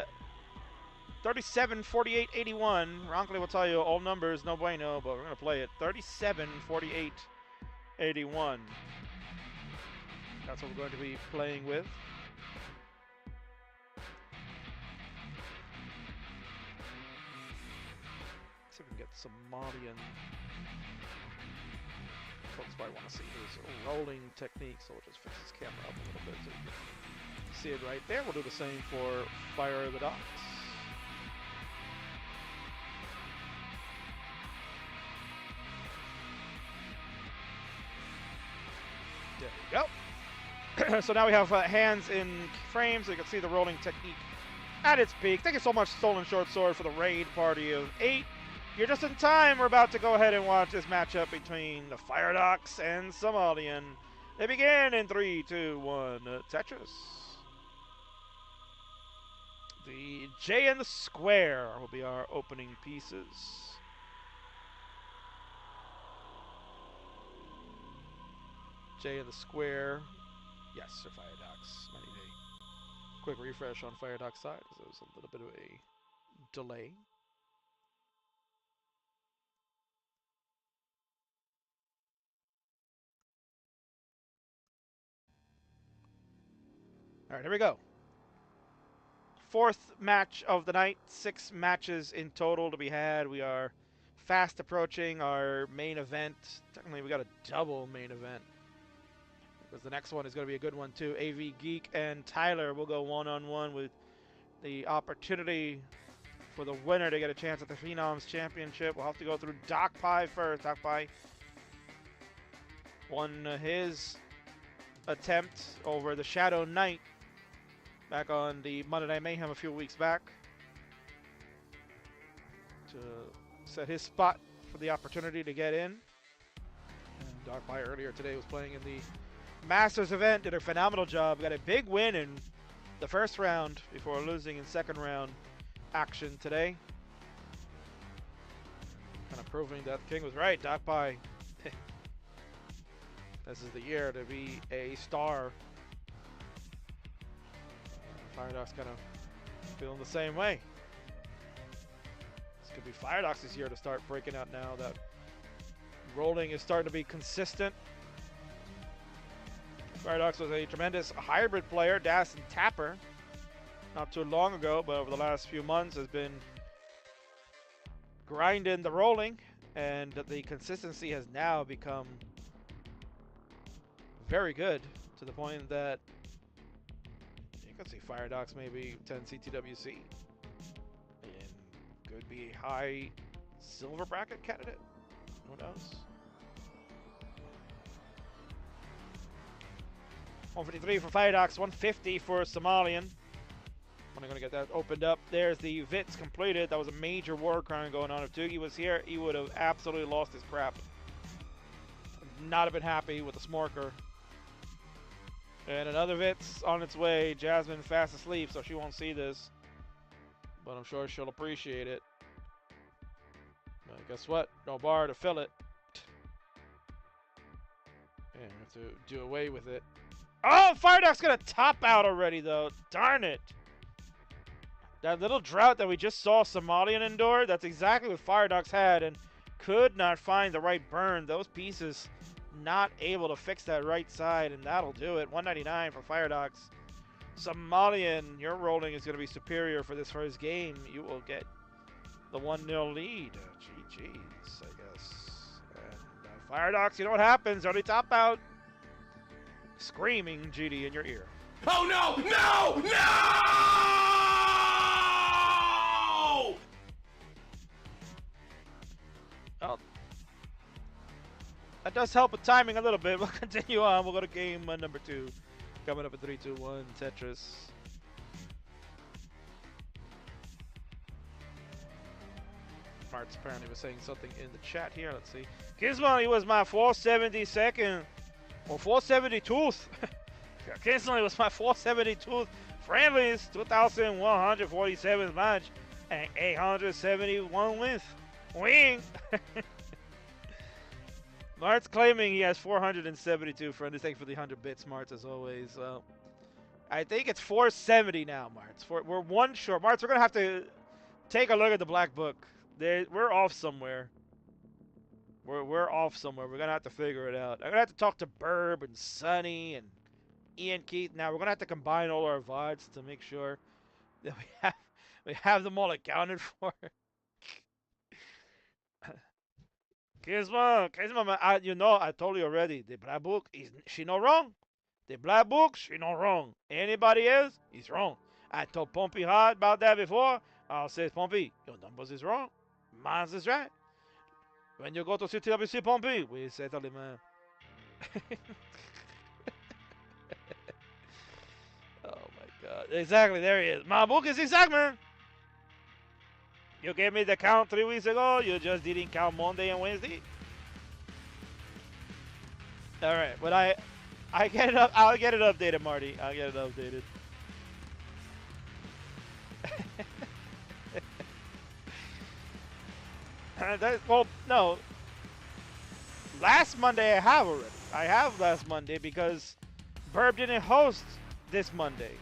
37, 48, 81. Ronkly will tell you all numbers, no bueno, but we're going to play it. 37, 48, 81. That's what we're going to be playing with. Let's see if we can get Somalian. Folks might want to see his rolling technique, so we'll just fix his camera up a little bit so you can see it right there. We'll do the same for Fire the Docks. There we go. So now we have hands in frame, so you can see the rolling technique at its peak. Thank you so much, Stolen Short Sword, for the raid party of 8. You're just in time. We're about to go ahead and watch this matchup between the Fireox and Somalian. They begin in 3, 2, 1. Tetris. The J and the square will be our opening pieces. J and the square. Yes, sir, Fireox. Might need a quick refresh on Fireox side because there was a little bit of a delay. All right, here we go. 4th match of the night. 6 matches in total to be had. We are fast approaching our main event. Technically, we got a double main event, because the next one is going to be a good one too. AV Geek and Tyler will go one-on-one with the opportunity for the winner to get a chance at the Phenoms Championship. We'll have to go through DocPi first. DocPi won his attempt over the Shadow Knight back on the Monday Night Mayhem a few weeks back to set his spot for the opportunity to get in. And DocPi earlier today was playing in the Masters event, did a phenomenal job, got a big win in the first round before losing in second round action today. Kind of proving that the king was right. DocPi, this is the year to be a star. Fireox kind of feeling the same way. This could be Fireox's year to start breaking out now that rolling is starting to be consistent. Fireox was a tremendous hybrid player, DAS and Tapper, not too long ago, but over the last few months has been grinding the rolling, and the consistency has now become very good to the point that you can see Fireox maybe 10 CTWC and could be a high silver bracket candidate. Who knows? 153 for Fireox, 150 for Somalian. I'm going to get that opened up. There's the Vits completed. That was a major war crime going on. If Doogie was here, he would have absolutely lost his crap. Not have been happy with the Smorker. And another Vits on its way. Jasmine fast asleep, so she won't see this. But I'm sure she'll appreciate it. But guess what? No bar to fill it. And we have to do away with it. Oh, Fireox gonna top out already, though. Darn it. That little drought that we just saw Somalian endure, that's exactly what Fireox had and could not find the right burn. Those pieces not able to fix that right side, and that'll do it. 199 for Fireox. Somalian, your rolling is going to be superior for this first game. You will get the 1-0 lead. GG's, I guess. And Fireox, you know what happens. Early top out. Screaming GD in your ear. Oh no! No! No! Well, that does help with timing a little bit. We'll continue on. We'll go to game number 2. Coming up at 3, 2, 1, Tetris. Marts apparently was saying something in the chat here. Let's see. Kingsman, he was my 472nd. Or 472th. Kingsman was my 472th. Friendlies, 2,147 match. And 871 wins. Wing. Marts claiming he has 472 friends. Thank you for the 100 bits, Marts, as always. I think it's 470 now, Marts. We're one short. Marts, we're going to have to take a look at the black book. We're off somewhere. We're off somewhere. We're going to have to figure it out. I'm going to have to talk to Burb and Sonny and Ian Keith. Now, we're going to have to combine all our VODs to make sure that we have them all accounted for. Kingsman, you know, I told you already. The black book, she not wrong. The black book, she not wrong. Anybody else, he's wrong. I told Pompey hard about that before. I'll say, Pompey, your numbers is wrong. Mine is right. When you go to CTWC, Pompey, we settle it, man. Oh my God! Exactly, there he is. My book is exact, man. You gave me the count 3 weeks ago. You just didn't count Monday and Wednesday. All right, but I get it up. I'll get it updated, Marty. I'll get it updated. Well, no. Last Monday I have already. I have last Monday because Burb didn't host this Monday.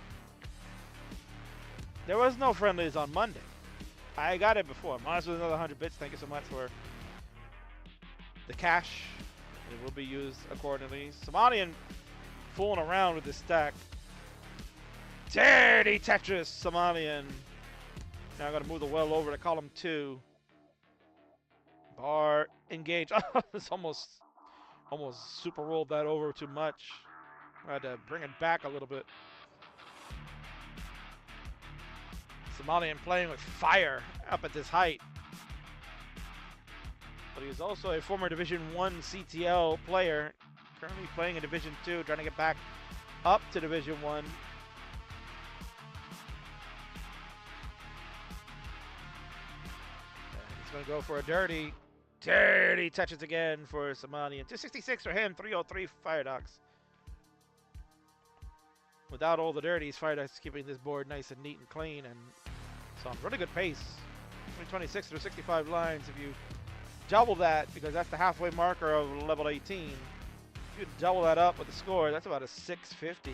There was no friendlies on Monday. I got it before. Mine's with another 100 bits. Thank you so much for the cash. It will be used accordingly. Somalian fooling around with this stack. Dirty Tetris, Somalian. Now I'm going to move the well over to column 2. Bar engage. Oh, it's almost super rolled that over too much. I had to bring it back a little bit. Somalian playing with fire up at this height. But he's also a former Division 1 CTL player. Currently playing in Division 2, trying to get back up to Division 1. And he's going to go for a dirty touches again for Somalian. 266 for him, 303 Fireox. Without all the dirties, Fireox is keeping this board nice and neat and clean, and so on really good pace. 26 through 65 lines. If you double that, because that's the halfway marker of level 18, if you double that up with the score, that's about a 650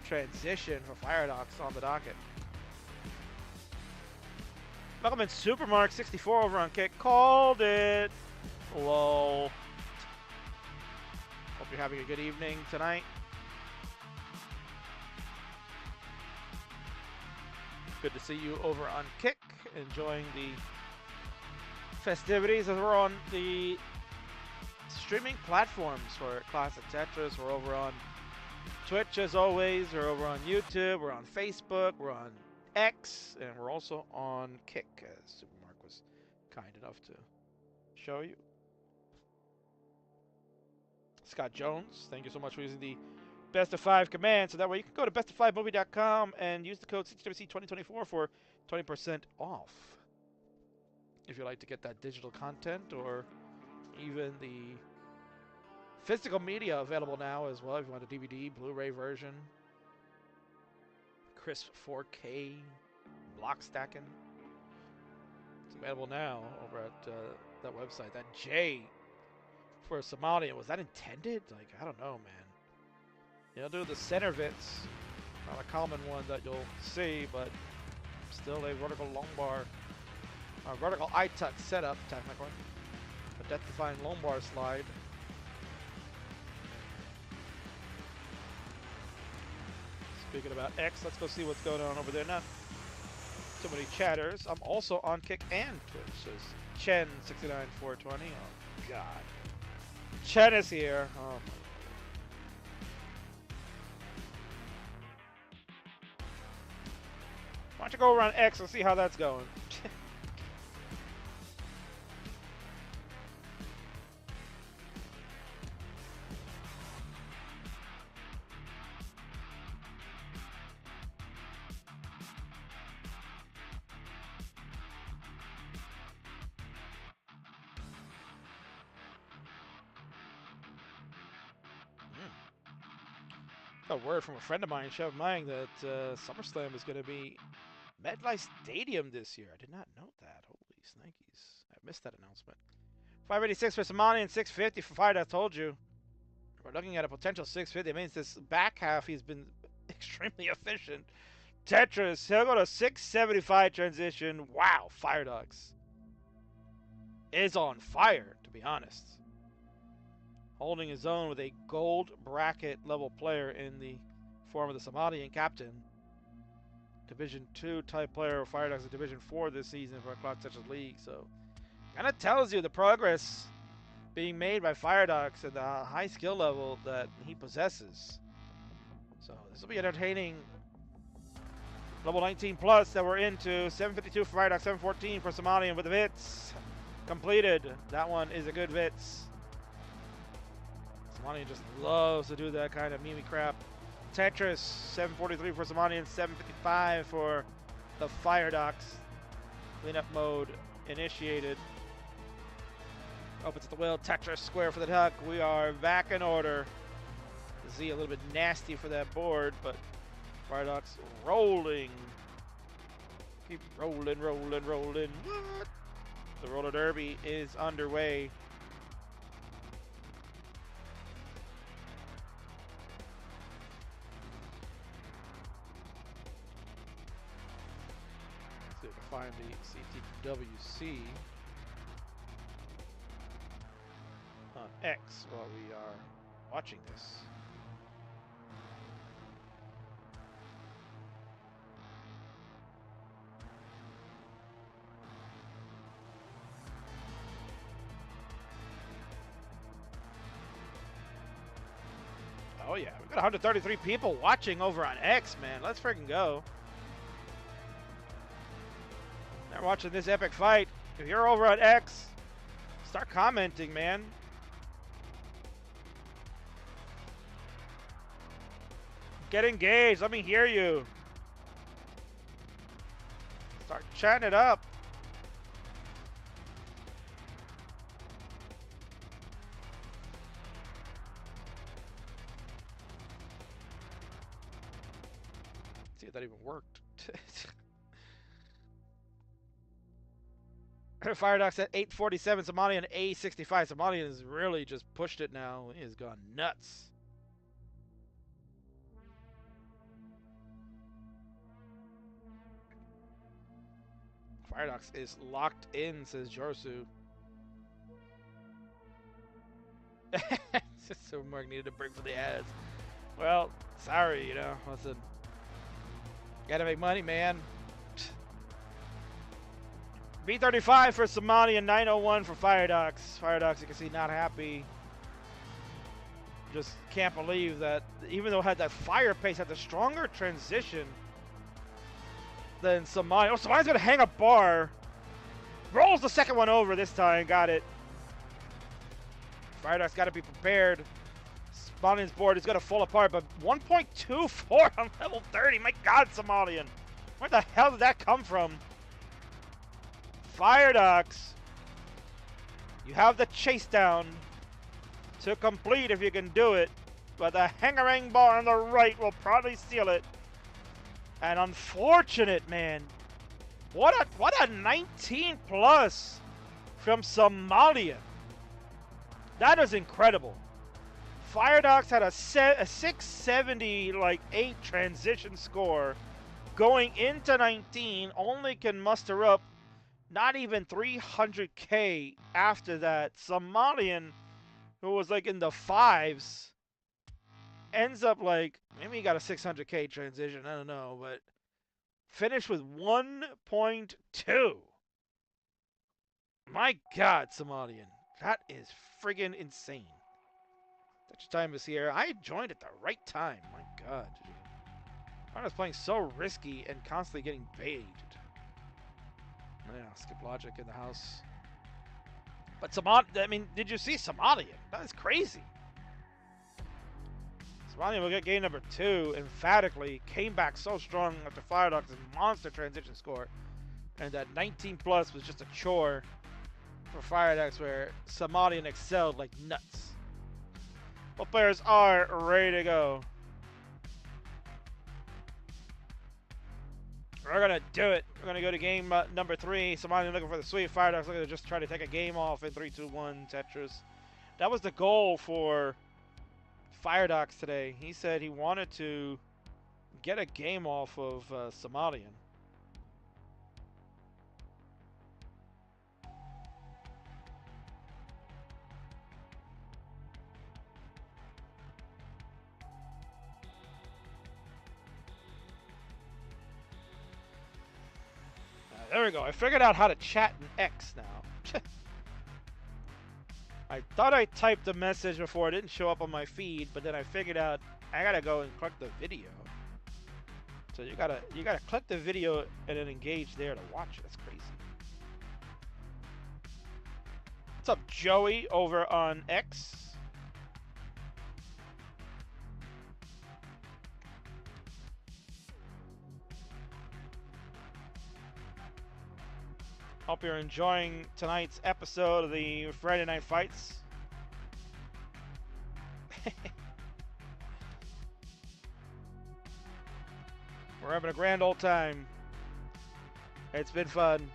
transition for Fireox on the docket. Welcome in Supermark 64 over on Kick. Called it. Lol. Hope you're having a good evening tonight. Good to see you over on Kick, enjoying the festivities as we're on the streaming platforms for Classic Tetris. We're over on Twitch as always. We're over on YouTube. We're on Facebook. We're on X, and we're also on Kick, as Supermark was kind enough to show you. Scott Jones, thank you so much for using the Best of 5 command, so that way you can go to bestof5movie.com and use the code CTWC2024 for 20% off. If you'd like to get that digital content or even the physical media available now as well, if you want a DVD, Blu-ray version, crisp 4K block stacking. It's available now over at that website. That J for Somalian, was that intended? Like, I don't know, man. You know, do the center vits. Not a common one that you'll see, but still a vertical lumbar, vertical eye tuck setup, technically. A death-defying lumbar slide. Speaking about X, let's go see what's going on over there. Not too many chatters. I'm also on Kick and Twitch. Says Chen69420. Oh God, Chen is here. Oh my. Why don't you go around X and see how that's going? A word from a friend of mine, Chef Mine, that SummerSlam is going to be MetLife Stadium this year. I did not know that. Holy snikes. I missed that announcement. 586 for Somalian, 650 for Fireox. I told you. We're looking at a potential 650. It means this back half he's been extremely efficient. Tetris, he'll go to 675 transition. Wow, Fireox is on fire, to be honest. Holding his own with a gold bracket level player in the form of the Somalian captain. Division 2 type player. Fireox is Division 4 this season for a Cloud Tetris League. So, kind of tells you the progress being made by Fireox and the high skill level that he possesses. So, this will be entertaining. Level 19 plus that we're into. 752 for Fireox, 714 for Somalian with the Vits. Completed. That one is a good Vits. Somalian just loves to do that kind of meme crap. Tetris, 743 for Somalian, 755 for the Fireox. Cleanup mode initiated. Opens at the wheel. Tetris square for the duck. We are back in order. Z a little bit nasty for that board, but Fireox rolling. Keep rolling, rolling, rolling. What? The roller derby is underway. Let's see if I can find the CTWC on X while we are watching this. Oh yeah, we've got 133 people watching over on X, man. Let's freaking go. They're watching this epic fight. If you're over on X, start commenting, man. Get engaged. Let me hear you. Start chatting it up. See if that even worked. Fireox at 847, Somalian A65. Somalian has really just pushed it now. He has gone nuts. Fireox is locked in, says Jorsu. So Mark needed a break for the ads. Well, sorry, you know. Listen, gotta make money, man. B35 for Somalian, 901 for Fireox. Fireox, you can see, not happy. Just can't believe that, even though it had that fire pace, had the stronger transition than Somalian. Oh, Somalian's gonna hang a bar. Rolls the second one over this time. Got it. Fireox got to be prepared. Somalian's board is gonna fall apart, but 1.24 on level 30. My God, Somalian. Where the hell did that come from? Fireox, you have the chase down to complete if you can do it, but the hangarang bar on the right will probably seal it. And unfortunate, man. What a 19 plus from Somalian. That is incredible. Fireox had a 670 like 8 transition score going into 19, only can muster up not even 300k after that. Somalian, who was like in the 5s, ends up like, maybe he got a 600k transition, I don't know, but finished with 1.2. My God, Somalian. That is friggin' insane. Touch time is here. I joined at the right time. My God. I was playing so risky and constantly getting baited. Yeah, skip logic in the house. But I mean, did you see Somalian? That is crazy. Somalian will get game number 2. Emphatically came back so strong after Fireox's monster transition score. And that 19 plus was just a chore for Fireox, where Somalian excelled like nuts. Both players are ready to go. We're gonna do it. We're gonna go to game number 3. Somalian looking for the sweep. Fireox looking to just try to take a game off in 3, 2, 1 Tetris. That was the goal for Fireox today. He said he wanted to get a game off of Somalian. There we go. I figured out how to chat in X now. I thought I typed the message before. It didn't show up on my feed, but then I figured out I gotta go and click the video. So you gotta click the video and then engage there to watch it. That's crazy. What's up, Joey, over on X? Hope you're enjoying tonight's episode of the Friday Night Fights. We're having a grand old time. It's been fun.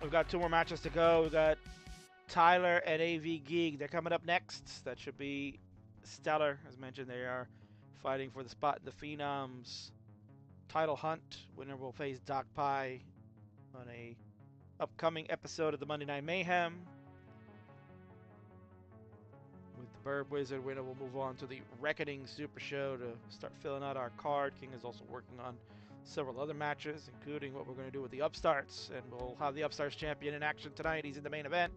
We've got 2 more matches to go. We've got Tyler and AV Geek. They're coming up next. That should be stellar. As mentioned, they are fighting for the spot in the Phenoms Title hunt. Winner will face DocPi on a upcoming episode of the Monday Night Mayhem. With the Bird Wizard, winner will move on to the Reckoning Super Show to start filling out our card. King is also working on several other matches, including what we're going to do with the Upstarts. And we'll have the Upstarts champion in action tonight. He's in the main event.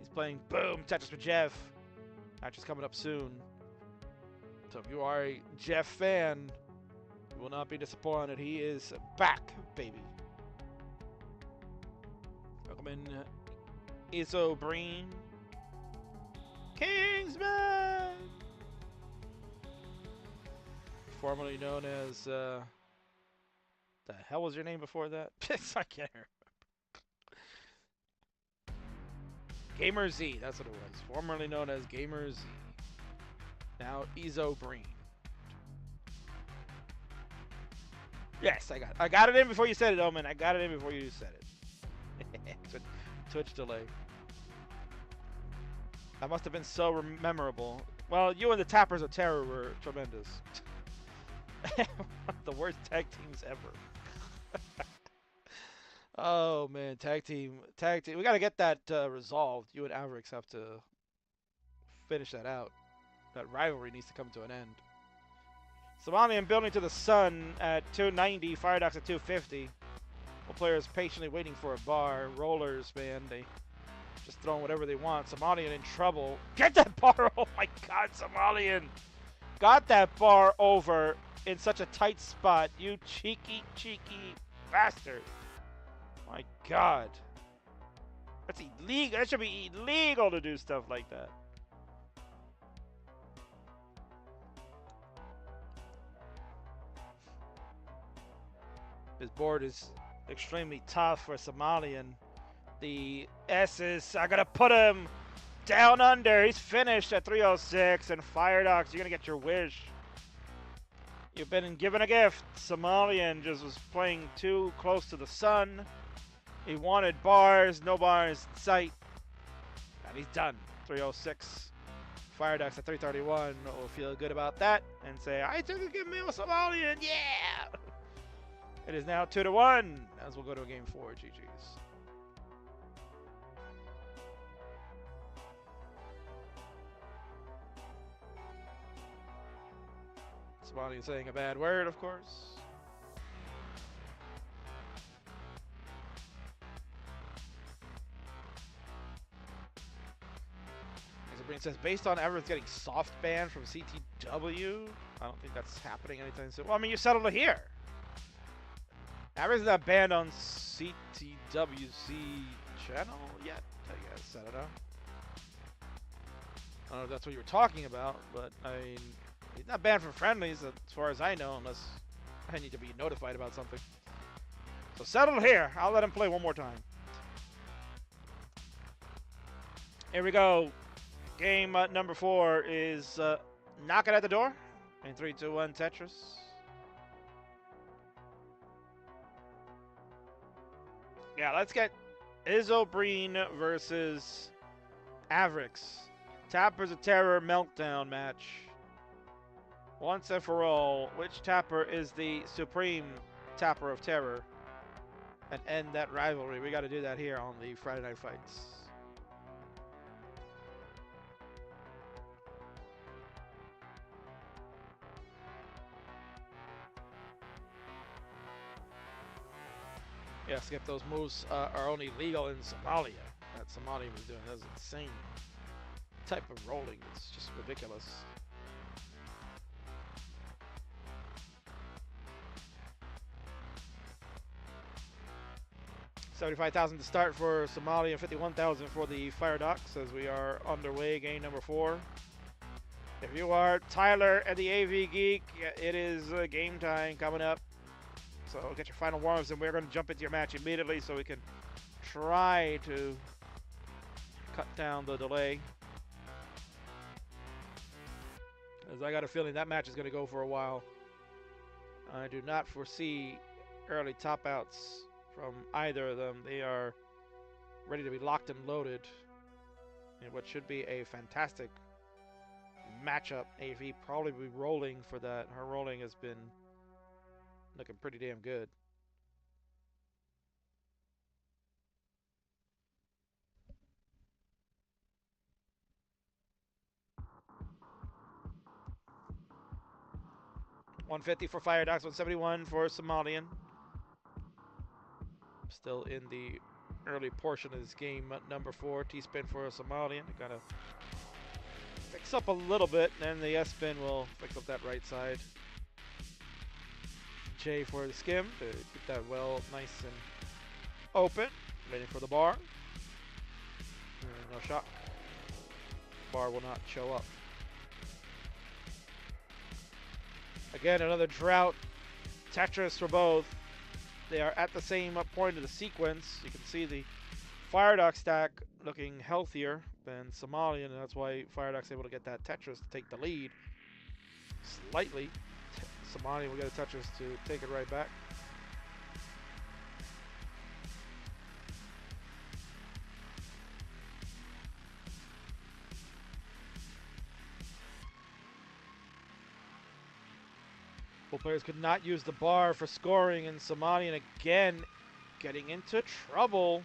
He's playing Boom Tetris with Jeff. Match is coming up soon. So if you are a Jeff fan, you will not be disappointed. He is back, baby. Welcome in, Izzo Breen. Kingsman! Formerly known as, the hell was your name before that? I can't remember. Gamer Z, that's what it was. Formerly known as Gamer Z. Now Izzo Breen. Yes, I got it in before you said it, Omen. I got it in before you said it. Twitch delay. That must have been so memorable. Well, you and the Tappers of Terror were tremendous. One of the worst tag teams ever. Oh man, tag team. We gotta get that resolved. You and Averix have to finish that out. That rivalry needs to come to an end. Somalian building to the sun at 290, Fireox at 250. Well, players patiently waiting for a bar. Rollers, man, they just throwing whatever they want. Somalian in trouble. Get that bar! Oh my God, Somalian got that bar over in such a tight spot. You cheeky bastard! My God, that's illegal. That should be illegal to do stuff like that. His board is extremely tough for Somalian. The S's, I gotta put him down under. He's finished at 306, and Fireox, you're gonna get your wish. You've been given a gift. Somalian just was playing too close to the sun. He wanted bars, no bars in sight. And he's done. 306. Fireox at 331 will feel good about that and say, I took a good meal with Somalian, yeah! It is now 2-1, as we'll go to a game 4. GG's. Somalian saying a bad word, of course. Breen says, based on everyone's getting soft banned from CTW, I don't think that's happening anytime soon. Well, I mean, you settled it here. Everyone's not banned on CTWC channel yet, I guess. I don't know. I don't know if that's what you were talking about, but I mean, he's not banned from Friendlies as far as I know, unless I need to be notified about something. So settled here. I'll let him play one more time. Here we go. Game number 4 is knocking at the door. In 3, 2, 1, Tetris. Yeah, let's get Isobreen versus Avrix. Tappers of Terror Meltdown match. Once and for all, which tapper is the supreme tapper of terror? And end that rivalry. We got to do that here on the Friday Night Fights. Yeah, skip those moves are only legal in Somalia. That Somalian was doing, that's insane type of rolling. It's just ridiculous. $75,000 to start for Somalia, and $51,000 for the Fireox as we are underway. Game number 4. If you are Tyler at the AV Geek, it is game time coming up. So get your final warm-ups, and we're going to jump into your match immediately so we can try to cut down the delay. As I got a feeling that match is going to go for a while. I do not foresee early top outs from either of them. They are ready to be locked and loaded in what should be a fantastic matchup. AV probably be rolling for that. Her rolling has been looking pretty damn good. $150 for Fireox, $171 for Somalian. Still in the early portion of this game. Number 4, T-spin for Somalian. Gotta fix up a little bit, and then the S-spin will fix up that right side. J for the skim to keep that well nice and open. Waiting for the bar. No shot. Bar will not show up. Again, another drought. Tetris for both. They are at the same point of the sequence. You can see the Fireox stack looking healthier than Somalian, and that's why Fireox able to get that Tetris to take the lead slightly. Somalian will get a Tetris to take it right back. Both players could not use the bar for scoring, and Somalian again getting into trouble.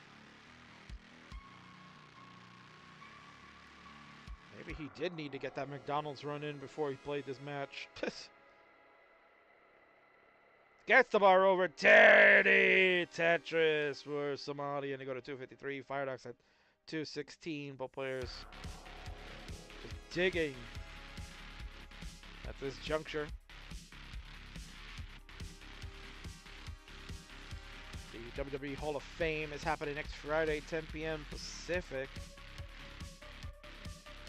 Maybe he did need to get that McDonald's run in before he played this match. Gets the bar over. Teddy Tetris for Somalian to go to 253. Fireox at 216. Both players just digging at this juncture. The WWE Hall of Fame is happening next Friday, 10 p.m. Pacific.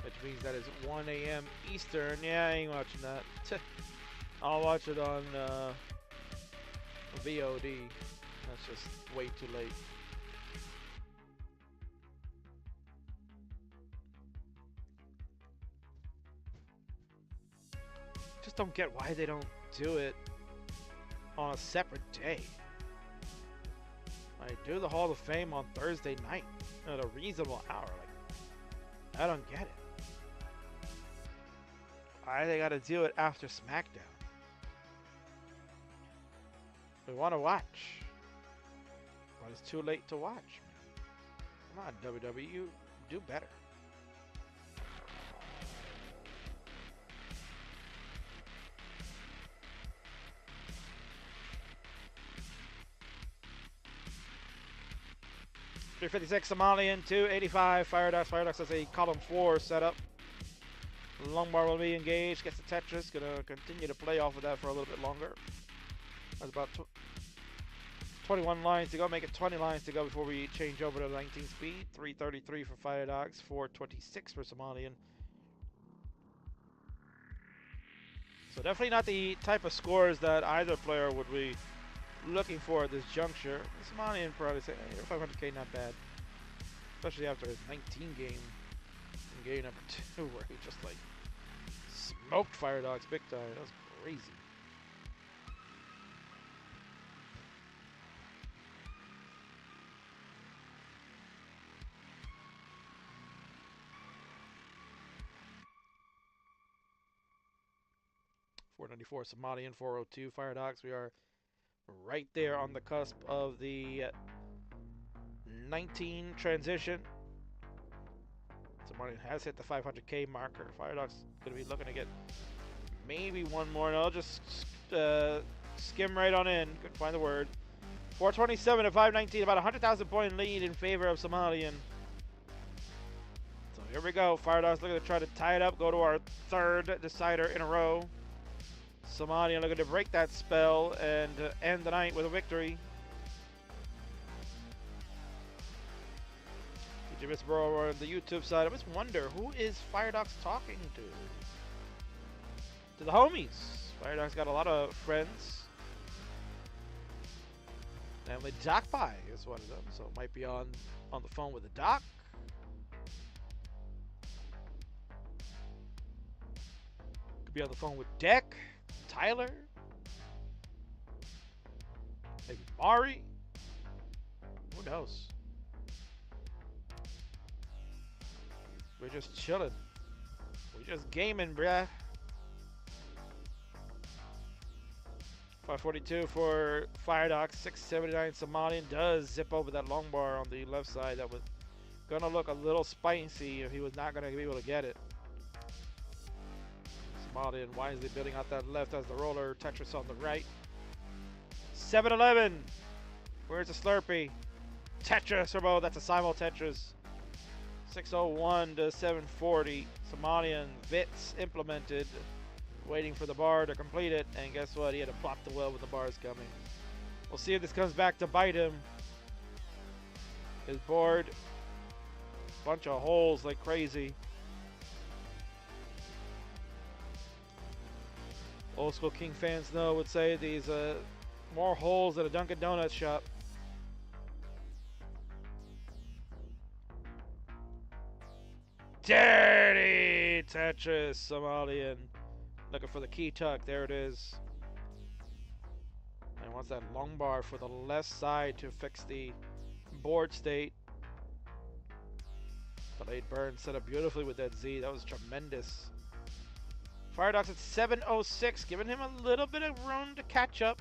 Which means that is 1 a.m. Eastern. Yeah, I ain't watching that. I'll watch it on VOD. That's just way too late. Just don't get why they don't do it on a separate day. Like, do the Hall of Fame on Thursday night at a reasonable hour. Like, I don't get it. Why they gotta do it after SmackDown? We want to watch, but it's too late to watch. Come on, WWE, you do better. $356 Somalian, 285 Fireox. Fireox has a column 4 setup. Longbar will be engaged. Gets the Tetris. Gonna continue to play off of that for a little bit longer. That's about 21 lines to go. Make it 20 lines to go before we change over to 19 speed. 333 for Fireox. 426 for Somalian. So definitely not the type of scores that either player would be looking for at this juncture. Somalian probably say, hey, 500k not bad. Especially after his 19 game in game number 2 where he just like smoked Fireox big time. That was crazy. $494 Somalian, 402 Fireox. We are right there on the cusp of the 19 transition. Somalian has hit the 500k marker. Fireox going to be looking to get maybe one more. No, just skim right on in. Couldn't find the word. 427 to 519, about 100,000 point lead in favor of Somalian. So here we go. Fireox looking to try to tie it up, go to our third decider in a row. Somalian looking to break that spell and end the night with a victory. Miss Bro on the YouTube side. I just wonder, who is Fireox talking to? To the homies. Fireox got a lot of friends. Namely, DocPi is one of them, so it might be on the phone with the Doc. Could be on the phone with Deck, Tyler, maybe Mari. Who knows? We're just chilling. We're just gaming, bruh. 542 for Fireox. 679 Somalian does zip over that long bar on the left side. That was gonna look a little spicy if he was not gonna be able to get it. Somalian wisely building out that left as the roller. Tetris on the right. 7-11. Where's the Slurpee? Tetris, or both. That's a Simul Tetris. 601 to 740. Somalian Vits implemented. Waiting for the bar to complete it. And guess what? He had to plop the well with the bars coming. We'll see if this comes back to bite him. His board. Bunch of holes like crazy. Old school King fans would say these more holes than a Dunkin' Donuts shop. Dirty Tetris, Somalian. Looking for the key tuck. There it is. And wants that long bar for the left side to fix the board state. Delayed burn set up beautifully with that Z. That was tremendous. Fireox at 706, giving him a little bit of room to catch up.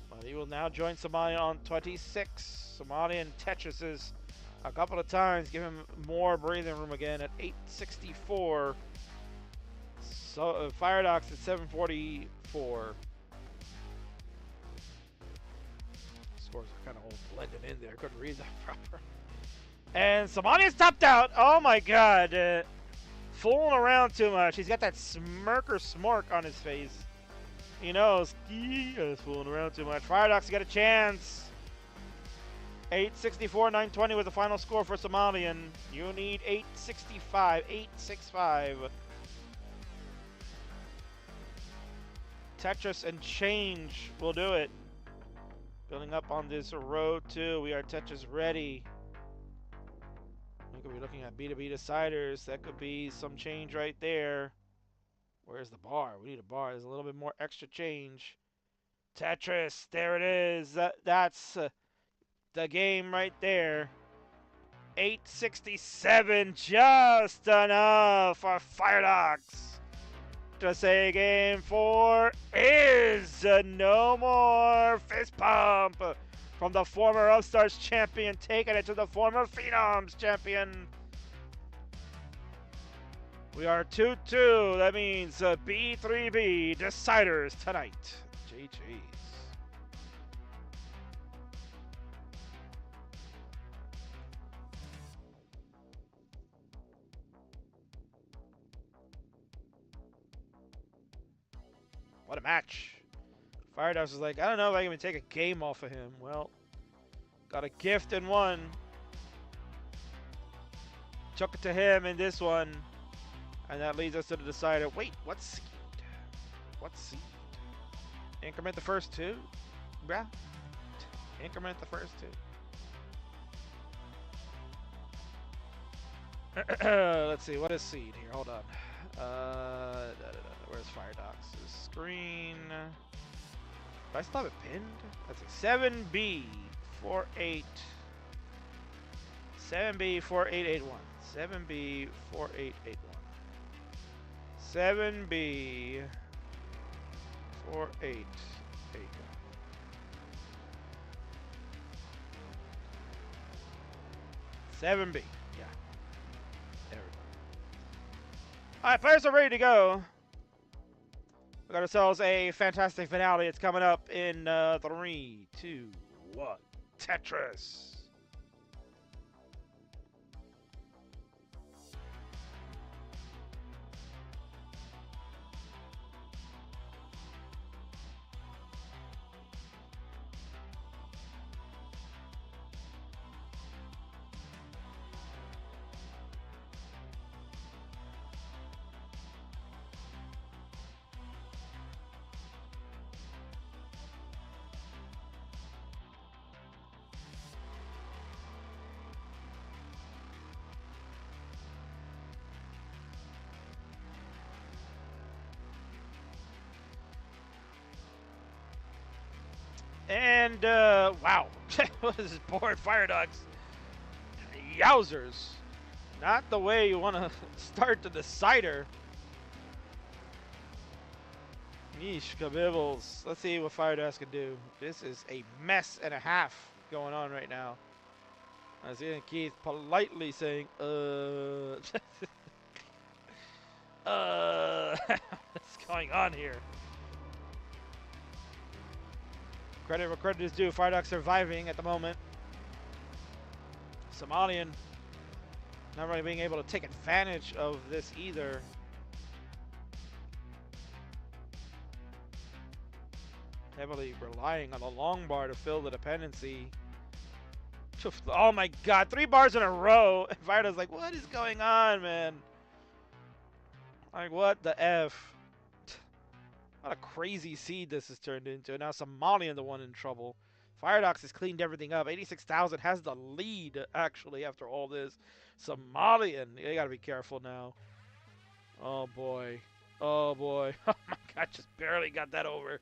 But he will now join Somalian on 26. Somalian Tetrises a couple of times, give him more breathing room again at 864. So Fireox at 744. Scores are kind of all blending in there. Couldn't read that proper. And Somalian's topped out. Oh my God. Fooling around too much. He's got that smirk or smork on his face. He knows. He's fooling around too much. Fireox got a chance. 864, 920 was the final score for Somalian. You need 865, 865. Tetris and change will do it. Building up on this road too. We are Tetris ready. We could be looking at B2B deciders. That could be some change right there. Where's the bar? We need a bar. There's a little bit more extra change. Tetris, there it is. That's the game right there. 867, just enough for Fireox to say game 4 is no more fist pump from the former Upstarts champion, taking it to the former Phenoms champion. We are 2-2. That means B3B deciders tonight. GG's. What a match. Fireox was like, I don't know if I can even take a game off of him. Well, got a gift in one. Chuck it to him in this one. And that leads us to the decider. Wait, what's seed? What's seed? Increment the first two? Bruh. Increment the first two. Let's see, what is seed here? Hold on. Where's Fireox's screen? Do I still have it pinned? That's a 7B 48. 7B 4881. 7B 4881. 7B 4881. 7B. Yeah. There we go. Alright, players are ready to go. We got ourselves a fantastic finale. It's coming up in 3, 2, 1. Tetris. And, wow. What is this board? Fireox. Yowzers. Not the way you want to start the decider. Yeesh, kabibbles. Let's see what Fireox can do. This is a mess and a half going on right now. I see Keith politely saying, what's going on here? Credit where credit is due. Fireox surviving at the moment. Somalian not really being able to take advantage of this either. Heavily relying on the long bar to fill the dependency. Oh my god, 3 bars in a row. And Fireox's like, what is going on, man? Like, what the F? What a crazy seed this has turned into. Now Somalian the one in trouble. Fireox has cleaned everything up. 86,000 has the lead, actually, after all this. Somalian, you gotta be careful now. Oh boy. Oh boy. Oh my god, just barely got that over.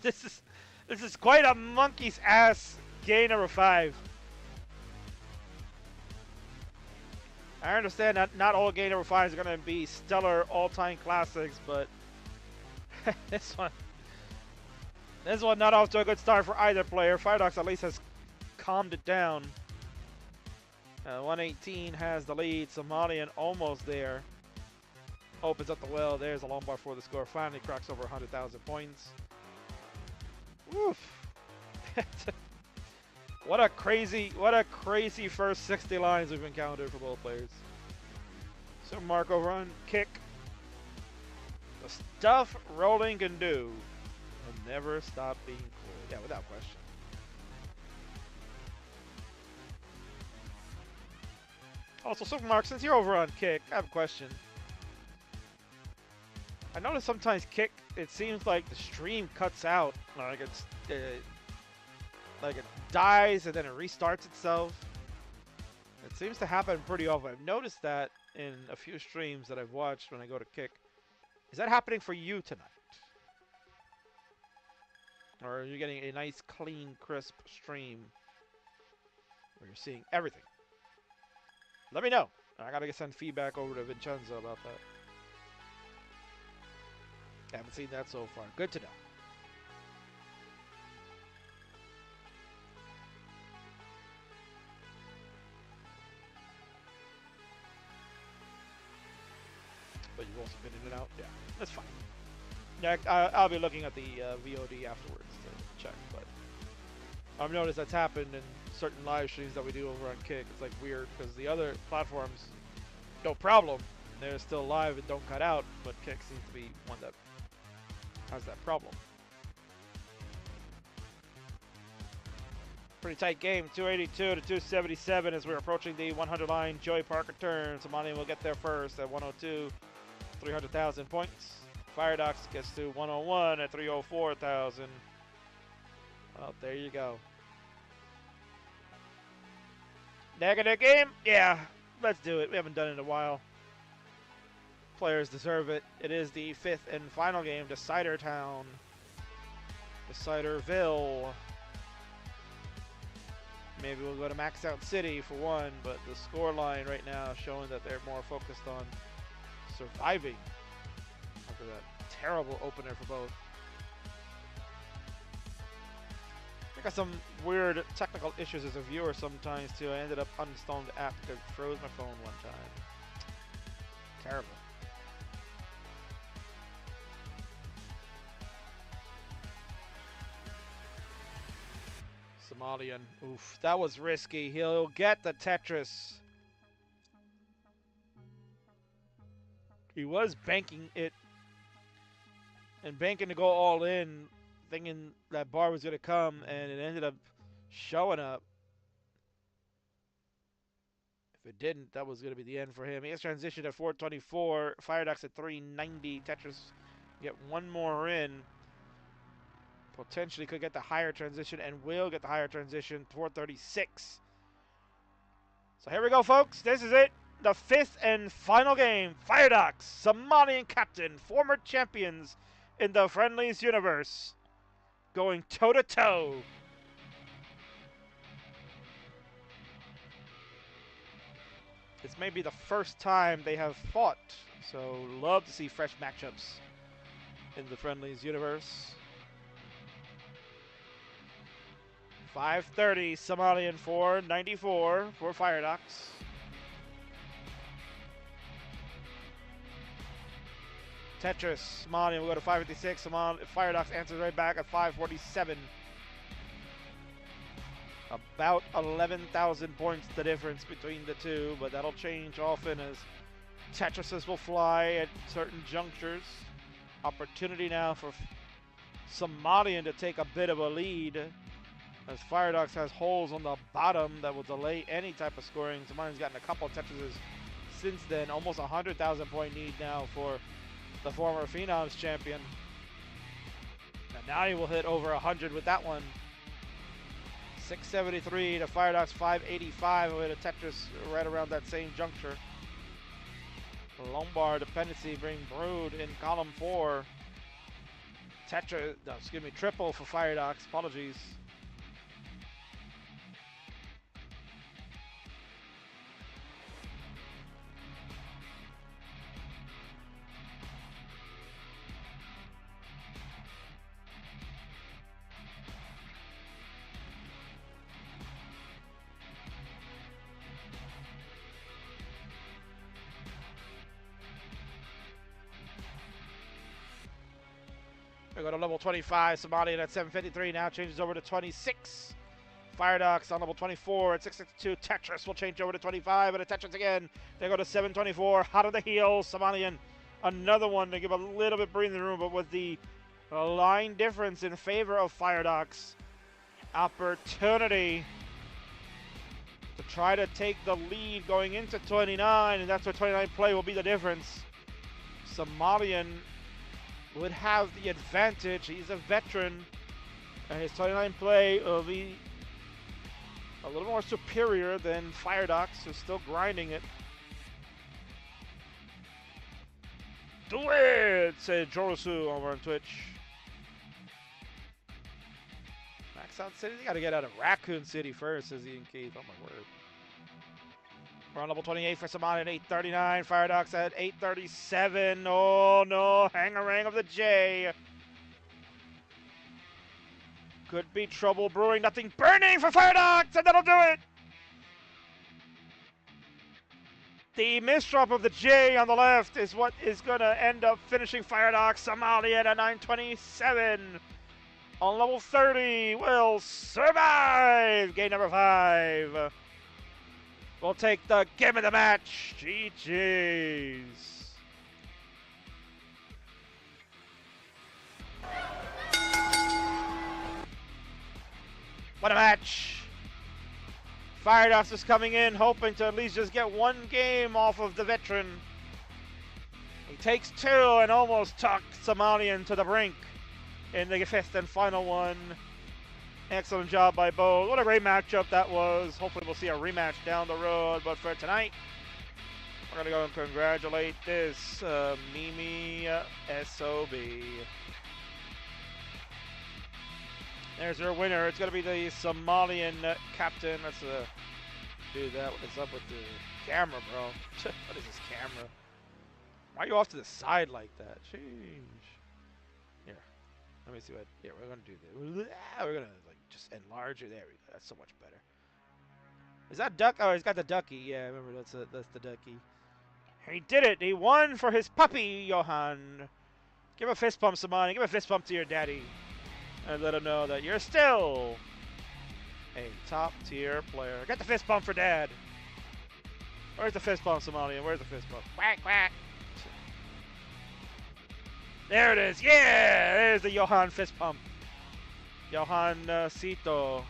This is quite a monkey's ass game number 5. I understand that not all game number 5s are gonna be stellar all-time classics, but this one not off to a good start for either player. Fireox at least has calmed it down. 118 has the lead. Somalian almost there. Opens up the well. There's a long bar for the score. Finally cracks over 100,000 points. Woof. What a crazy first 60 lines we've encountered for both players. So mark over on kick. The stuff rolling can do will never stop being cool. Yeah, without question. Also, Supermark, since you're over on kick, I have a question. I notice sometimes kick, it seems like the stream cuts out. Like like it dies and then it restarts itself. It seems to happen pretty often. I've noticed that in a few streams that I've watched when I go to kick. Is that happening for you tonight? Or are you getting a nice, clean, crisp stream where you're seeing everything? Let me know. I gotta send feedback over to Vincenzo about that. I haven't seen that so far. Good to know. But you've also been in and out? Yeah, that's fine. Yeah, I'll be looking at the VOD afterwards to check, but I've noticed that's happened in certain live streams that we do over on Kick. It's like weird, because the other platforms, no problem. They're still live and don't cut out, but Kick seems to be one that has that problem. Pretty tight game, 282 to 277 as we're approaching the 100 line. Joey Parker turns. Somalian will get there first at 102, 300,000 points. Fireox gets to 101 at 304,000. Well, there you go. Negative game? Yeah, let's do it. We haven't done it in a while. players deserve it. It is the 5th and final game, Decider Town. Deciderville. Maybe we'll go to Max Out City for one, but the score line right now is showing that they're more focused on surviving after that terrible opener for both. I got some weird technical issues as a viewer sometimes too. I ended up uninstalling the app because it froze my phone one time. Terrible. Somalian. Oof, that was risky. He'll get the Tetris. He was banking it and banking to go all in, thinking that bar was going to come, and it ended up showing up. If it didn't, that was going to be the end for him. He has transitioned at 424, Fireox at 390. Tetris get one more in. Potentially could get the higher transition and will get the higher transition, 436. So here we go, folks. This is it. The 5th and final game. Fireox, Somalian captain, former champions in the Friendlies universe, going toe-to-toe. This may be the first time they have fought, so love to see fresh matchups in the Friendlies universe. 530, Somalian 494 for Fireox. Tetris, Somalian will go to 556. Fireox answers right back at 547. About 11,000 points the difference between the two, but that'll change often as Tetrises will fly at certain junctures. Opportunity now for Somalian to take a bit of a lead, as Fireox has holes on the bottom that will delay any type of scoring. Somalian's gotten a couple of Tetrises since then. Almost 100,000 point need now for the former Phenoms champion. And now he will hit over 100 with that one. 673 to Fireox 585 with a Tetris right around that same juncture. Lombard dependency being brewed in column 4. Triple for Fireox. Apologies. We go to level 25. Somalian at 753 now changes over to 26. Fireox on level 24 at 662. Tetris will change over to 25, and a Tetris again. They go to 724. Hot on the heels. Somalian, another one to give a little bit breathing room, but with the line difference in favor of Fireox. Opportunity to try to take the lead going into 29, and that's where 29 play will be the difference. Somalian would have the advantage. He's a veteran, and his 29 play will be a little more superior than Fireox, who's still grinding it. Do it, said Jorosu over on Twitch. Max Out City, they gotta get out of Raccoon City first, says Ian Keith. Oh my word. We're on level 28 for Somalian at 839. Fireox at 837. Oh no, hang-a-rang of the J. Could be trouble brewing. Nothing burning for Fireox, and that'll do it. The misdrop of the J on the left is what is going to end up finishing Fireox. Somalian at 927. On level 30 will survive. Game number 5. We'll take the game of the match. GG's. What a match. Fireox is coming in hoping to at least just get one game off of the veteran. He takes 2 and almost tucked Somalian to the brink in the 5th and final one. Excellent job by both. What a great matchup that was. Hopefully we'll see a rematch down the road. But for tonight, We're gonna go and congratulate this Mimi SOB. There's your winner. It's gonna be the Somalian captain. Let's do that. What is up with the camera, bro? What is this camera? Why are you off to the side like that? Change. Here, let me see what. Yeah, we're gonna do this. We're gonna like just enlarge it. There we go. That's so much better. Is that duck? Oh, he's got the ducky. Yeah, remember that's the ducky. He did it. He won for his puppy, Johan. Give a fist pump, Somalian. Give a fist pump to your daddy, and let him know that you're still a top-tier player. Get the fist bump for Dad. Where's the fist bump, Somalian? Where's the fist bump? Quack, quack. There it is. Yeah! There's the Johan fist pump. Johan Cito.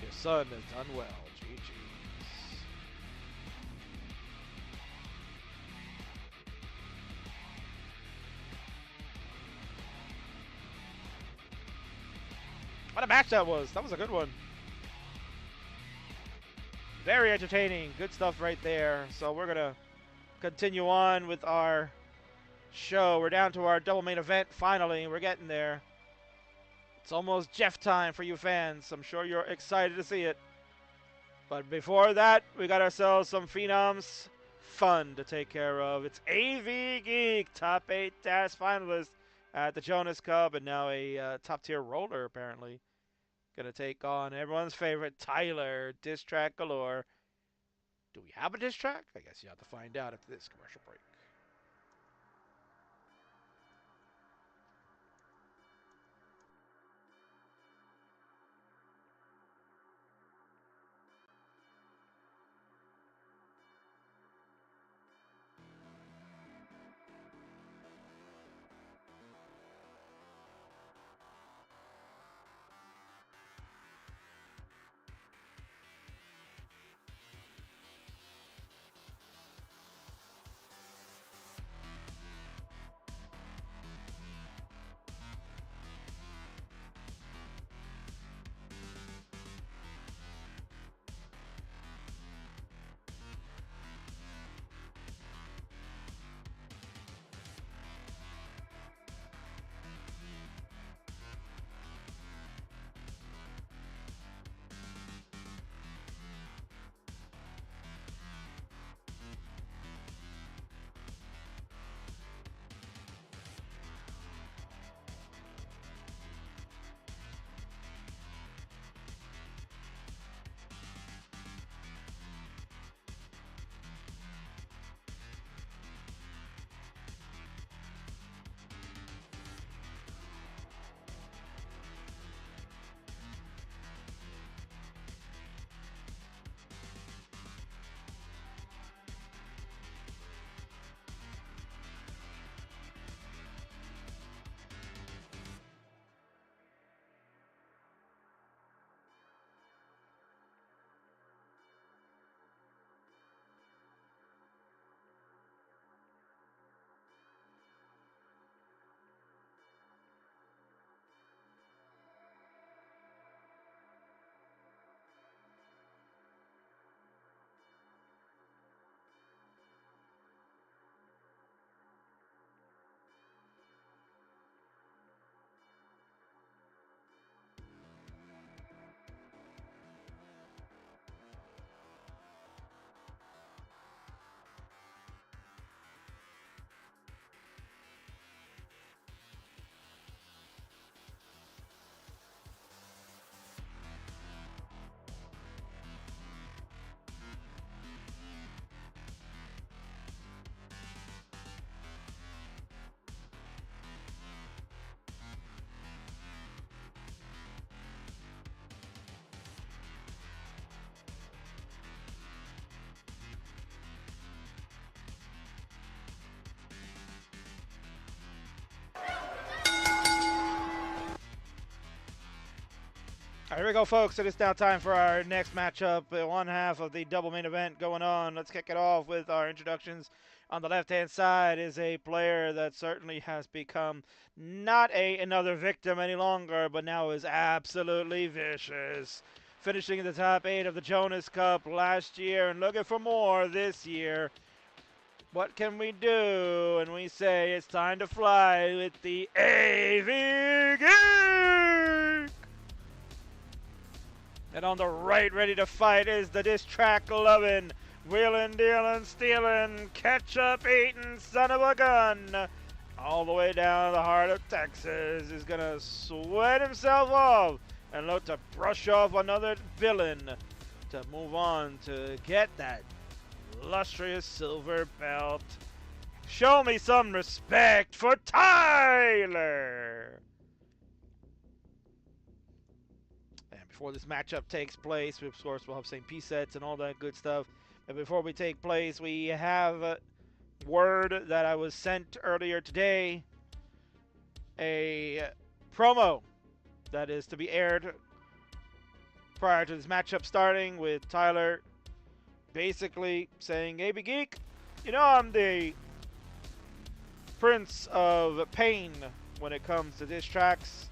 Your son has done well. GG's. What a match that was. That was a good one. Very entertaining. Good stuff right there. So we're going to continue on with our show. We're down to our double main event finally. We're getting there. It's almost Jeff time for you fans. I'm sure you're excited to see it. But before that, we got ourselves some Phenoms fun to take care of. It's AV Geek, top 8 DAS finalist at the Jonas Cup, and now a top-tier roller, apparently. Gonna take on everyone's favorite, Tyler, diss track galore. Do we have a diss track? I guess you have to find out after this commercial break. All right, here we go, folks. It is now time for our next matchup. One half of the double main event going on. Let's kick it off with our introductions. On the left-hand side is a player that certainly has become not another victim any longer, but now is absolutely vicious. finishing in the top 8 of the Jonas Cup last year and looking for more this year. What can we do? And we say it's time to fly with the AV Geek! And on the right, ready to fight, is the diss track loving, wheeling, dealing, stealing, ketchup eating son of a gun. All the way down to the heart of Texas, is gonna sweat himself off and look to brush off another villain to move on to get that illustrious silver belt. Show me some respect for Tyler! And before this matchup takes place, of course, we'll have same piece sets and all that good stuff. And before we take place, we have word that I was sent earlier today, a promo that is to be aired prior to this matchup starting, with Tyler basically saying, "Hey, Geek, you know I'm the prince of pain when it comes to diss tracks,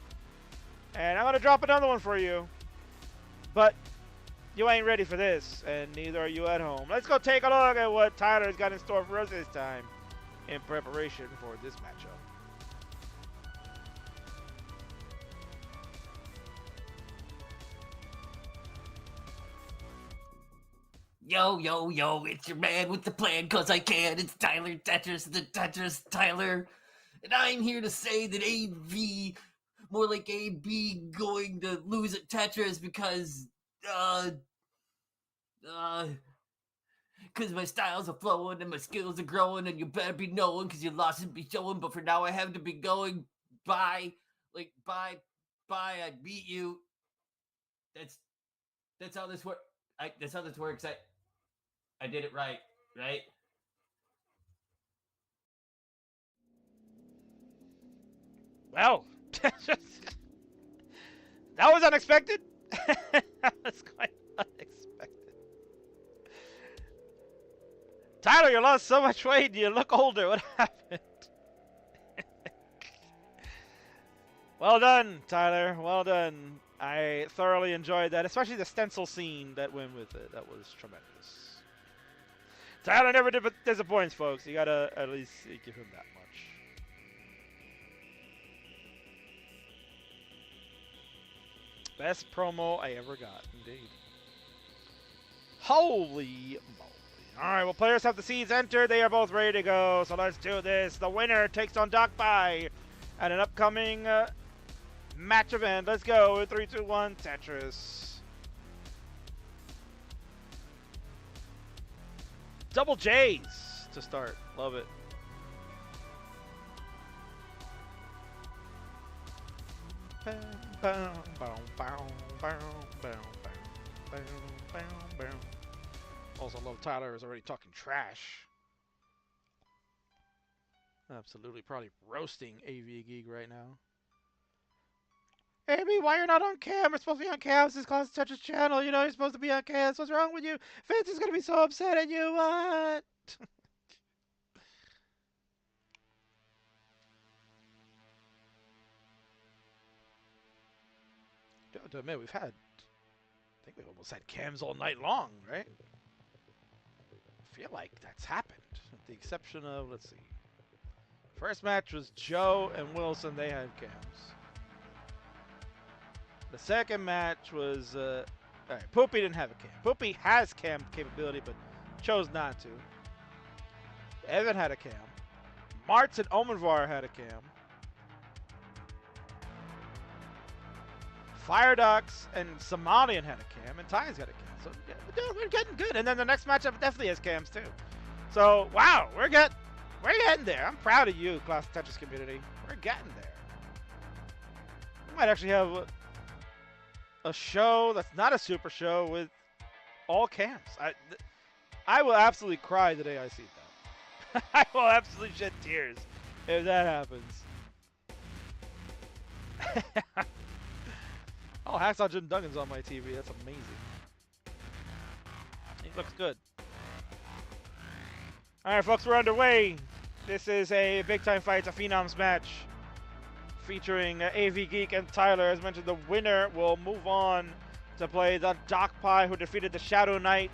and I'm gonna drop another one for you, but you ain't ready for this, and neither are you at home." Let's go take a look at what Tyler's got in store for us this time in preparation for this matchup. Yo, yo, yo, it's your man with the plan, cause I can. It's Tyler Tetris, the Tetris Tyler. And I'm here to say that AV, more like AB, going to lose at Tetris because, cause my styles are flowing and my skills are growing, and you better be knowing, cause your losses be showing, but for now I have to be going. Bye, I beat you. That's how this works. That's how this works. I did it right? Well, that was unexpected. That was quite unexpected. Tyler, you lost so much weight. You look older. What happened? Well done, Tyler. Well done. I thoroughly enjoyed that, especially the stencil scene that went with it. That was tremendous. Tyler never disappoints, folks. You gotta at least give him that much. Best promo I ever got, indeed. Holy moly. Alright, well, players have the seeds entered. They are both ready to go, so let's do this. The winner takes on DocPi at an upcoming match event. Let's go. 3, 2, 1, Tetris. Double J's to start. Love it. Also love Tyler is already talking trash. Absolutely, probably roasting AV Geek right now. Amy, why you're not on cam? We're supposed to be on cam. This is Class Tetris channel. You know you're supposed to be on cam. What's wrong with you? Vince is gonna be so upset at you. What? Don't admit, I think we've almost had cams all night long, right? I feel like that's happened, with the exception of, let's see. First match was Joe and Wilson. They had cams. The second match was, alright, Poopy didn't have a cam. Poopy has cam capability, but chose not to. Evan had a cam. Marts and Omen had a cam. Fireox and Somalian had a cam, and Ty's got a cam. So yeah, we're getting good. And then the next matchup definitely has cams too. So wow, we're getting there. I'm proud of you, Class Tetris community. We're getting there. We might actually have a show that's not a super show with all cams. I will absolutely cry the day I see that. I will absolutely shed tears if that happens. Oh, Hacksaw Jim Duggan's on my TV. That's amazing. He looks good. Alright, folks, we're underway. This is a big-time fight. It's a Phenoms match featuring AV Geek and Tyler. As mentioned, the winner will move on to play the DocPi, who defeated the Shadow Knight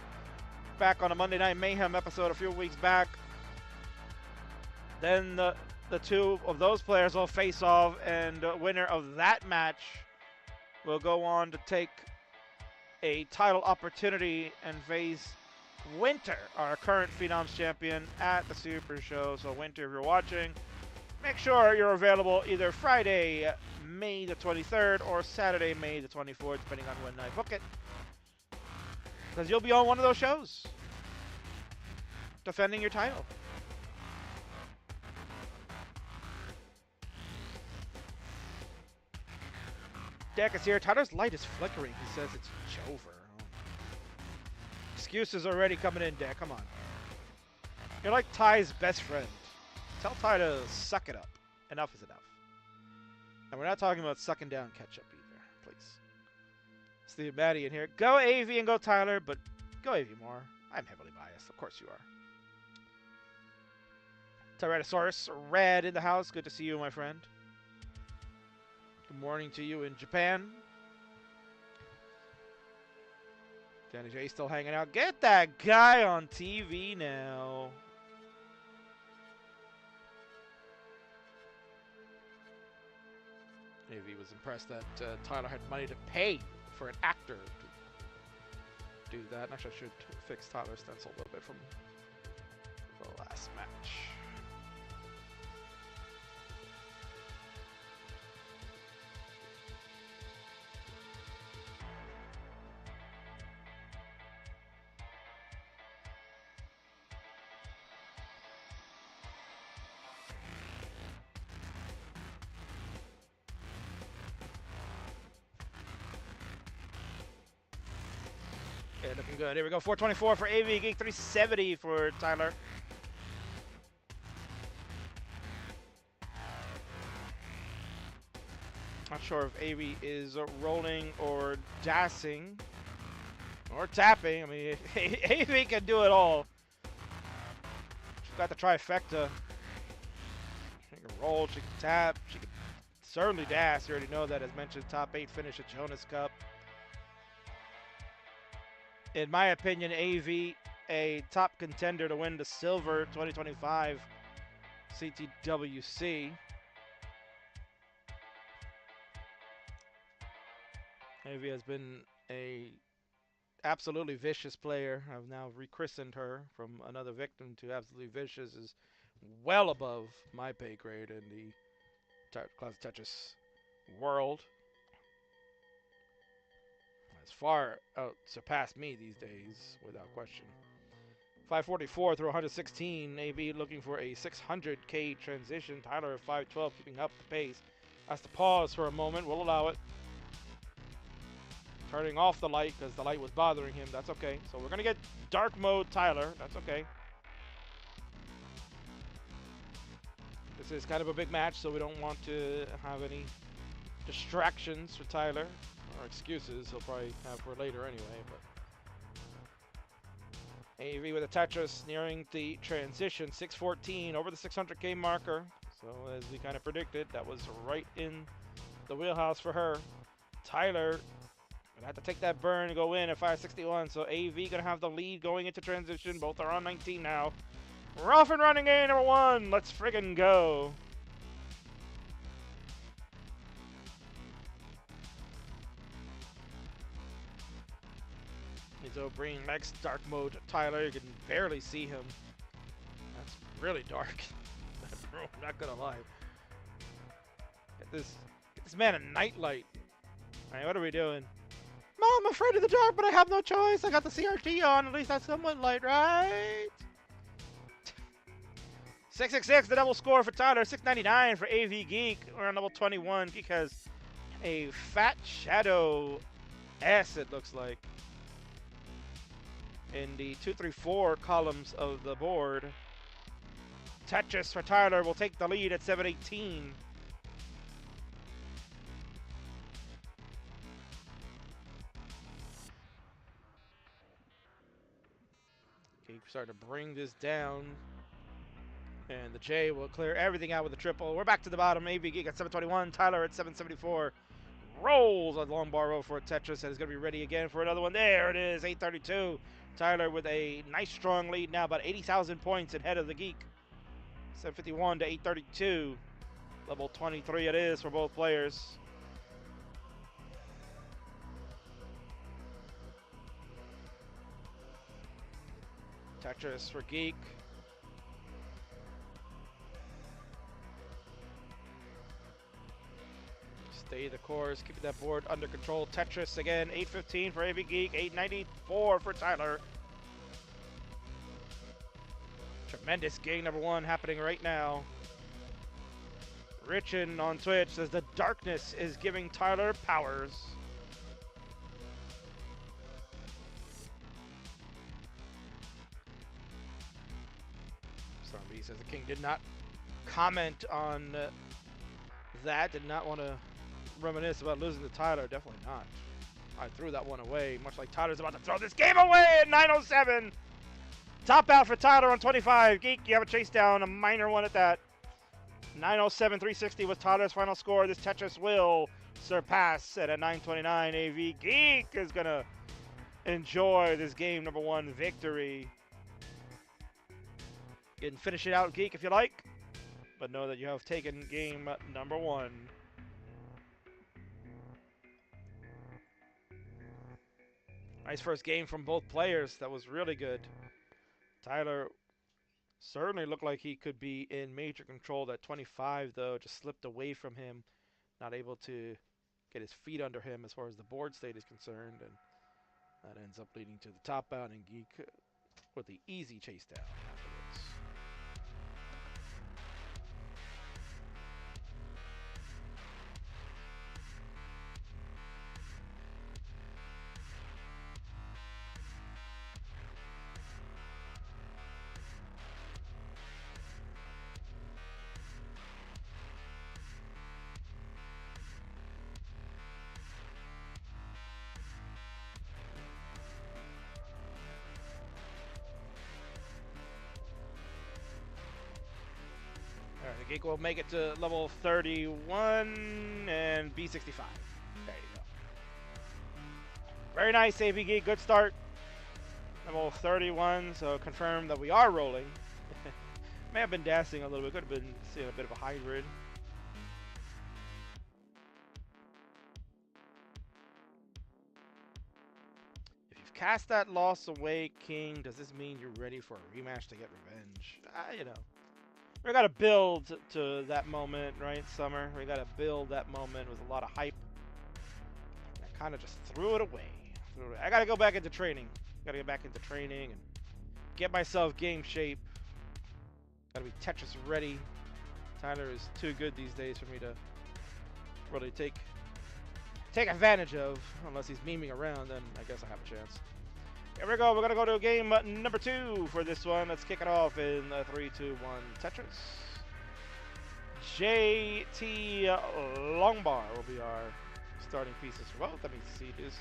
back on a Monday Night Mayhem episode a few weeks back. Then the two of those players will face off, and the winner of that match will go on to take a title opportunity and face Winter, our current Phenoms champion, at the Super Show. So Winter, if you're watching, make sure you're available either Friday, May the 23rd, or Saturday, May the 24th, depending on when I book it. Because you'll be on one of those shows, defending your title. Deck is here. Tyler's light is flickering. He says it's Jover. Excuses already coming in, Deck. Come on. You're like Ty's best friend. Tell Ty to suck it up. Enough is enough. And we're not talking about sucking down ketchup either. Please. Steve Maddie in here. Go AV and go Tyler, but go AV more. I'm heavily biased. Of course you are. Tyrannosaurus Red in the house. Good to see you, my friend. Good morning to you in Japan. Danny J still hanging out. Get that guy on TV now. AV was impressed that Tyler had money to pay for an actor to do that. Actually, I should fix Tyler's stencil a little bit from the last match. Okay, looking good. Here we go. 424 for AV Geek, 370 for Tyler. Not sure if AV is rolling or dancing or tapping. I mean, AV can do it all. She's got the trifecta. She can roll, she can tap, she can certainly dash. You already know that, as mentioned, top 8 finish at Jonas Cup. In my opinion, AV, a top contender to win the Silver 2025 CTWC. AV has been a absolutely vicious player. I've now rechristened her from another victim to absolutely vicious. Is well above my pay grade in the class Tetris world. Has far out surpassed me these days, without question. 544 through 116. AV looking for a 600k transition. Tyler at 512 keeping up the pace. Has to pause for a moment. We'll allow it. Turning off the light because the light was bothering him. That's okay. So we're going to get dark mode Tyler. That's okay. This is kind of a big match, so we don't want to have any distractions for Tyler. Or excuses he'll probably have for later anyway. But AV with a Tetris nearing the transition. 614 over the 600k marker. So as we kind of predicted, that was right in the wheelhouse for her. Tyler gonna have to take that burn and go in at 561. So AV gonna have the lead going into transition. Both are on 19 now. We're off and running, game number 1. Let's friggin' go. So bringing next dark mode Tyler. You can barely see him. That's really dark. I'm not gonna lie. Get this man a nightlight. Alright, what are we doing? Mom, I'm afraid of the dark, but I have no choice. I got the CRT on. At least that's somewhat light, right? 666, the double score for Tyler. 699 for AV Geek. We're on level 21. Geek has a fat shadow S, it looks like, in the 2, 3, 4 columns of the board. Tetris for Tyler will take the lead at 718. Keep starting to bring this down. And the J will clear everything out with a triple. We're back to the bottom. AV Geek at 721. Tyler at 774. rolls a long bar roll for Tetris and is going to be ready again for another one. There it is, 832. Tyler with a nice strong lead now, about 80,000 points ahead of the Geek. 751 to 832. Level 23 it is for both players. Tetris for Geek. Stay the course, keeping that board under control. Tetris again, 815 for AV Geek, 894 for Tyler. Tremendous game number one happening right now. Richin on Twitch says the darkness is giving Tyler powers. Somebody says the King did not comment on that, did not want to reminisce about losing to Tyler. Definitely not. I threw that one away, much like Tyler's about to throw this game away at 907. Top out for Tyler on 25. Geek, you have a chase down, a minor one at that. 907, 360 was Tyler's final score. This Tetris will surpass at a 929. AV Geek is going to enjoy this game number one victory. You can finish it out, Geek, if you like, but know that you have taken game number one. Nice first game from both players. That was really good. Tyler certainly looked like he could be in major control. That 25, though, just slipped away from him. Not able to get his feet under him as far as the board state is concerned. And that ends up leading to the top bound and Geek with the easy chase down afterwards. Geek will make it to level 31 and B65. There you go. Very nice, AV Geek. Good start. Level 31, so confirm that we are rolling. May have been dancing a little bit. Could have been seeing a bit of a hybrid. If you've cast that loss away, King, does this mean you're ready for a rematch to get revenge? You know. We gotta build to that moment, right, Summer? We gotta build that moment with a lot of hype. And I kind of just threw it away. I gotta go back into training. Gotta get back into training and get myself game shape. Gotta be Tetris ready. Tyler is too good these days for me to really take advantage of. Unless he's memeing around, then I guess I have a chance. Here we go. We're going to go to game number 2 for this one. Let's kick it off in 3, 2, 1. Tetris. JT Longbar will be our starting pieces for both. Let me see this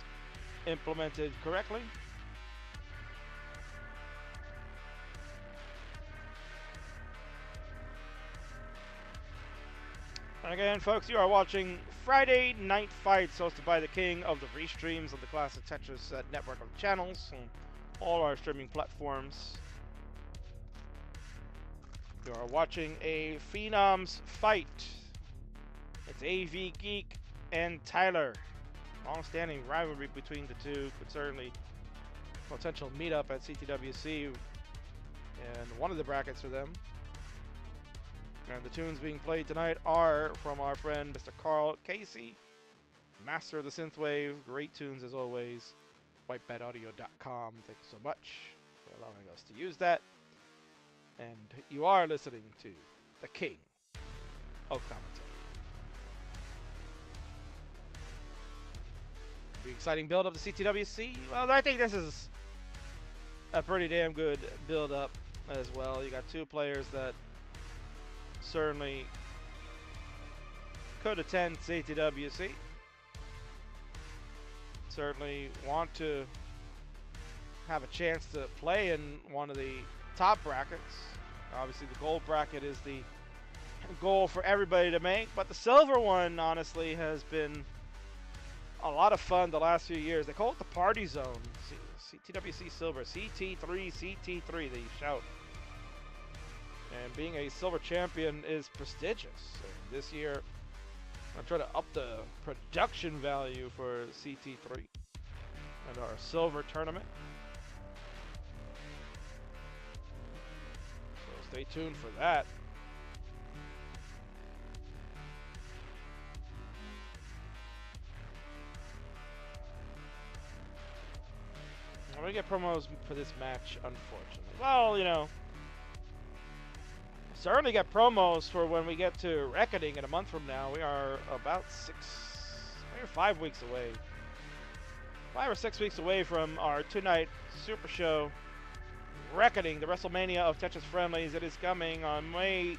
implemented correctly. And again, folks, you are watching Friday Night Fights, hosted by the king of the restreams of the Classic Tetris network of channels on all our streaming platforms. You are watching a Phenoms fight. It's AV Geek and Tyler. Long-standing rivalry between the two, but certainly potential meetup at CTWC and one of the brackets for them. And the tunes being played tonight are from our friend Mr. Carl Casey, master of the synthwave. Great tunes as always. whitebataudio.com. Thank you so much for allowing us to use that. And you are listening to the king of commentary. The exciting build up to CTWC. Well, I think this is a pretty damn good build up as well. You got two players that certainly could attend CTWC. Certainly want to have a chance to play in one of the top brackets. Obviously the gold bracket is the goal for everybody to make, but the silver one honestly has been a lot of fun the last few years. They call it the Party Zone. TWC Silver, CT3, CT3, they shout. And being a silver champion is prestigious. And this year, I'm trying to up the production value for CT3 and our silver tournament. So stay tuned for that. I'm gonna get promos for this match, unfortunately. Well, you know, certainly get promos for when we get to Reckoning in a month from now. We are about maybe 5 weeks away. 5 or 6 weeks away from our two-night Super Show, Reckoning, the WrestleMania of Tetris Friendlies. It is coming on May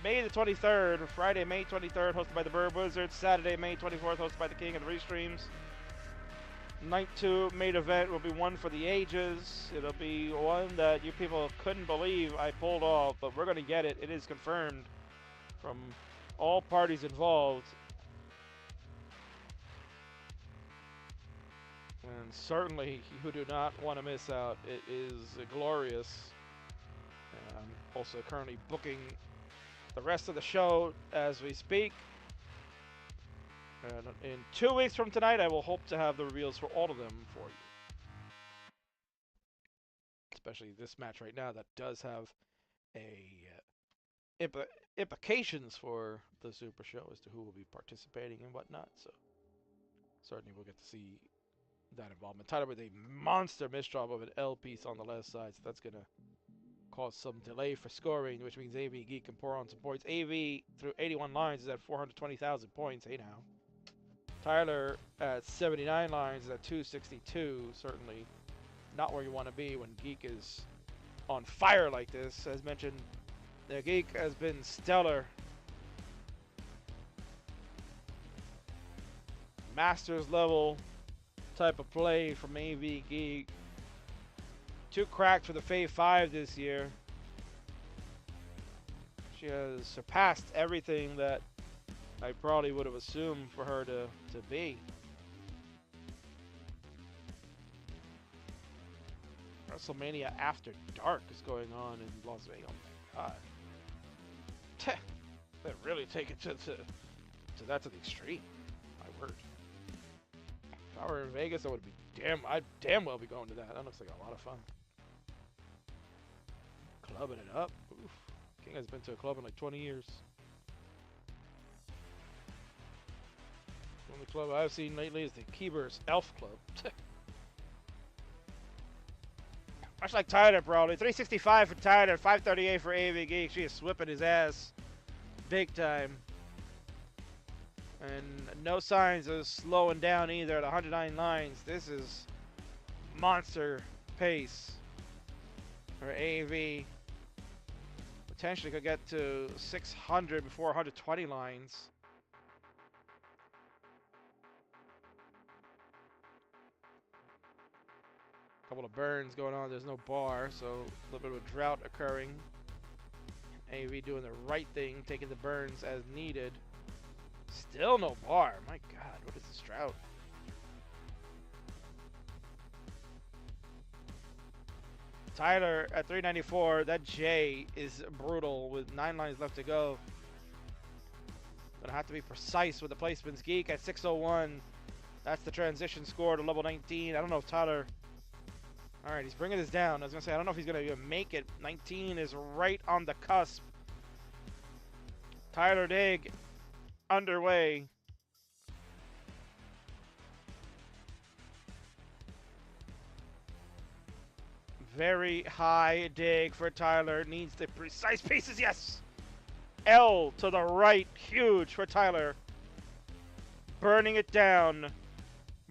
the 23rd, Friday, May 23rd, hosted by the Bird Wizards. Saturday, May 24th, hosted by the King of the Restreams. Night 2 main event will be one for the ages. It'll be one that you people couldn't believe I pulled off, but we're going to get it. It is confirmed from all parties involved. And certainly you do not want to miss out. It is glorious. And I'm also currently booking the rest of the show as we speak. And in 2 weeks from tonight, I will hope to have the reveals for all of them for you. Especially this match right now that does have implications for the Super Show as to who will be participating and whatnot. So certainly we'll get to see that involvement. Tyler with a monster misdrop of an L piece on the left side, so that's going to cause some delay for scoring, which means AV Geek can pour on some points. AV through 81 lines is at 420,000 points. Hey now. Tyler at 79 lines is at 262. Certainly not where you want to be when Geek is on fire like this. As mentioned, the Geek has been stellar. Masters level type of play from AV Geek. 2 cracks for the Fave 5 this year. She has surpassed everything that I probably would have assumed for her to be. WrestleMania After Dark is going on in Las Vegas. Oh my god. They really take it to the extreme. My word. If I were in Vegas, I would be I'd damn well be going to that. That looks like a lot of fun. Clubbing it up. Oof. King has been to a club in like 20 years. The only club I've seen lately is the Keeber's Elf Club. Much like Tyler, probably. 365 for Tyler, 538 for AV Geek. She is whipping his ass big time. And no signs of slowing down either at 109 lines. This is monster pace for AV. Potentially could get to 600 before 120 lines. Couple of burns going on. There's no bar, so a little bit of a drought occurring. AV doing the right thing, taking the burns as needed. Still no bar. My God, what is this drought? Tyler at 394. That J is brutal with 9 lines left to go. Gonna have to be precise with the placements. Geek at 601. That's the transition score to level 19. I don't know if Tyler... Alright, he's bringing this down. I was going to say, I don't know if he's going to even make it. 19 is right on the cusp. Tyler Dig underway. Very high dig for Tyler. Needs the precise pieces. Yes! L to the right. Huge for Tyler. Burning it down.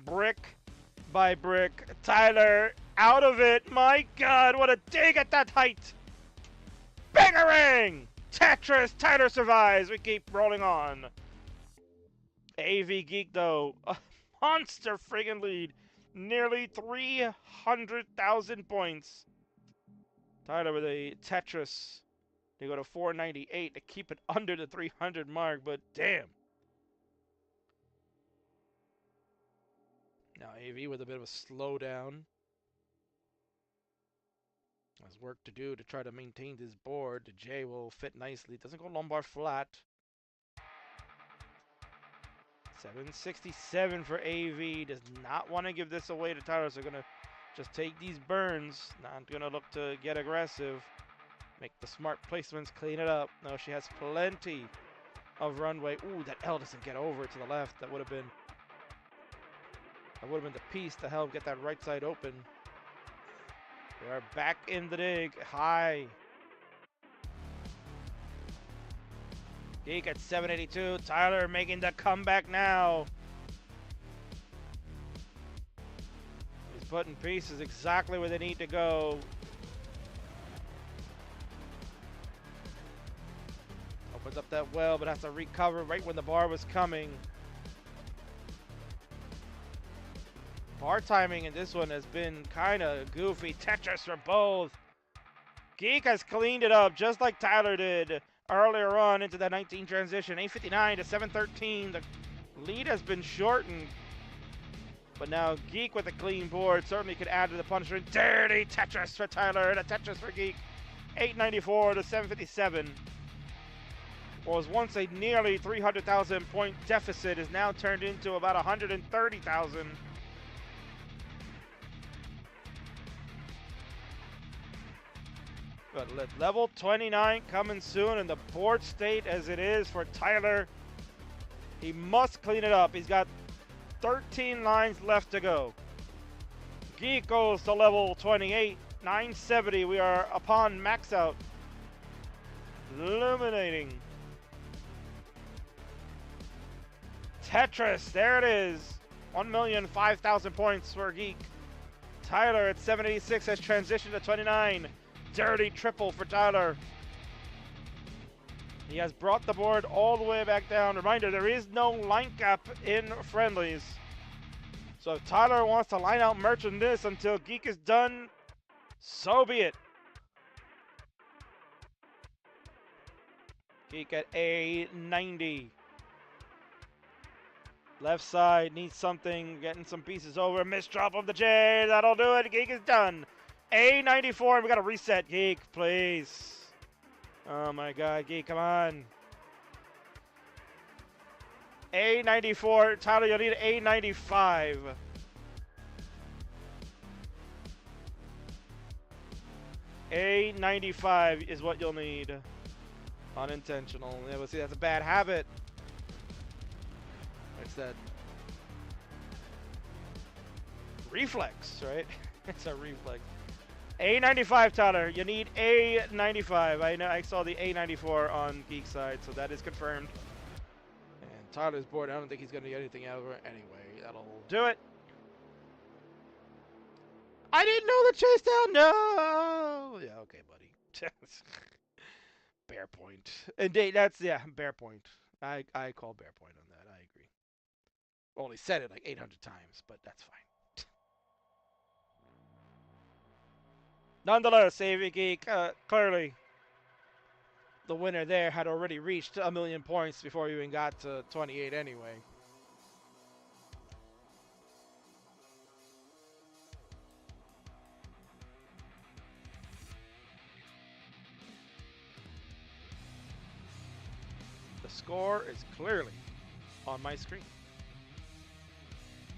Brick by brick. Tyler out of it. My God, what a dig at that height. Bangarang! Tetris. Tyler survives. We keep rolling on. AV Geek, though. A monster friggin' lead. Nearly 300,000 points. Tyler with a Tetris. They go to 498 to keep it under the 300 mark, but damn. Now AV with a bit of a slowdown. Has work to do to try to maintain this board. The J will fit nicely. Doesn't go lumbar flat. 767 for AV. Does not want to give this away to Tyler, so going to just take these burns. Not going to look to get aggressive. Make the smart placements, clean it up. No, she has plenty of runway. Ooh, that L doesn't get over to the left. That would have been the piece to help get that right side open. We are back in the dig. High. Geek at 782. Tyler making the comeback now. He's putting pieces exactly where they need to go. Opens up that well, but has to recover right when the bar was coming. Bar timing in this one has been kind of goofy. Tetris for both. Geek has cleaned it up just like Tyler did earlier on into the 19 transition. 859 to 713. The lead has been shortened. But now Geek with a clean board certainly could add to the punishment. Dirty Tetris for Tyler and a Tetris for Geek. 894 to 757. What was once a nearly 300,000 point deficit is now turned into about 130,000. But level 29 coming soon, and the board state as it is for Tyler. He must clean it up. He's got 13 lines left to go. Geek goes to level 28, 970. We are upon max out. Illuminating. Tetris, there it is. 1,005,000 points for Geek. Tyler at 786 has transitioned to 29. Dirty triple for Tyler. He has brought the board all the way back down. Reminder, there is no line cap in Friendlies. So if Tyler wants to line out merch in this until Geek is done, so be it. Geek at A90. Left side needs something, getting some pieces over. Missed drop of the J, that'll do it. Geek is done. A94, we got to reset, Geek, please. Oh my God, Geek, come on. A94, Tyler, you'll need A95. A95 is what you'll need. Unintentional. Yeah, but see, that's a bad habit. It's that reflex, right? It's a reflex. A95, Tyler. You need A95. I know. I saw the A94 on Geek side, so that is confirmed. And Tyler's board. I don't think he's going to get anything out of it anyway. That'll do it. I didn't know the chase down. No. Yeah. Okay, buddy. Bear point. Indeed. That's bear point. I call bear point on that. I agree. Only said it like 800 times, but that's fine. Nonetheless, AV Geek, clearly the winner there had already reached 1,000,000 points before we even got to 28 anyway. The score is clearly on my screen.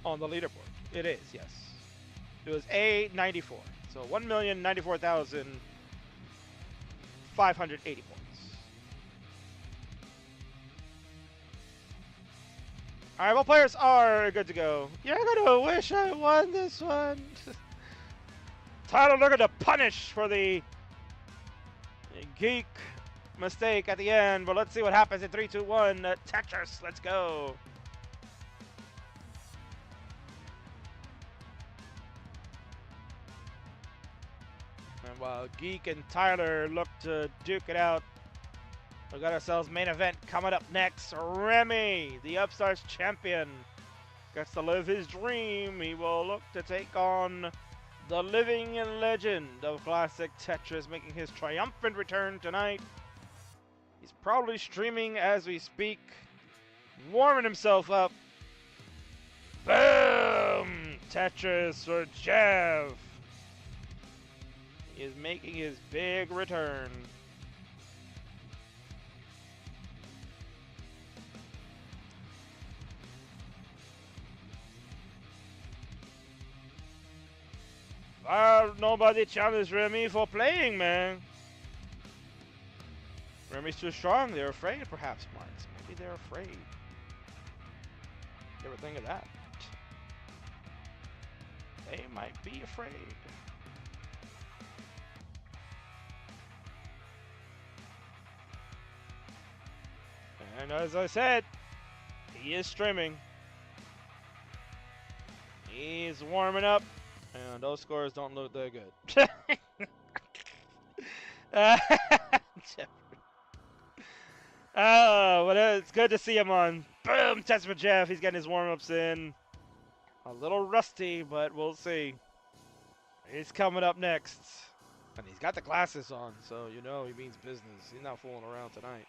On the leaderboard. It is, yes. It was A94. So 1,094,580 points. All right, well, players are good to go. You're gonna wish I won this one. Tyler looking to punish for the Geek mistake at the end, but let's see what happens in 3, 2, 1. Tetris, let's go. And while Geek and Tyler look to duke it out, we got ourselves main event coming up next. Remy, the Upstarts champion, gets to live his dream. He will look to take on the living legend of classic Tetris, making his triumphant return tonight. He's probably streaming as we speak, warming himself up. Boom! Tetris for Jeff. He is making his big return. Nobody challenged Remy for playing, man. Remy's too strong. They're afraid, perhaps, Marts. Maybe they're afraid. You ever think of that? They might be afraid. And as I said, he is streaming. He's warming up. And those scores don't look that good. Oh, but it's good to see him on. Boom! Test for Jeff. He's getting his warm-ups in. A little rusty, but we'll see. He's coming up next. And he's got the glasses on, so you know he means business. He's not fooling around tonight.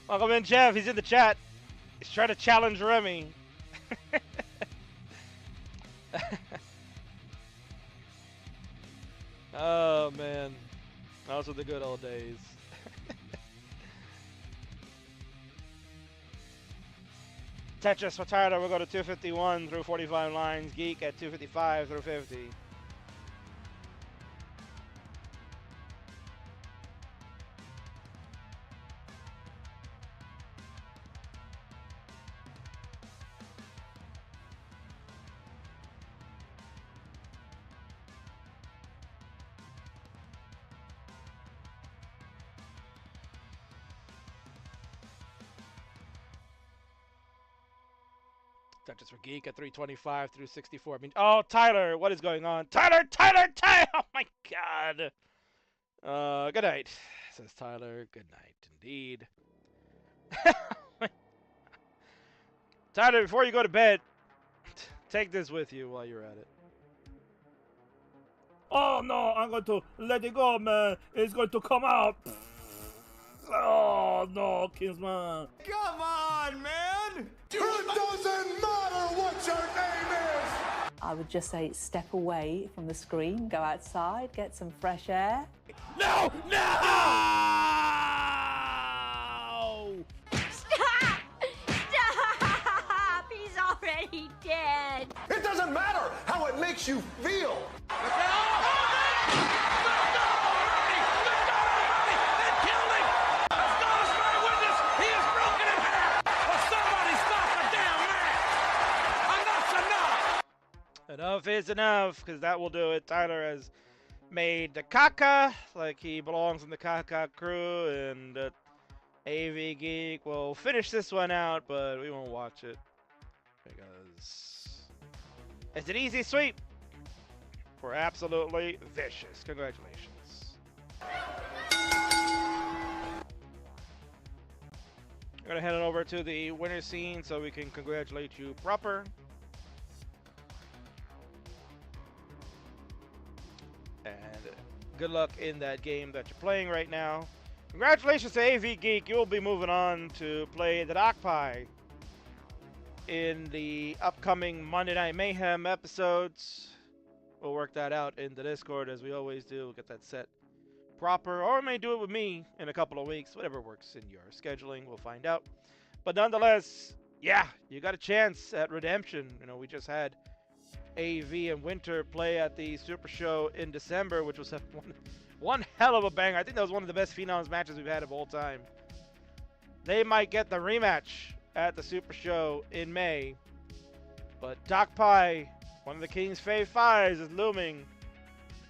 Welcome in, Jeff. He's in the chat. He's trying to challenge Remy. Oh, man. Those were the good old days. Tetris for Tyler. We'll go to 251 through 45 lines. Geek at 255 through 50. Tetris for Geek at 325 through 64. I mean, oh, Tyler, what is going on? Tyler! Oh my God! Good night, says Tyler. Good night, indeed. Tyler, before you go to bed, take this with you while you're at it. Oh no, I'm going to let it go, man. It's going to come out. Oh no, Kingsman. Come on, man! It doesn't matter what your name is! I would just say step away from the screen, go outside, get some fresh air. No! No! Stop! Stop! He's already dead. It doesn't matter how it makes you feel! Enough is enough, because that will do it. Tyler has made the caca like he belongs in the caca crew, and AV Geek will finish this one out, but we won't watch it because it's an easy sweep. We're absolutely vicious. Congratulations. I'm going to head on over to the winner scene so we can congratulate you proper. And good luck in that game that you're playing right now. Congratulations to AV Geek. You will be moving on to play the DocPi in the upcoming Monday Night Mayhem episodes. We'll work that out in the Discord as we always do. We'll get that set proper. Or we may do it with me in a couple of weeks. Whatever works in your scheduling, we'll find out. But nonetheless, yeah, you got a chance at redemption. You know, we just had AV and Winter play at the Super Show in December, which was one hell of a banger. I think that was one of the best Phenoms matches we've had of all time. They might get the rematch at the Super Show in May. But DocPi, one of the King's Fave 5s, is looming.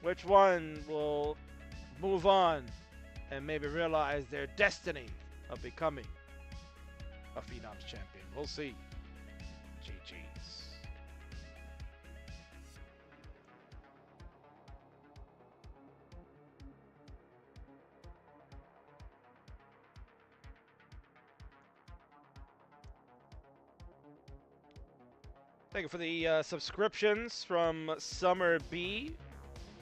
Which one will move on and maybe realize their destiny of becoming a Phenoms champion? We'll see. GG's. Thank you for the subscriptions from Summer B.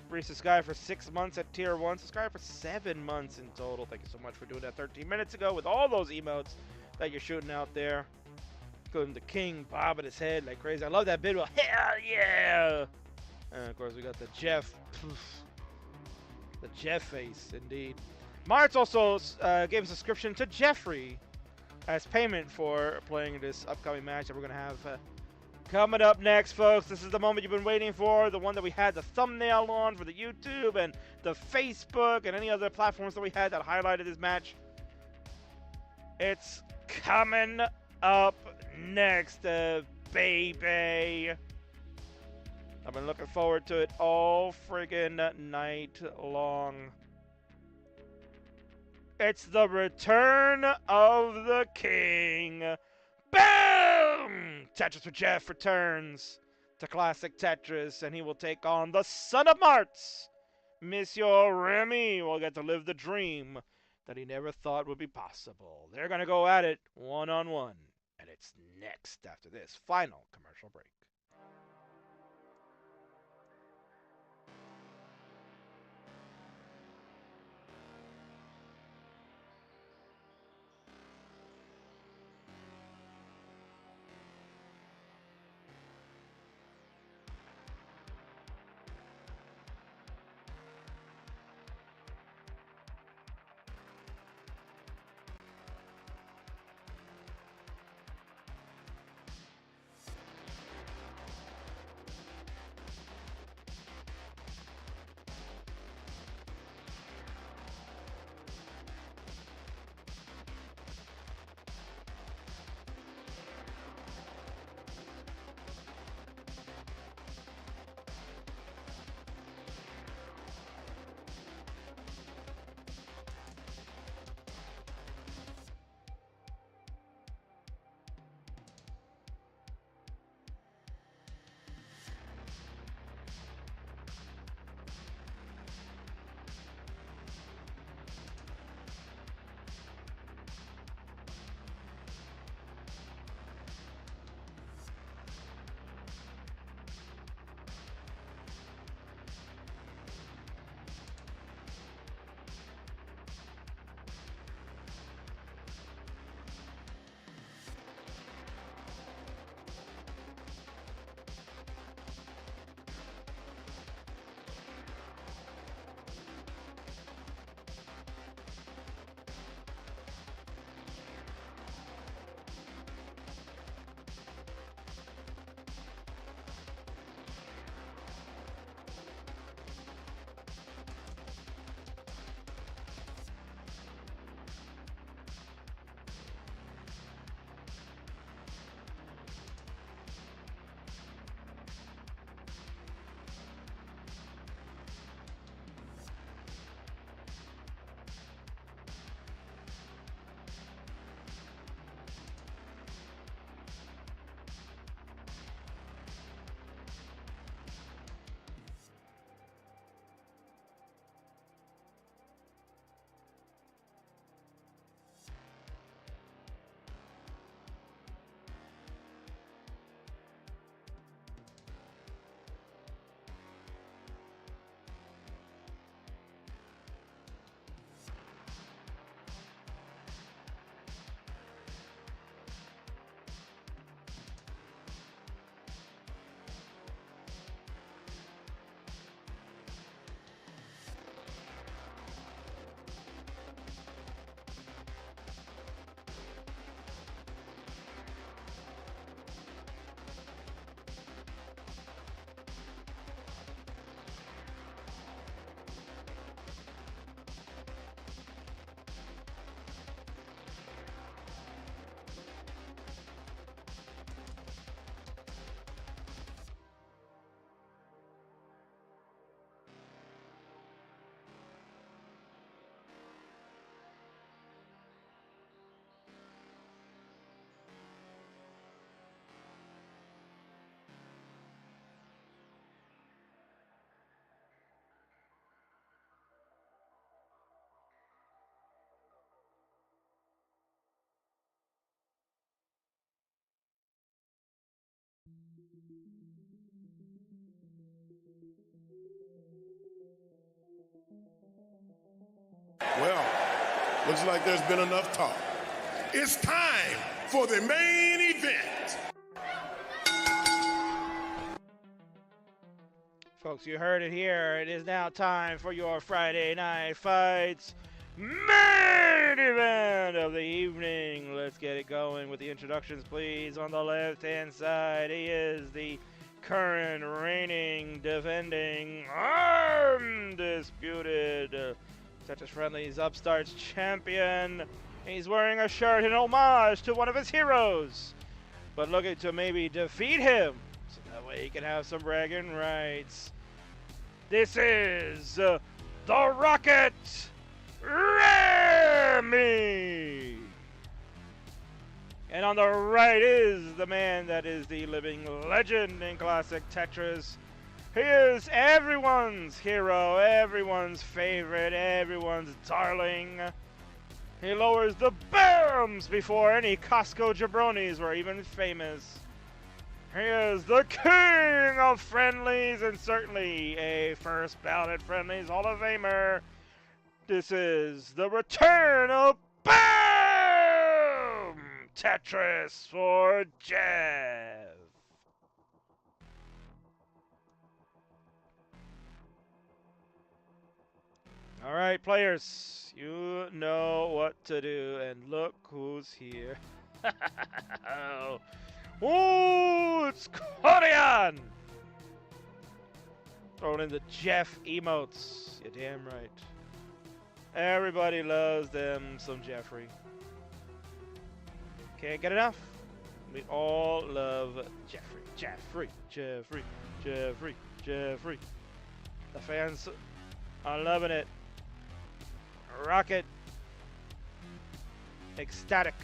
Recent subscribed for 6 months at tier 1. Subscribed for 7 months in total. Thank you so much for doing that 13 minutes ago with all those emotes that you're shooting out there. Including the king bobbing his head like crazy. I love that bit. Hell yeah! And of course we got the Jeff. The Jeff face, indeed. Marts also gave a subscription to Jeffrey as payment for playing this upcoming match that we're going to have coming up next, folks. This is the moment you've been waiting for, the one that we had the thumbnail on for the YouTube and the Facebook and any other platforms that we had that highlighted this match. It's coming up next, baby. I've been looking forward to it all friggin' night long. It's the return of the king. Boom! Tetris with Jeff returns to classic Tetris, and he will take on the son of Marts. Monsieur Remy will get to live the dream that he never thought would be possible. They're going to go at it one-on-one, and it's next after this final commercial break. Well, looks like there's been enough talk. It's time for the main event. Folks, you heard it here. It is now time for your Friday Night Fights main event of the evening. Let's get it going with the introductions, please. On the left-hand side, he is the current reigning, defending, undisputed Tetris Friendlies Upstarts champion. He's wearing a shirt in homage to one of his heroes, but looking to maybe defeat him, so that way he can have some bragging rights. This is the Rocket Remy! And on the right is the man that is the living legend in classic Tetris. He is everyone's hero, everyone's favorite, everyone's darling. He lowers the bombs before any Costco jabronis were even famous. He is the king of Friendlies and certainly a first ballot Friendlies Hall of Famer. This is the return of BAM! Tetris for Jeff. All right, players, you know what to do, and look who's here. Oh, it's Korean! Throwing in the Jeff emotes. You're damn right. Everybody loves them some Jeffrey. Can't get enough. We all love Jeffrey. Jeffrey, Jeffrey, Jeffrey, Jeffrey. The fans are loving it. Rocket. Ecstatic.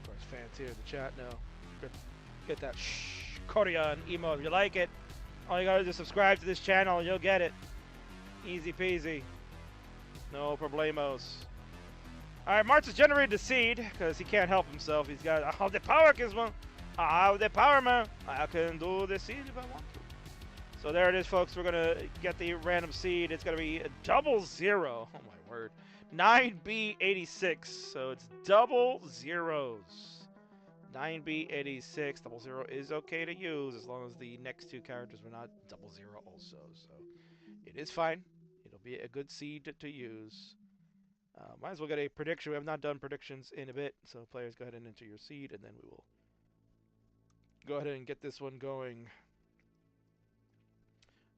Of course, fans here in the chat now. Get that Korean emote if you like it. All you gotta do is subscribe to this channel and you'll get it. Easy peasy. No problemos. Alright, Marts has generated the seed because he can't help himself. He's got all the power, Kingsman. I have the power, man. I can do the seed if I want to. So there it is, folks. We're going to get the random seed. It's going to be a 00. Oh, my word. 9B86. So it's double zeros. 9B86. 00 is okay to use as long as the next two characters were not 00 also. So it is fine. It'll be a good seed to use. Might as well get a prediction. We have not done predictions in a bit. So players, go ahead and enter your seed, and then we will go ahead and get this one going.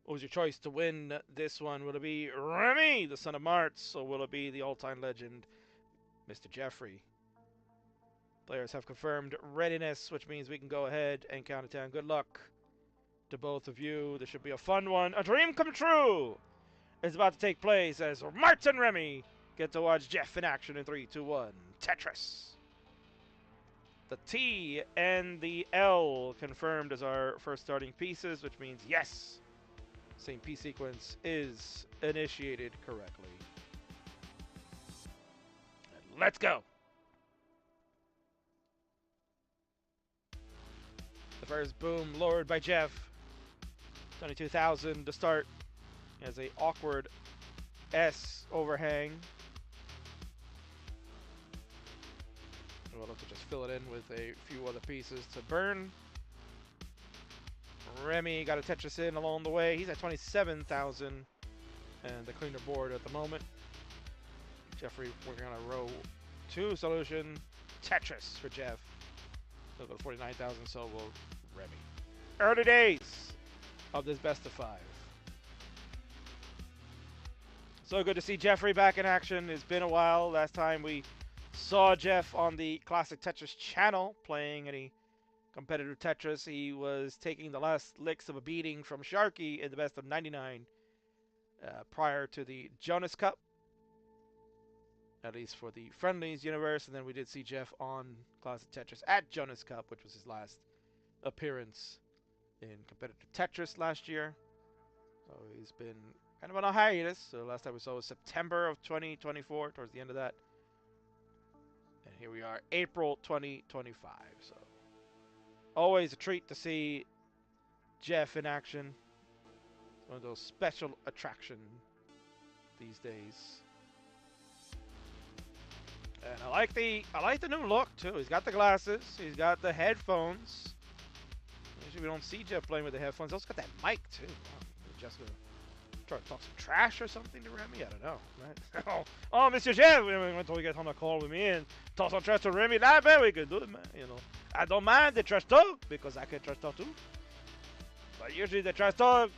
What was your choice to win this one? Will it be Remy, the son of Marts, or will it be the all-time legend, Mr. Jeffrey? Players have confirmed readiness, which means we can go ahead and count it down. Good luck to both of you. This should be a fun one. A dream come true is about to take place as Marts and Remy get to watch Jeff in action in 3, 2, 1. Tetris. The T and the L confirmed as our first starting pieces, which means yes, same piece sequence is initiated correctly. And let's go. The first boom lowered by Jeff. 22,000 to start. He has a awkward S overhang. We'll have to just fill it in with a few other pieces to burn. Remy got a Tetris in along the way. He's at 27,000 and the cleaner board at the moment. Jeffrey working on a row 2 solution. Tetris for Jeff. He'll go to 49,000, so will Remy. Early days of this best of 5. So good to see Jeffrey back in action. It's been a while. Last time we saw Jeff on the Classic Tetris channel playing any competitive Tetris. He was taking the last licks of a beating from Sharky in the best of 99 prior to the Jonas Cup, at least for the Friendlies universe. And then we did see Jeff on Classic Tetris at Jonas Cup, which was his last appearance in competitive Tetris last year. So he's been kind of on a hiatus. So last time we saw was September of 2024, towards the end of that. here we are, April 2025. So always a treat to see Jeff in action. One of those special attraction these days. And I like the new look too. He's got the glasses. He's got the headphones. Usually we don't see Jeff playing with the headphones. He's also got that mic too. Wow. Just gonna try to talk some trash or something to Remy. I don't know. Right? oh, Mr. Jeff, until we get on the call with me and talk some trash to Remy. Nah, man, we can do it, man. You know, I don't mind the trash talk because I can trash talk too. But usually the trash talk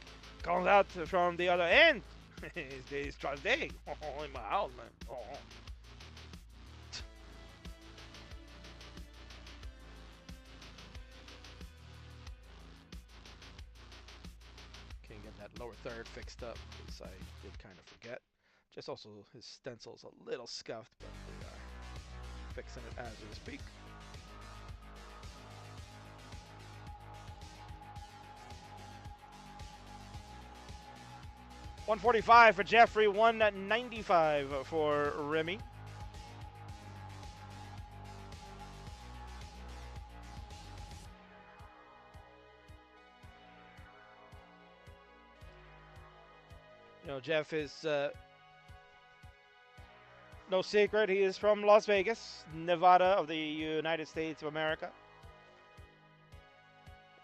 comes out from the other end. it's trash day. Oh, in my house, man. Oh. Lower third fixed up because I did kind of forget. Just also his stencil's a little scuffed, but we are fixing it as we speak. $145 for Jeffrey, $195 for Remy. You know, Jeff is no secret. He is from Las Vegas, Nevada of the United States of America.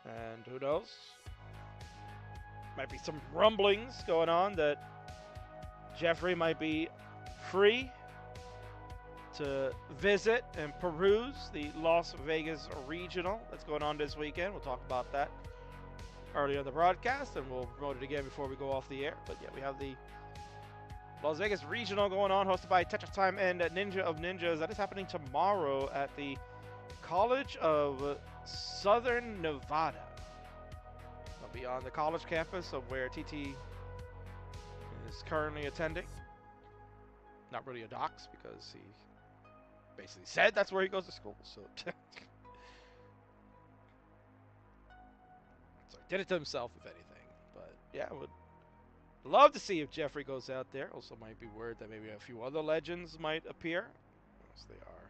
And who knows? Might be some rumblings going on that Jeffrey might be free to visit and peruse the Las Vegas Regional that's going on this weekend. We'll talk about that earlier in the broadcast, and we'll promote it again before we go off the air. But yeah, we have the Las Vegas Regional going on, hosted by Tetris Time and Ninja of Ninjas. That is happening tomorrow at the College of Southern Nevada. It'll be on the college campus of where TT is currently attending. Not really a dox because he basically said that's where he goes to school. So did it to himself, if anything. But yeah, I would love to see if Jeffrey goes out there. Also might be word that maybe a few other legends might appear. Yes, they are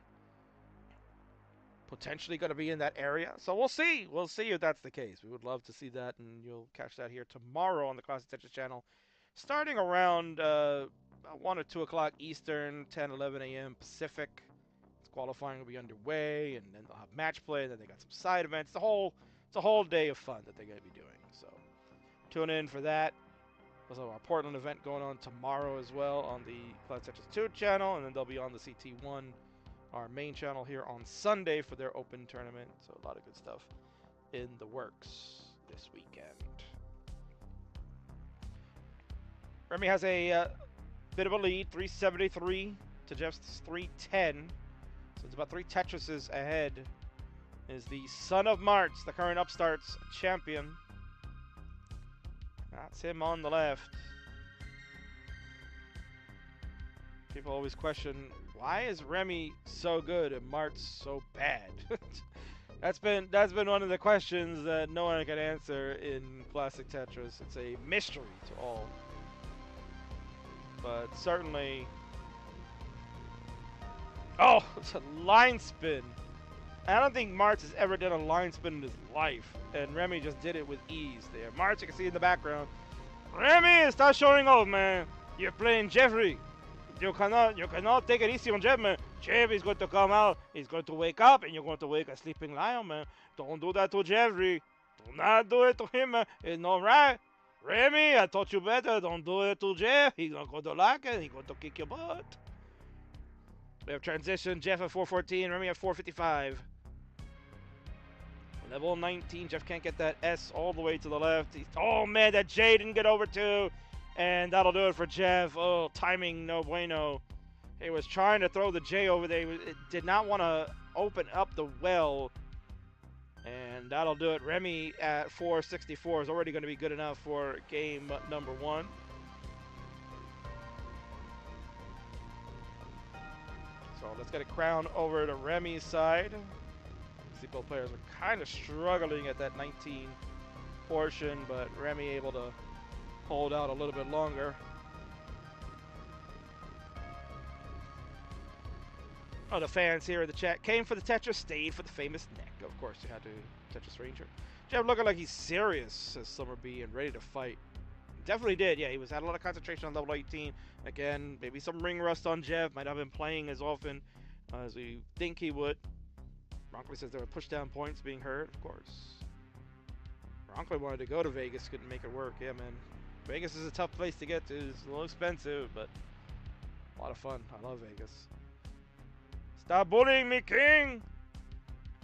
potentially going to be in that area. So we'll see. We'll see if that's the case. We would love to see that, and you'll catch that here tomorrow on the Classic Tetris channel, starting around 1 or 2 o'clock Eastern, 10, 11 a.m. Pacific. Qualifying will be underway, and then they'll have match play, and then they got some side events. It's a whole day of fun that they're going to be doing. So tune in for that. Also, our Portland event going on tomorrow as well on the Classic Tetris 2 channel, and then they'll be on the CT1, our main channel, here on Sunday for their open tournament. So a lot of good stuff in the works this weekend. Remy has a bit of a lead, 373 to Jeff's 310. So it's about 3 Tetrises ahead. Is the son of Marts, the current Upstarts champion. That's him on the left. People always question, why is Remy so good and Marts so bad? that's been one of the questions that no one can answer in Classic Tetris. It's a mystery to all. But certainly... Oh, it's a line spin. I don't think Marts has ever done a line spin in his life, and Remy just did it with ease there. Marts, you can see in the background. Remy, start showing off, man. You're playing Jeffrey. You cannot take it easy on Jeff, man. Jeff is going to come out. He's going to wake up, and you're going to wake a sleeping lion, man. Don't do that to Jeffrey. Do not do it to him, man. It's not right. Remy, I taught you better. Don't do it to Jeff. He's not going to like it. He's going to kick your butt. We have transition. Jeff at 414. Remy at 455. Level 19. Jeff can't get that S all the way to the left. Oh, man, that J didn't get over too. And that'll do it for Jeff. Oh, timing no bueno. He was trying to throw the J over there. It did not want to open up the well. And that'll do it. Remy at 464 is already going to be good enough for game number 1. So let's get a crown over to Remy's side. See, both players are kind of struggling at that 19 portion, but Remy able to hold out a little bit longer. Oh, the fans here in the chat came for the Tetris, stayed for the famous neck. Of course, you had to Tetris Ranger. Jeff looking like he's serious, says Summer B, and ready to fight. Definitely did. Yeah, he had a lot of concentration on level 18. Again, maybe some ring rust on Jeff. Might not have been playing as often as we think he would. Bronkley says there were push-down points being heard. Of course. Bronkley wanted to go to Vegas, couldn't make it work. Yeah, man. Vegas is a tough place to get to. It's a little expensive, but a lot of fun. I love Vegas. Stop bullying me, King!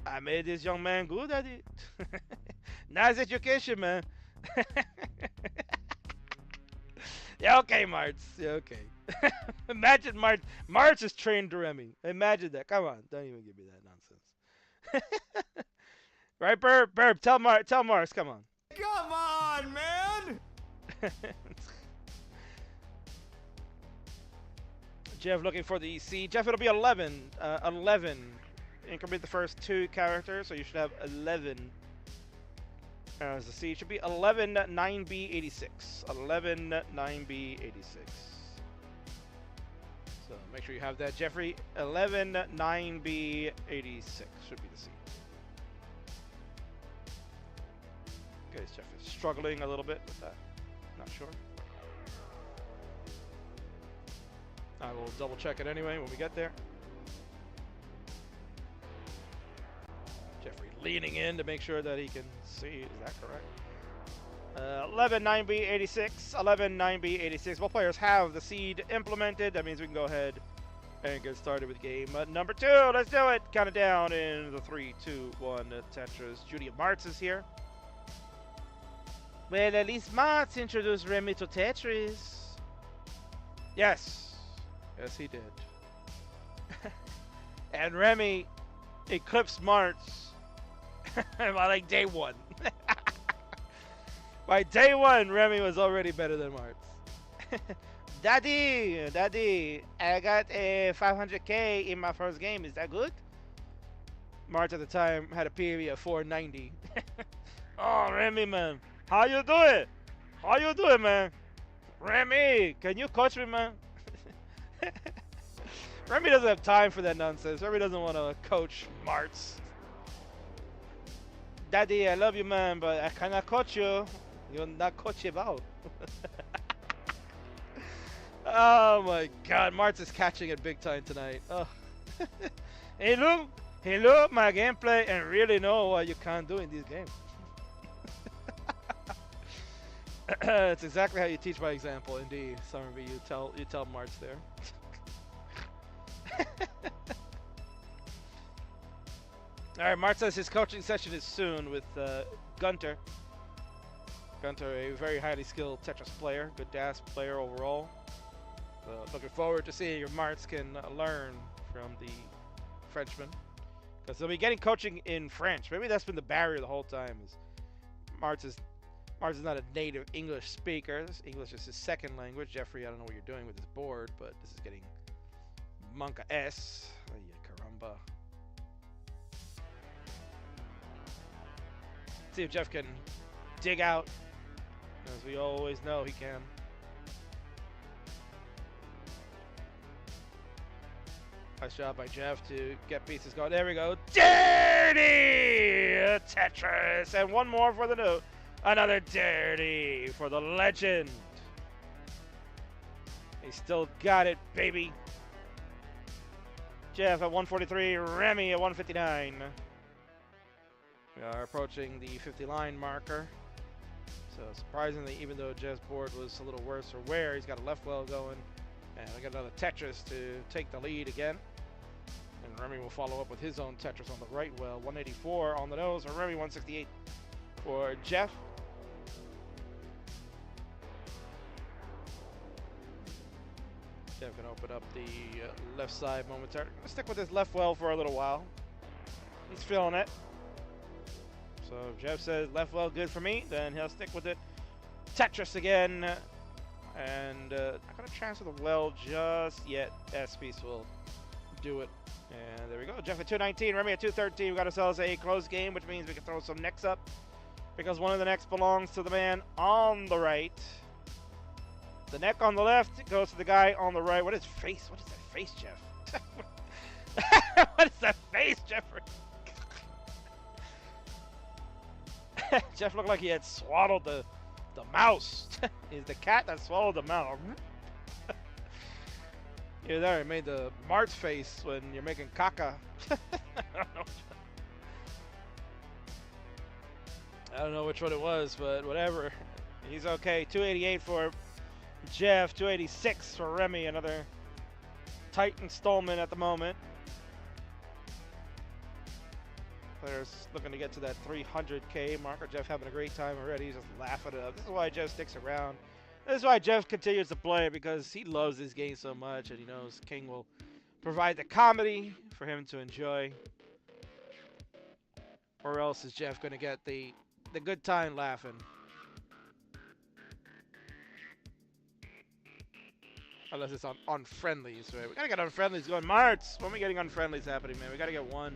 I made this young man good at it. Nice education, man. Yeah, okay, Marts. Yeah, okay. Imagine Marts is trained to Remy. Imagine that. Come on. Don't even give me that nonsense. Right, Burb? Burb, tell Mars. Come on. Come on, man! Jeff looking for the EC. Jeff, it'll be 11. 11. Increment the first 2 characters, so you should have 11. As the C should be 11 9B86. 11 9B86. So make sure you have that, Jeffrey. 11 9B86 should be the C. Okay, Jeff is struggling a little bit with that. Not sure. I will double check it anyway when we get there. Jeffrey leaning in to make sure that he can see. Is that correct? 11 9B86. 11 9B86. Both players have the seed implemented. That means we can go ahead and get started with game number 2. Let's do it. Count it down in the 3, 2, 1. Tetris. Judy Marts is here. Well, at least Marts introduced Remy to Tetris. Yes. Yes, he did. And Remy eclipsed Marts by like day 1. By day 1, Remy was already better than Marts. Daddy, I got a 500k in my first game. Is that good? Marts at the time had a PV of 490. Oh, Remy, man. How you doing? How you doing, man? Remy, can you coach me, man? Remy doesn't have time for that nonsense. Remy doesn't want to coach Marts. Daddy, I love you, man, but I cannot coach you. You're not coachable. Oh my God, Marts is catching it big time tonight. Oh. He look my gameplay and really know what you can't do in this game. It's exactly how you teach by example, indeed. Summerby, you tell Marts there. All right, Mart says his coaching session is soon with Gunter. Gunter, a very highly skilled Tetris player, good DAS player overall. So looking forward to seeing if Marts can learn from the Frenchman, because they'll be getting coaching in French. Maybe that's been the barrier the whole time. Is Marts is not a native English speaker. English is his second language. Jeffrey, I don't know what you're doing with this board, but this is getting Monka S. Ay, caramba. See if Jeff can dig out, as we always know he can. Nice job by Jeff to get pieces going. There we go. Dirty Tetris. And one more for the new. Another dirty for the legend. He still got it, baby. Jeff at 143, Remy at 159. We are approaching the 50 line marker. So surprisingly, even though Jeff's board was a little worse for wear, he's got a left well going. And we got another Tetris to take the lead again. And Remy will follow up with his own Tetris on the right well. 184 on the nose for Remy, 168 for Jeff. Jeff can open up the left side momentarily. Gonna stick with his left well for a little while. He's feeling it. So if Jeff says left well good for me, then he'll stick with it. Tetris again. And not gonna transfer the well just yet. S-Piece will do it. And there we go. Jeff at 219, Remy at 213. We got ourselves a close game, which means we can throw some necks up, because one of the necks belongs to the man on the right. The neck on the left goes to the guy on the right. What is face? What is that face, Jeff? What is that face, Jeffrey? Jeff looked like he had swallowed the mouse. He's the cat that swallowed the mouse. Yeah, there, he made the Marts face when you're making caca. I don't know which one it was, but whatever. He's okay. 288 for Jeff, 286 for Remy. Another tight installment at the moment. Players looking to get to that 300K marker. Jeff having a great time already. He's just laughing it up. This is why Jeff sticks around. This is why Jeff continues to play, because he loves this game so much, and he knows King will provide the comedy for him to enjoy. Or else is Jeff going to get the good time laughing. Unless it's on Friendlies, right? We got to get on Friendlies going. Marts, when are we getting on Friendlies happening, man? We got to get one.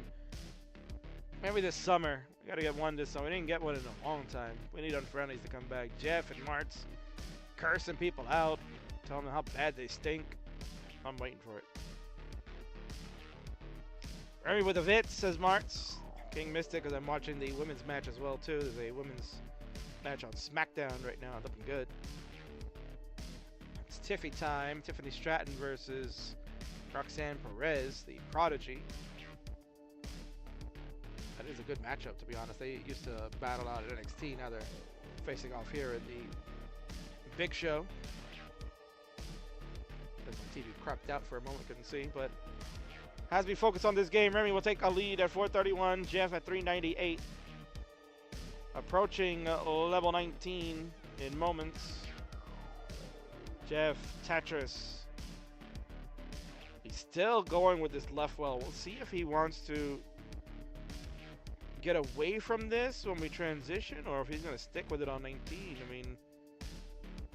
Maybe this summer. We got to get one this summer. We didn't get one in a long time. We need Unfriendlies to come back. Jeff and Marts cursing people out, telling them how bad they stink. I'm waiting for it. Remy with a Vit, says Marts. King missed it because I'm watching the women's match as well, too. There's a women's match on SmackDown right now. Looking good. It's Tiffy time. Tiffany Stratton versus Roxanne Perez, the Prodigy. That is a good matchup, to be honest. They used to battle out at NXT. Now they're facing off here in the Big Show. The TV cropped out for a moment, couldn't see, but has me focused on this game. Remy will take a lead at 431. Jeff at 398. Approaching level 19 in moments. Jeff, Tetris. He's still going with this left well. We'll see if he wants to get away from this when we transition, or if he's going to stick with it on 19. I mean,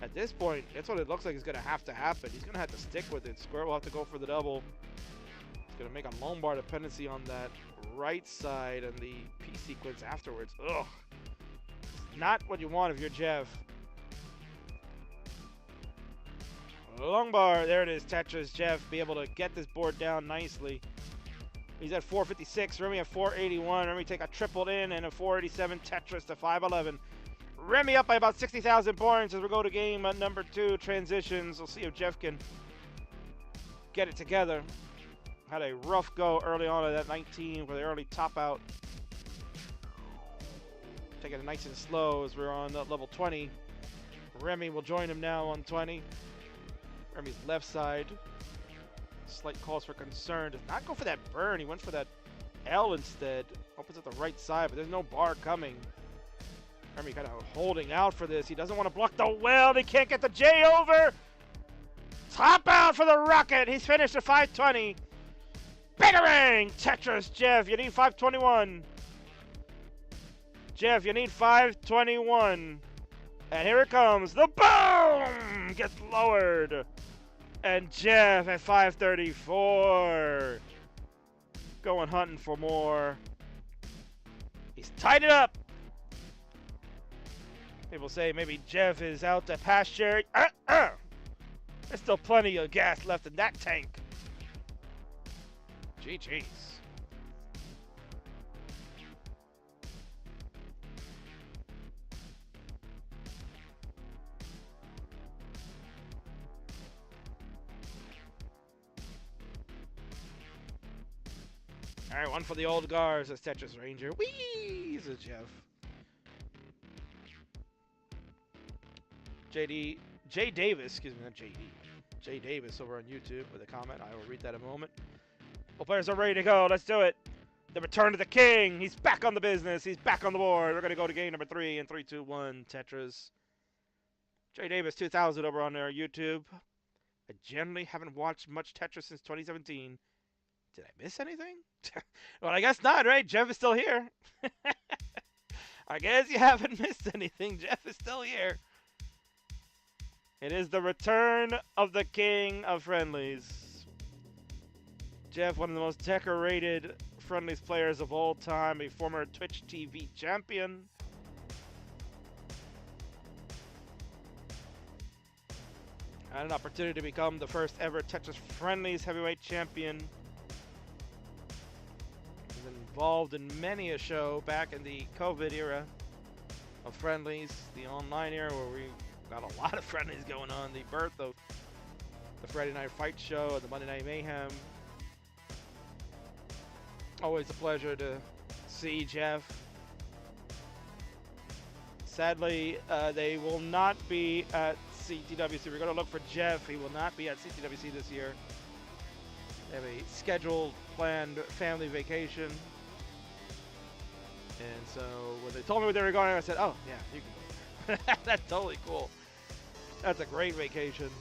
at this point, that's what it looks like is going to have to happen. He's going to have to stick with it. Square will have to go for the double. He's going to make a lumbar dependency on that right side and the P sequence afterwards. Ugh. Not what you want if you're Jeff. Lumbar, there it is. Tetris, Jeff, be able to get this board down nicely. He's at 456, Remy at 481. Remy take a triple in and a 487. Tetris to 511. Remy up by about 60,000 points as we go to game number 2, transitions. We'll see if Jeff can get it together. Had a rough go early on at that 19 for the early top out. Taking it nice and slow as we're on level 20. Remy will join him now on 20. Remy's left side. Slight cause for concern. Does not go for that burn. He went for that L instead. Opens at the right side, but there's no bar coming. Remy kind of holding out for this. He doesn't want to block the well. He can't get the J over. Top out for the Rocket. He's finished at 520. Bittering! Tetris, Jeff, you need 521. Jeff, you need 521. And here it comes. The boom! Gets lowered. And Jeff at 534. Going hunting for more. He's tied it up. People say maybe Jeff is out to pasture. There's still plenty of gas left in that tank. GG's. All right, one for the old guards. That's Tetris Ranger. Whee! This is Jeff. J Davis, excuse me, not JD. J Davis over on YouTube with a comment. I will read that in a moment. Well, players are ready to go. Let's do it. The return of the king. He's back on the business. He's back on the board. We're going to go to game number 3 in 3, 2, 1. Tetris. J Davis 2000 over on their YouTube. I generally haven't watched much Tetris since 2017. Did I miss anything? Well, I guess not, right? Jeff is still here. I guess you haven't missed anything. Jeff is still here. It is the return of the king of Friendlies. Jeff, one of the most decorated Friendlies players of all time, a former Twitch TV champion. Had an opportunity to become the first ever Tetris Friendlies heavyweight champion. involved in many a show back in the COVID era of Friendlies, the online era where we got a lot of Friendlies going on, the birth of the Friday Night Fight Show and the Monday Night Mayhem. Always a pleasure to see Jeff. Sadly, they will not be at CTWC. We're going to look for Jeff. He will not be at CTWC this year. They have a scheduled, planned family vacation. And so when they told me where they were going, I said, oh, yeah, you can go there. That's totally cool. That's a great vacation.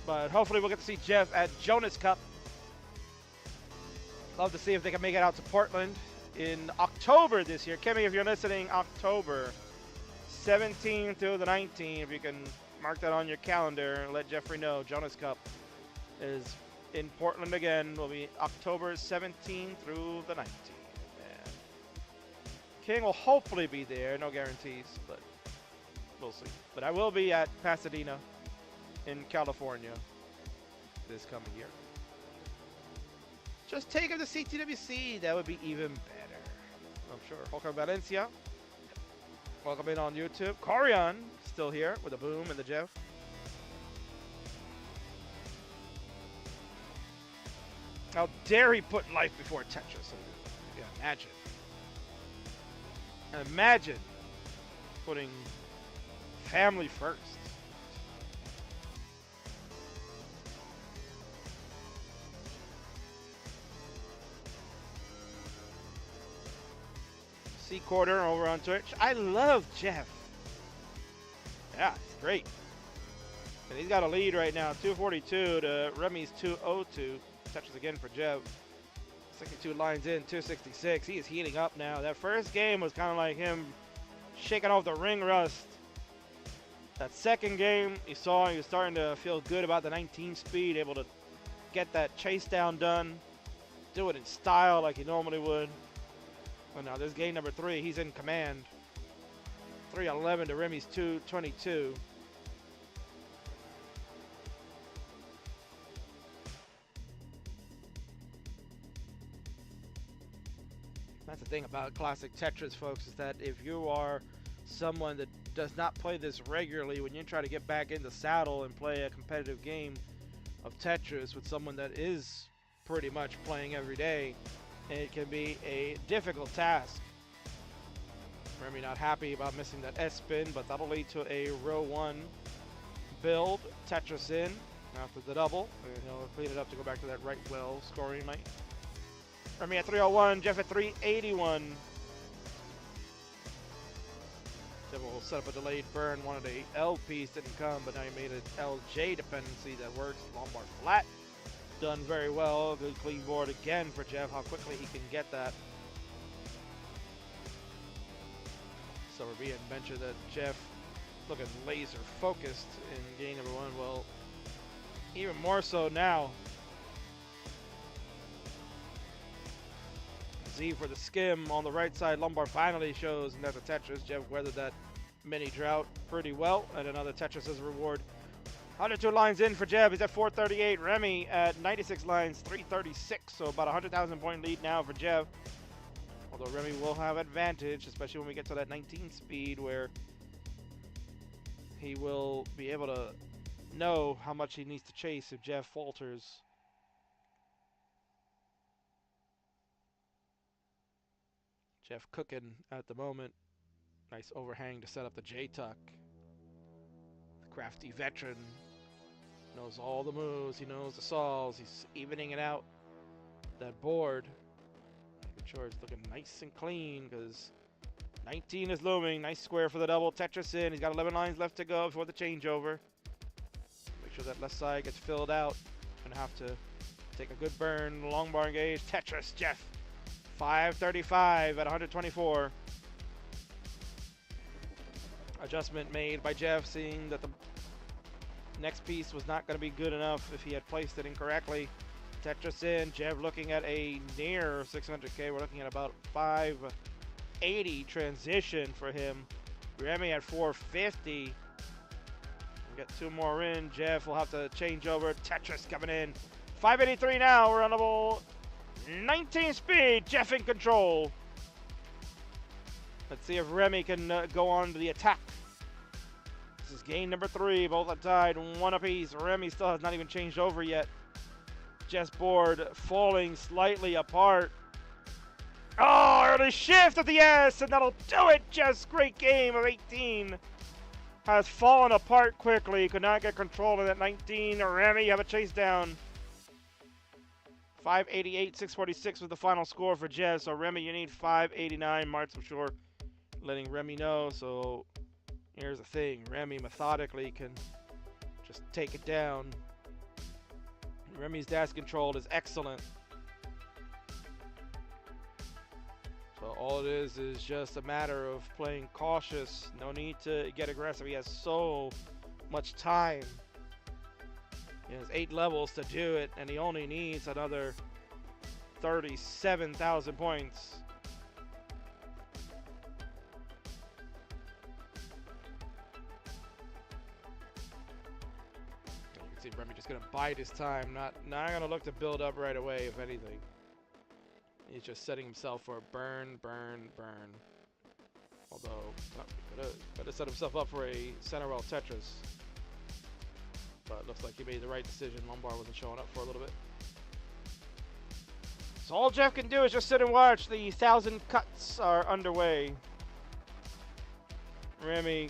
But hopefully we'll get to see Jeff at Jonas Cup. Love to see if they can make it out to Portland in October this year. Kimmy, if you're listening, October 17th through the 19th, if you can mark that on your calendar and let Jeffrey know. Jonas Cup is in Portland again. Will be October 17th through the 19th. And King will hopefully be there. No guarantees, but we'll see. But I will be at Pasadena in California this coming year. Just take him to CTWC. That would be even better. I'm sure. Welcome Valencia. Welcome in on YouTube. Corian still here with the boom and the Jeff. How dare he put life before Tetris? Yeah, imagine. Imagine putting family first. Quarter over on Twitch. I love Jeff. Yeah, it's great. And he's got a lead right now, 242 to Remy's 202. Touches again for Jeff. 62 lines in, 266. He is heating up now. That first game was kind of like him shaking off the ring rust. That second game, you saw he was starting to feel good about the 19 speed, able to get that chase down done, do it in style like he normally would. Well, now this game number 3, he's in command. 311 to Remy's 222. That's the thing about classic Tetris, folks, is that if you are someone that does not play this regularly, when you try to get back in the saddle and play a competitive game of Tetris with someone that is pretty much playing every day, it can be a difficult task. Remy not happy about missing that S-spin, but that'll lead to a row 1 build. Tetris in after the double. And he'll clean it up to go back to that right well scoring lane. Remy at 301, Jeff at 381. Jeff will set up a delayed burn. Wanted a L piece, didn't come, but now he made an LJ dependency that works. Lombard flat. Done very well. Good clean board again for Jeff. How quickly he can get that. So we're being mentioned that Jeff looking laser focused in game number 1. Well, even more so now. Z for the skim on the right side. Lombard finally shows, and that's a Tetris. Jeff weathered that mini drought pretty well, and another Tetris as a reward. 102 lines in for Jeb. He's at 438. Remy at 96 lines, 336. So about 100,000 point lead now for Jeb. Although Remy will have advantage, especially when we get to that 19 speed where he will be able to know how much he needs to chase if Jeff falters. Jeff cooking at the moment. Nice overhang to set up the J-tuck. Crafty veteran, knows all the moves, he knows the solves, he's evening it out. That board, making sure it's looking nice and clean because 19 is looming. Nice square for the double. Tetris in, he's got 11 lines left to go before the changeover. Make sure that left side gets filled out. Gonna have to take a good burn, long bar engage. Tetris, Jeff, 535 at 124. Adjustment made by Jeff, seeing that the next piece was not going to be good enough if he had placed it incorrectly. Tetris in, Jeff looking at a near 600k. We're looking at about 580 transition for him. Remy at 450. We'll get 2 more in. Jeff will have to change over. Tetris coming in. 583 now. We're on level 19 speed, Jeff in control. Let's see if Remy can go on to the attack. This is game number 3. Both are tied 1 apiece. Remy still has not even changed over yet. Jeff's board falling slightly apart. Oh, early shift at the S, and that'll do it. Jeff's great game of 18 has fallen apart quickly. Could not get control of that 19. Remy, you have a chase down. 588, 646 was the final score for Jeff. So Remy, you need 589. Marts, I'm sure, letting Remy know. So here's the thing. Remy methodically can just take it down. Remy's dash control is excellent. So all it is just a matter of playing cautious. No need to get aggressive. He has so much time. He has 8 levels to do it, and he only needs another 37,000 points. You can see Remy just gonna bide his time, not gonna look to build up right away, if anything. He's just setting himself for a burn. Although, could have set himself up for a center roll Tetris. But it looks like he made the right decision. Lombard wasn't showing up for a little bit. So all Jeff can do is just sit and watch. The 1,000 cuts are underway. Remy,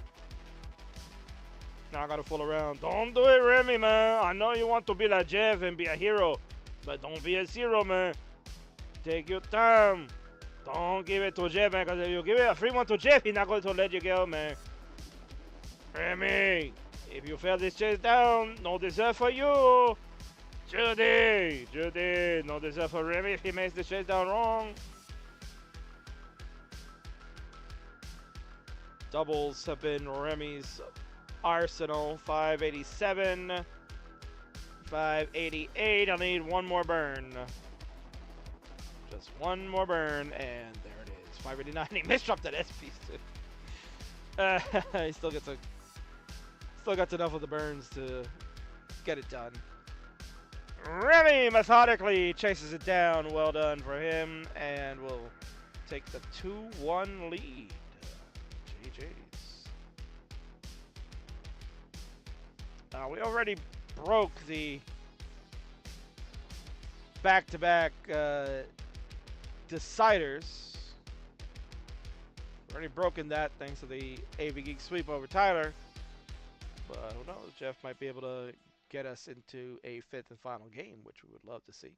not gonna fool around. Don't do it, Remy, man. I know you want to be like Jeff and be a hero, but don't be a zero, man. Take your time. Don't give it to Jeff, man, because if you give it a free one to Jeff, he's not going to let you go, man. Remy, if you fail this chase down, no dessert for you. Judy, no dessert for Remy if he makes the chase down wrong. Doubles have been Remy's arsenal. 587, 588. I'll need one more burn. Just one more burn, and there it is. 589. He misdropped that S piece too. He still got enough of the burns to get it done. Remy methodically chases it down. Well done for him, and we'll take the 2-1 lead. GG's. We already broke the back-to-back deciders. Already broken that thanks to the AV Geek sweep over Tyler. But who knows, Jeff might be able to get us into a 5th and final game, which we would love to see.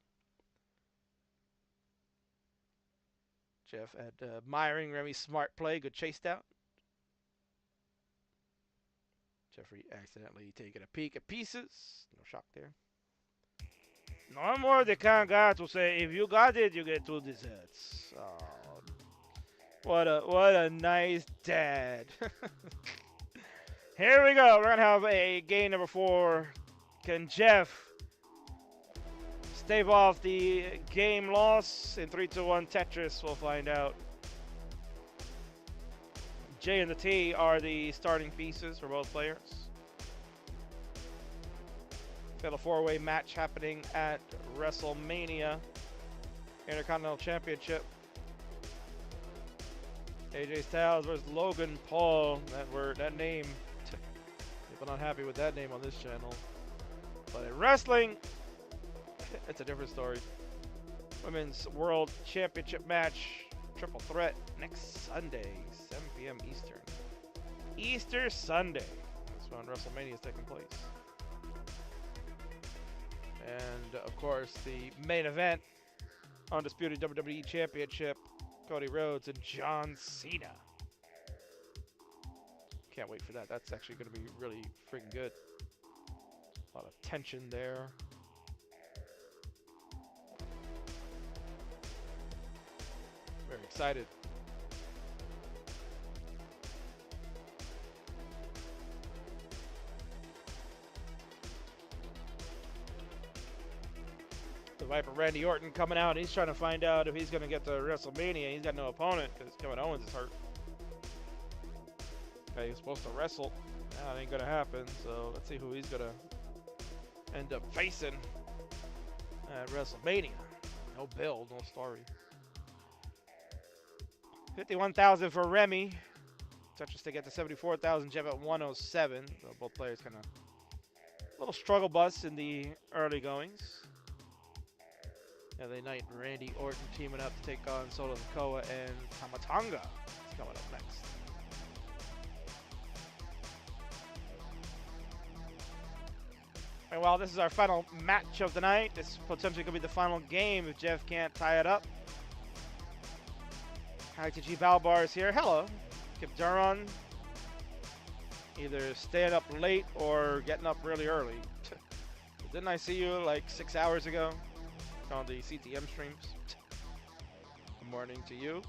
Jeff admiring Remy's smart play, good chase down. Jeffrey accidentally taking a peek at pieces. No shock there. No, I'm more the kind of guy to say, if you got it, you get 2 desserts. Oh, what a nice dad. Here we go. We're gonna have a game number 4. Can Jeff stave off the game loss in 3-2-1 Tetris? We'll find out. J and the T are the starting pieces for both players. Fatal 4-way match happening at WrestleMania Intercontinental Championship. AJ Styles versus Logan Paul. That name. People not happy with that name on this channel. But in wrestling, it's a different story. Women's World Championship match, triple threat, next Sunday, 7 p.m. Eastern. Easter Sunday. That's when WrestleMania is taking place. And, of course, the main event, Undisputed WWE Championship, Cody Rhodes and John Cena. Can't wait for that. That's actually going to be really freaking good. A lot of tension there. Very excited. The Viper Randy Orton coming out. He's trying to find out if he's going to get to WrestleMania. He's got no opponent because Kevin Owens is hurt. Okay, he's supposed to wrestle. That ain't going to happen. So let's see who he's going to end up facing at WrestleMania. No build, no story. 51,000 for Remy. Tetris to get to 74,000. Jeff at 107. So both players kind of a little struggle bus in the early goings. LA Knight and Randy Orton teaming up to take on Solo Koa and Tamatanga. It's coming up next. And while this is our final match of the night, this potentially could be the final game if Jeff can't tie it up. Hi to G Balbar is here. Hello. Kip Duron. Either staying up late or getting up really early. Didn't I see you like 6 hours ago on the CTM streams? Good morning to you.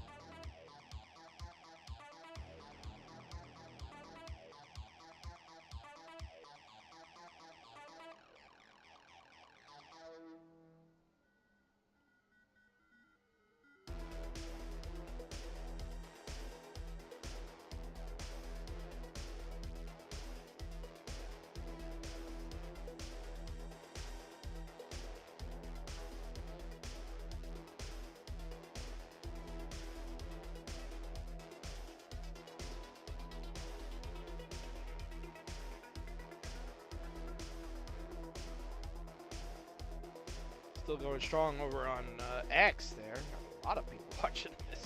Still going strong over on X there. A lot of people watching this.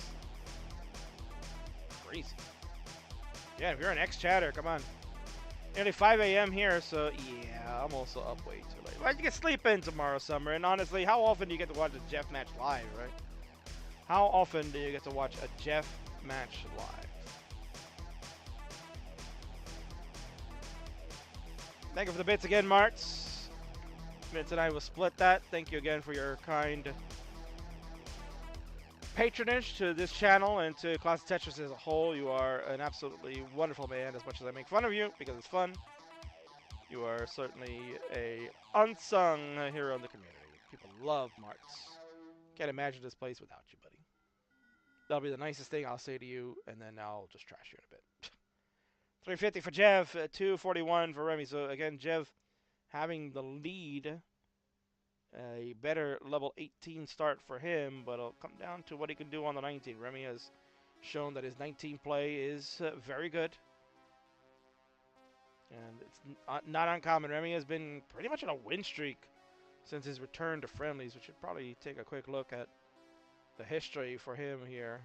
Crazy. Yeah, if you're an X chatter, come on. Nearly 5 a.m. here, so yeah, I'm also up way too late. Well, you can sleep in tomorrow, Summer. And honestly, how often do you get to watch a Jeff match live, right? How often do you get to watch a Jeff match live? Thank you for the bits again, Marts. Vince and I will split that. Thank you again for your kind patronage to this channel and to Classic Tetris as a whole. You are an absolutely wonderful man, as much as I make fun of you because it's fun. You are certainly a unsung hero in the community. People love Marts. Can't imagine this place without you, buddy. That'll be the nicest thing I'll say to you, and then I'll just trash you in a bit. 350 for Jeff, 241 for Remy. So again, Jeff having the lead, a better level 18 start for him, but it'll come down to what he can do on the 19. Remy has shown that his 19 play is very good. And it's not uncommon. Remy has been pretty much on a win streak since his return to Friendlies. We should probably take a quick look at the history for him here.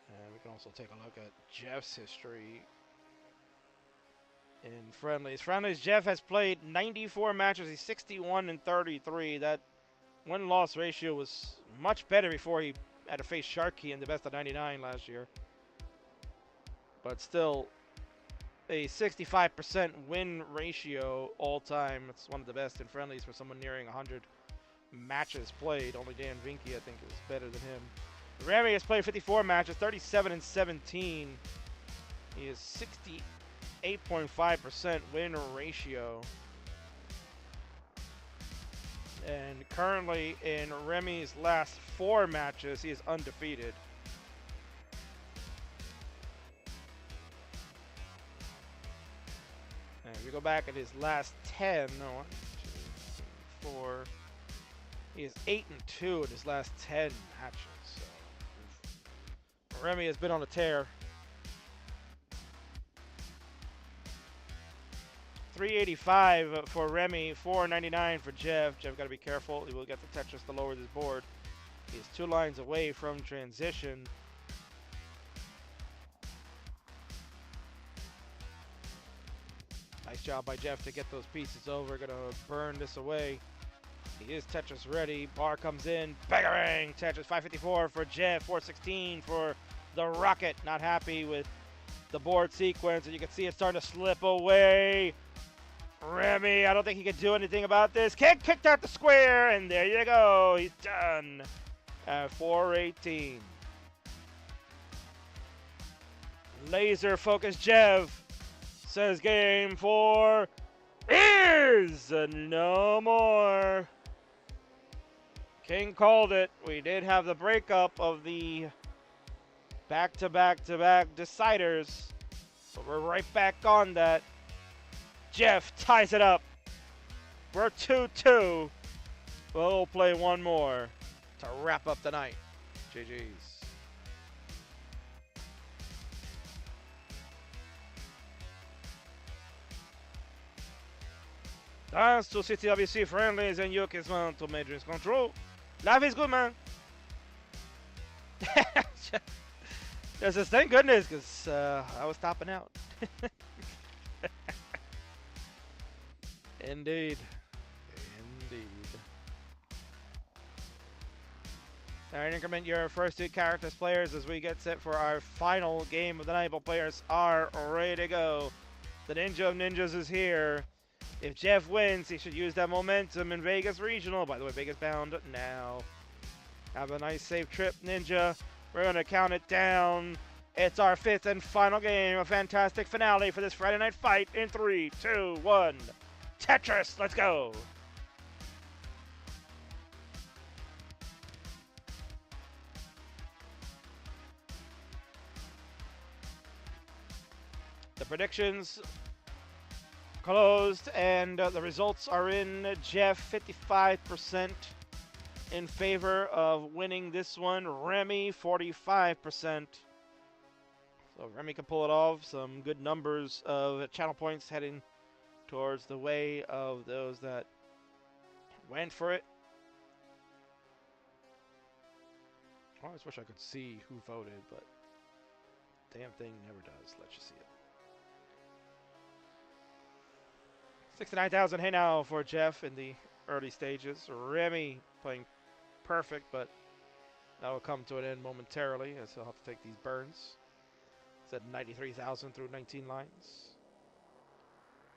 And we can also take a look at Jeff's history in Friendlies. Friendlies, Jeff has played 94 matches. He's 61-33. That win-loss ratio was much better before he had to face Sharky in the best of 99 last year. But still, a 65% win ratio all time. It's one of the best in Friendlies for someone nearing 100 matches played. Only Dan Vinky, I think, is better than him. Remy has played 54 matches, 37-17. He is 68.5% win ratio. And currently in Remy's last 4 matches, he is undefeated. And if you go back at his last 10, no, 1, 2, 3, 4, he is 8-2 in his last 10 matches. So Remy has been on a tear. 385 for Remy, 499 for Jeff. Jeff got to be careful. He will get the Tetris to lower this board. He is 2 lines away from transition. Nice job by Jeff to get those pieces over. Gonna burn this away. He is Tetris ready. Bar comes in. Bang! Tetris 554 for Jeff. 416 for the Rocket. Not happy with the board sequence, and you can see it starting to slip away. Remy, I don't think he can do anything about this. Kick kicked out the square, and there you go. He's done at 418. Laser focus Jeff says game 4 is no more. King called it. We did have the breakup of the back-to-back-to-back deciders, but we're right back on that. Jeff ties it up. We're 2-2. We'll play one more to wrap up the night. GG's. Thanks to CTWC Friendlies and Kingsman to make dreams come true. Life is good, man. Just thank goodness, because I was topping out. Indeed. Indeed. Alright, increment your first 2 characters players as we get set for our final game of the night. Both players are ready to go. The Ninja of Ninjas is here. If Jeff wins, he should use that momentum in Vegas Regional. By the way, Vegas bound now. Have a nice safe trip, Ninja. We're going to count it down. It's our 5th and final game. A fantastic finale for this Friday night fight in 3, 2, 1. Tetris, let's go. The predictions closed, and the results are in. Jeff 55% in favor of winning this one. Remy 45%. So Remy can pull it off. Some good numbers of channel points heading towards the way of those that went for it. I always wish I could see who voted, but damn thing never does let you see it. 69,000 hey now for Jeff in the early stages. Remy playing perfect, but that will come to an end momentarily as he'll have to take these burns. It's at 93,000 through 19 lines.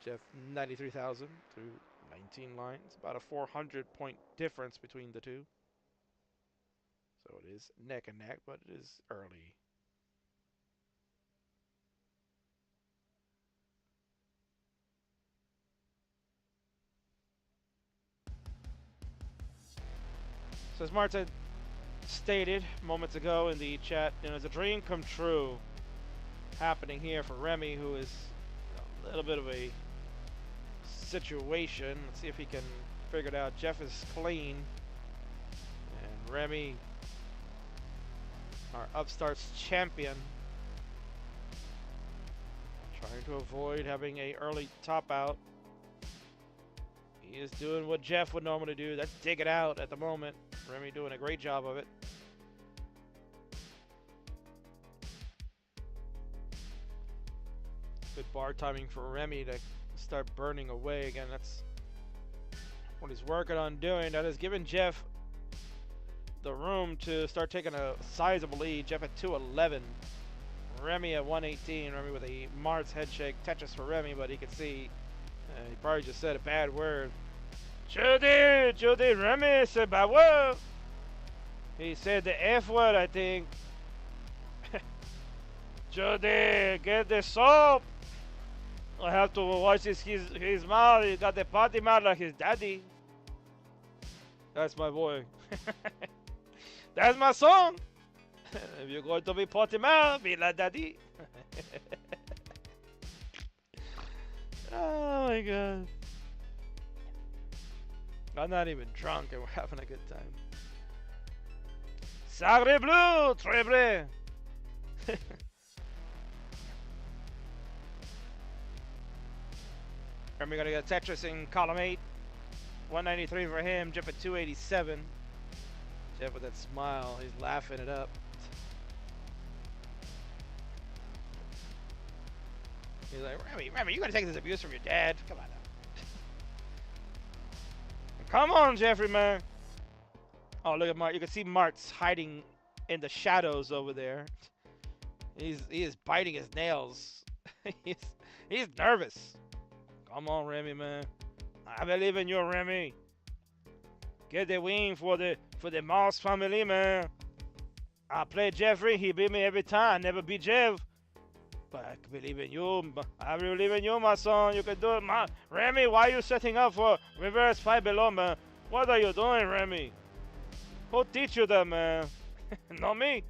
Jeff 93,000 through 19 lines. About a 400 point difference between the two. So it is neck and neck, but it is early. So as Marts had stated moments ago in the chat, it's a dream come true happening here for Remy, who is a little bit of a situation. Let's see if he can figure it out. Jeff is clean, and Remy, our Upstarts champion, trying to avoid having a early top out. He is doing what Jeff would normally do. That's dig it out at the moment. Remy doing a great job of it. Good bar timing for Remy to start burning away again. That's what he's working on doing. That has given Jeff the room to start taking a sizable lead. Jeff at 211. Remy at 118. Remy with a Marts head shake. Tetris for Remy, but he can see he probably just said a bad word. Judy, Remy said bad word. He said the F word, I think. Judy, get the soap. I have to watch his mouth. He got the potty mouth like his daddy. That's my boy. That's my song. If you're going to be potty mouth, be like daddy. Oh my god. I'm not even drunk and we're having a good time. Sacre bleu, très bleu. And we're gonna get Tetris in column 8. 193 for him. Jeff at 287. Jeff with that smile, he's laughing it up. He's like, Remy, you gotta take this abuse from your dad. Come on now. Come on, Jeffrey, man. Oh, look at Mart. You can see Mart's hiding in the shadows over there. He is biting his nails. he's nervous. Come on, Remy, man. I believe in you, Remy. Get the win for the Marts family, man. I play Jeffrey. He beat me every time. I never beat Jeff. But I believe in you. I believe in you, my son. You can do it, man. Remy, why are you setting up for reverse 5 below, man? What are you doing, Remy? Who teach you that, man? Not me.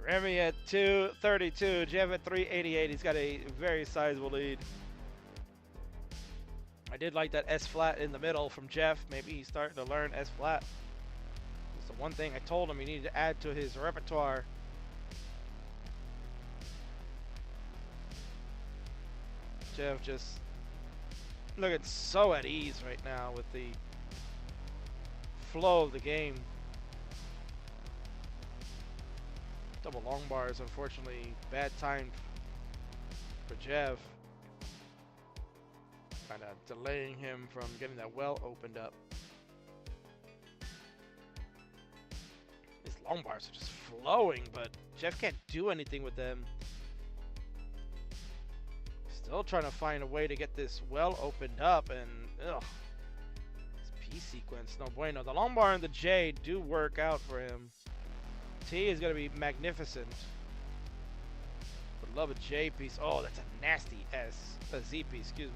Remy at 232. Jeff at 388. He's got a very sizable lead. I did like that S flat in the middle from Jeff. Maybe he's starting to learn S flat. It's the one thing I told him he needed to add to his repertoire. Jeff just looking so at ease right now with the flow of the game. Double long bars, unfortunately, bad time for Jeff. Kind of delaying him from getting that well opened up. These long bars are just flowing, but Jeff can't do anything with them. Still trying to find a way to get this well opened up, and ugh, this P sequence, no bueno. The long bar and the J do work out for him. T is going to be magnificent. Would love a J piece. Oh, that's a nasty S. A Z piece, excuse me.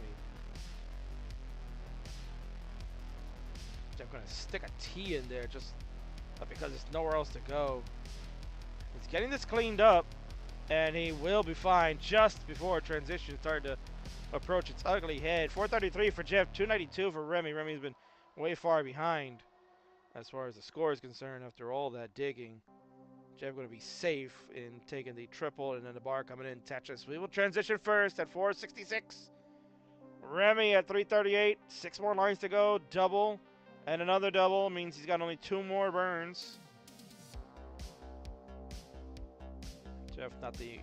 I'm going to stick a T in there just because there's nowhere else to go. He's getting this cleaned up, and he will be fine just before transition started to approach its ugly head. 433 for Jeff, 292 for Remy. Remy's been way far behind as far as the score is concerned after all that digging. Jeff going to be safe in taking the triple, and then the bar coming in. Tetris. We will transition first at 466. Remy at 338. 6 more lines to go. Double and another double means he's got only 2 more burns. Jeff not the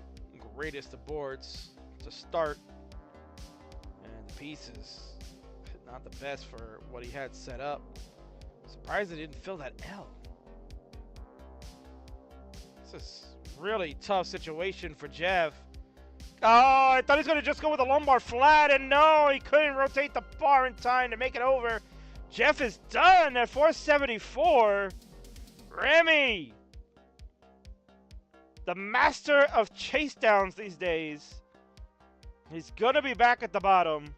greatest of boards to start, and the pieces not the best for what he had set up. Surprised he didn't fill that L. This is really tough situation for Jeff. Oh, I thought he was going to just go with a lumbar flat, and no, he couldn't rotate the bar in time to make it over. Jeff is done at 474. Remy, the master of chase downs these days. He's going to be back at the bottom.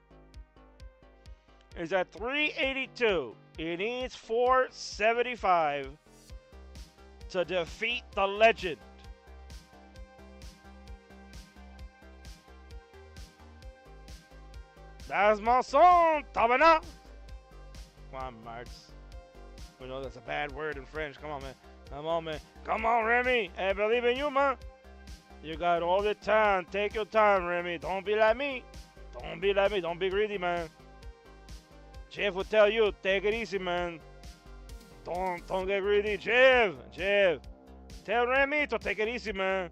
He's at 382. He needs 475 to defeat the legend. That's my song, Tabana. Come on, Marts. We know that's a bad word in French. Come on, man. Come on, man. Come on, Remy. I believe in you, man. You got all the time. Take your time, Remy. Don't be like me. Don't be like me. Don't be greedy, man. Jeff will tell you, take it easy, man. Don't get greedy. Jeff. Tell Remy to take it easy, man.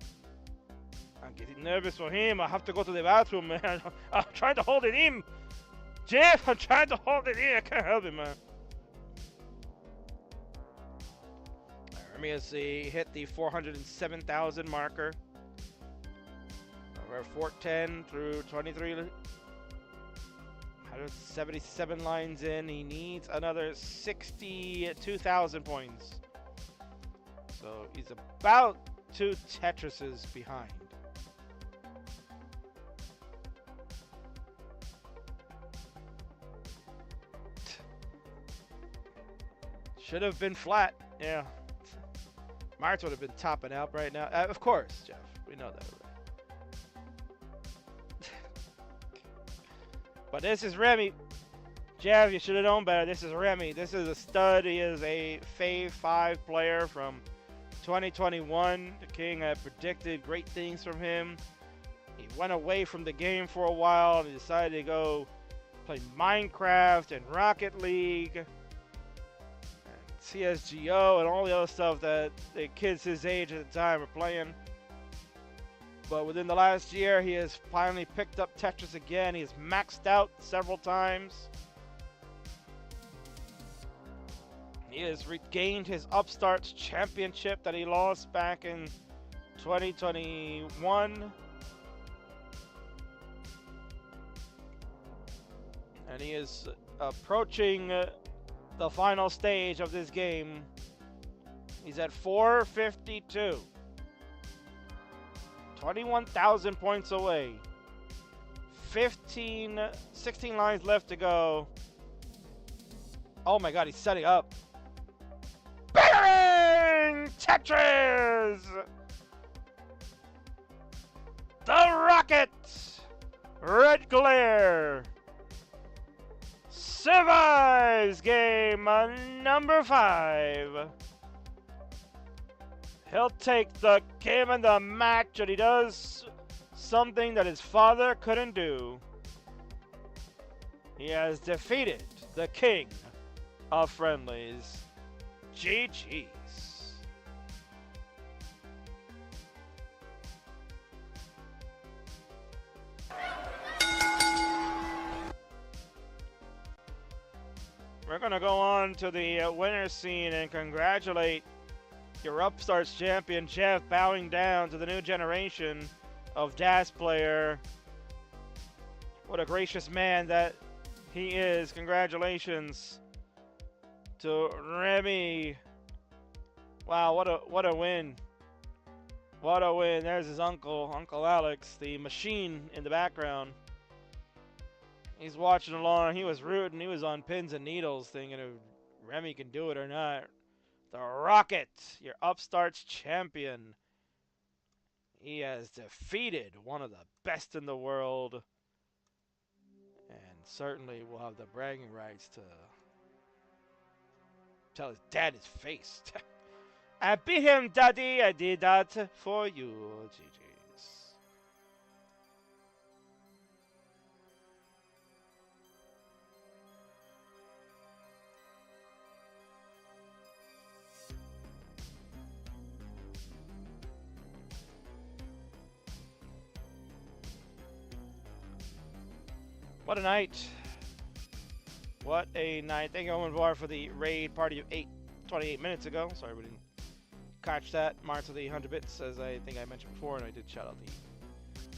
I'm getting nervous for him. I have to go to the bathroom, man. I'm trying to hold it in. Jeff, I'm trying to hold it in. I can't help it, man. Remy has hit the 407,000 marker. We're at 410 through 23. 177 lines in. He needs another 62,000 points. So he's about 2 Tetrises behind. Should have been flat. Yeah. Marts would have been topping out right now. Of course, Jeff. We know that already. But this is Remy. Jeff, you should have known better. This is Remy. This is a stud. He is a Fave 5 player from 2021. The King had predicted great things from him. He went away from the game for a while and he decided to go play Minecraft and Rocket League and CSGO and all the other stuff that the kids his age at the time were playing. But within the last year, he has finally picked up Tetris again. He has maxed out several times. He has regained his Upstarts championship that he lost back in 2021. And he is approaching the final stage of this game. He's at 452. 21,000 points away. 16 lines left to go. Oh my god, he's setting up. Bang! Tetris! The Rocket! Red Glare survives game number 5. He'll take the game and the match, and he does something that his father couldn't do. He has defeated the king of Friendlies. GG's. We're going to go on to the winner scene and congratulate your Upstarts champion, Jeff, bowing down to the new generation of DAS player. What a gracious man that he is. Congratulations to Remy. Wow, what a win. What a win. There's his uncle, Uncle Alex, the machine in the background. He's watching along. He was rooting. He was on pins and needles thinking if Remy can do it or not. The Rocket, your Upstarts champion. He has defeated one of the best in the world. And certainly will have the bragging rights to tell his dad his face. I beat him, Daddy. I did that for you. GG's. What a night. What a night. Thank you, Omen, for the raid party of 28 minutes ago. Sorry we didn't catch that. Marts with the 100 bits, as I think I mentioned before, and I did shout out the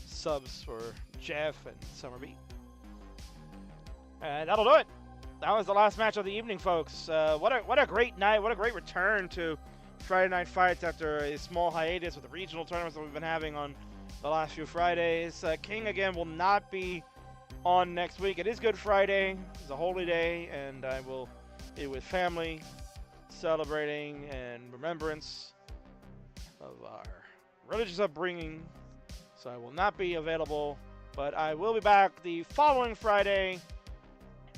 subs for Jeff and Summer B. And that'll do it. That was the last match of the evening, folks. What a great night. What a great return to Friday Night Fights after a small hiatus with the regional tournaments that we've been having on the last few Fridays. King, again, will not be on next week. It is Good Friday. It's a holy day, and I will be with family, celebrating and remembrance of our religious upbringing. So I will not be available, but I will be back the following Friday,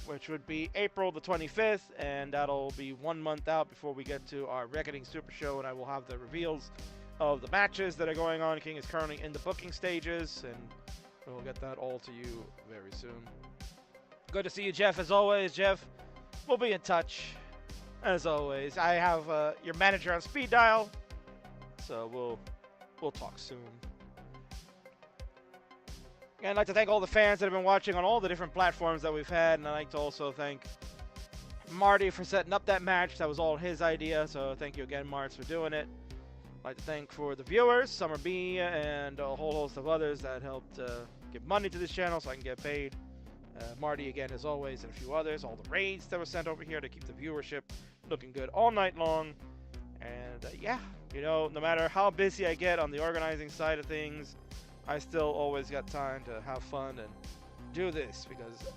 which would be April the 25th, and that'll be 1 month out before we get to our Reckoning Super Show, and I will have the reveals of the matches that are going on. King is currently in the booking stages, and we'll get that all to you very soon. Good to see you, Jeff, as always. Jeff, we'll be in touch, as always. I have your manager on speed dial, so we'll talk soon. And I'd like to thank all the fans that have been watching on all the different platforms that we've had, and I'd like to also thank Marty for setting up that match. That was all his idea, so thank you again, Marts, for doing it. I'd like to thank for the viewers, Summer B, and a whole host of others that helped give money to this channel so I can get paid. Marty, again, as always, and a few others. All the raids that were sent over here to keep the viewership looking good all night long. And yeah, you know, no matter how busy I get on the organizing side of things, I still always got time to have fun and do this because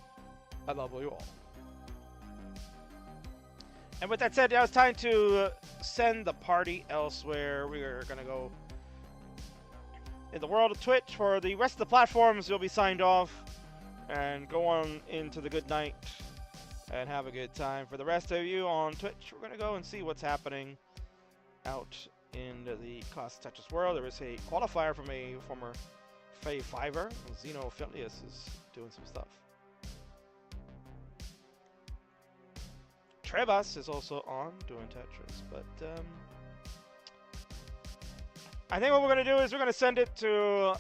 I love you all. And with that said, now it's time to send the party elsewhere. We are going to go in the world of Twitch. For the rest of the platforms, you'll be signed off and go on into the good night and have a good time. For the rest of you on Twitch, we're going to go and see what's happening out in the Class Tetris world. There is a qualifier from a former Faye Fiver. Zeno Phineas is doing some stuff. Trebas is also on doing Tetris, but I think what we're going to do is we're going to send it to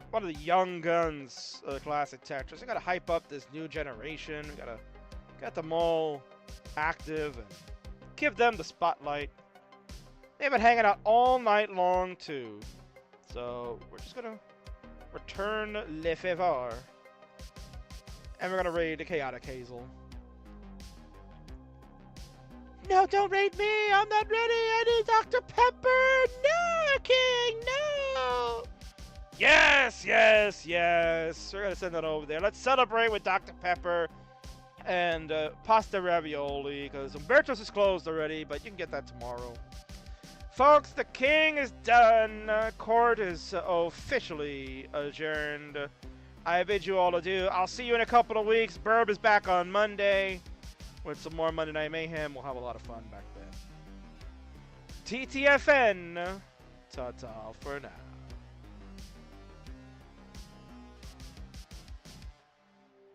one of the young guns of the classic Tetris. We got to hype up this new generation. We got to get them all active and give them the spotlight. They've been hanging out all night long too, so we're just going to return le favor, and we're going to raid the Chaotic Hazel. No, don't raid me! I'm not ready! I need Dr. Pepper! No, King! No! Yes, yes, yes! We're gonna send that over there. Let's celebrate with Dr. Pepper and pasta ravioli, because Umberto's is closed already, but you can get that tomorrow. Folks, the king is done. Court is officially adjourned. I bid you all adieu. I'll see you in a couple of weeks. Burb is back on Monday with some more Monday Night Mayhem. We'll have a lot of fun back then. TTFN. Ta-ta for now.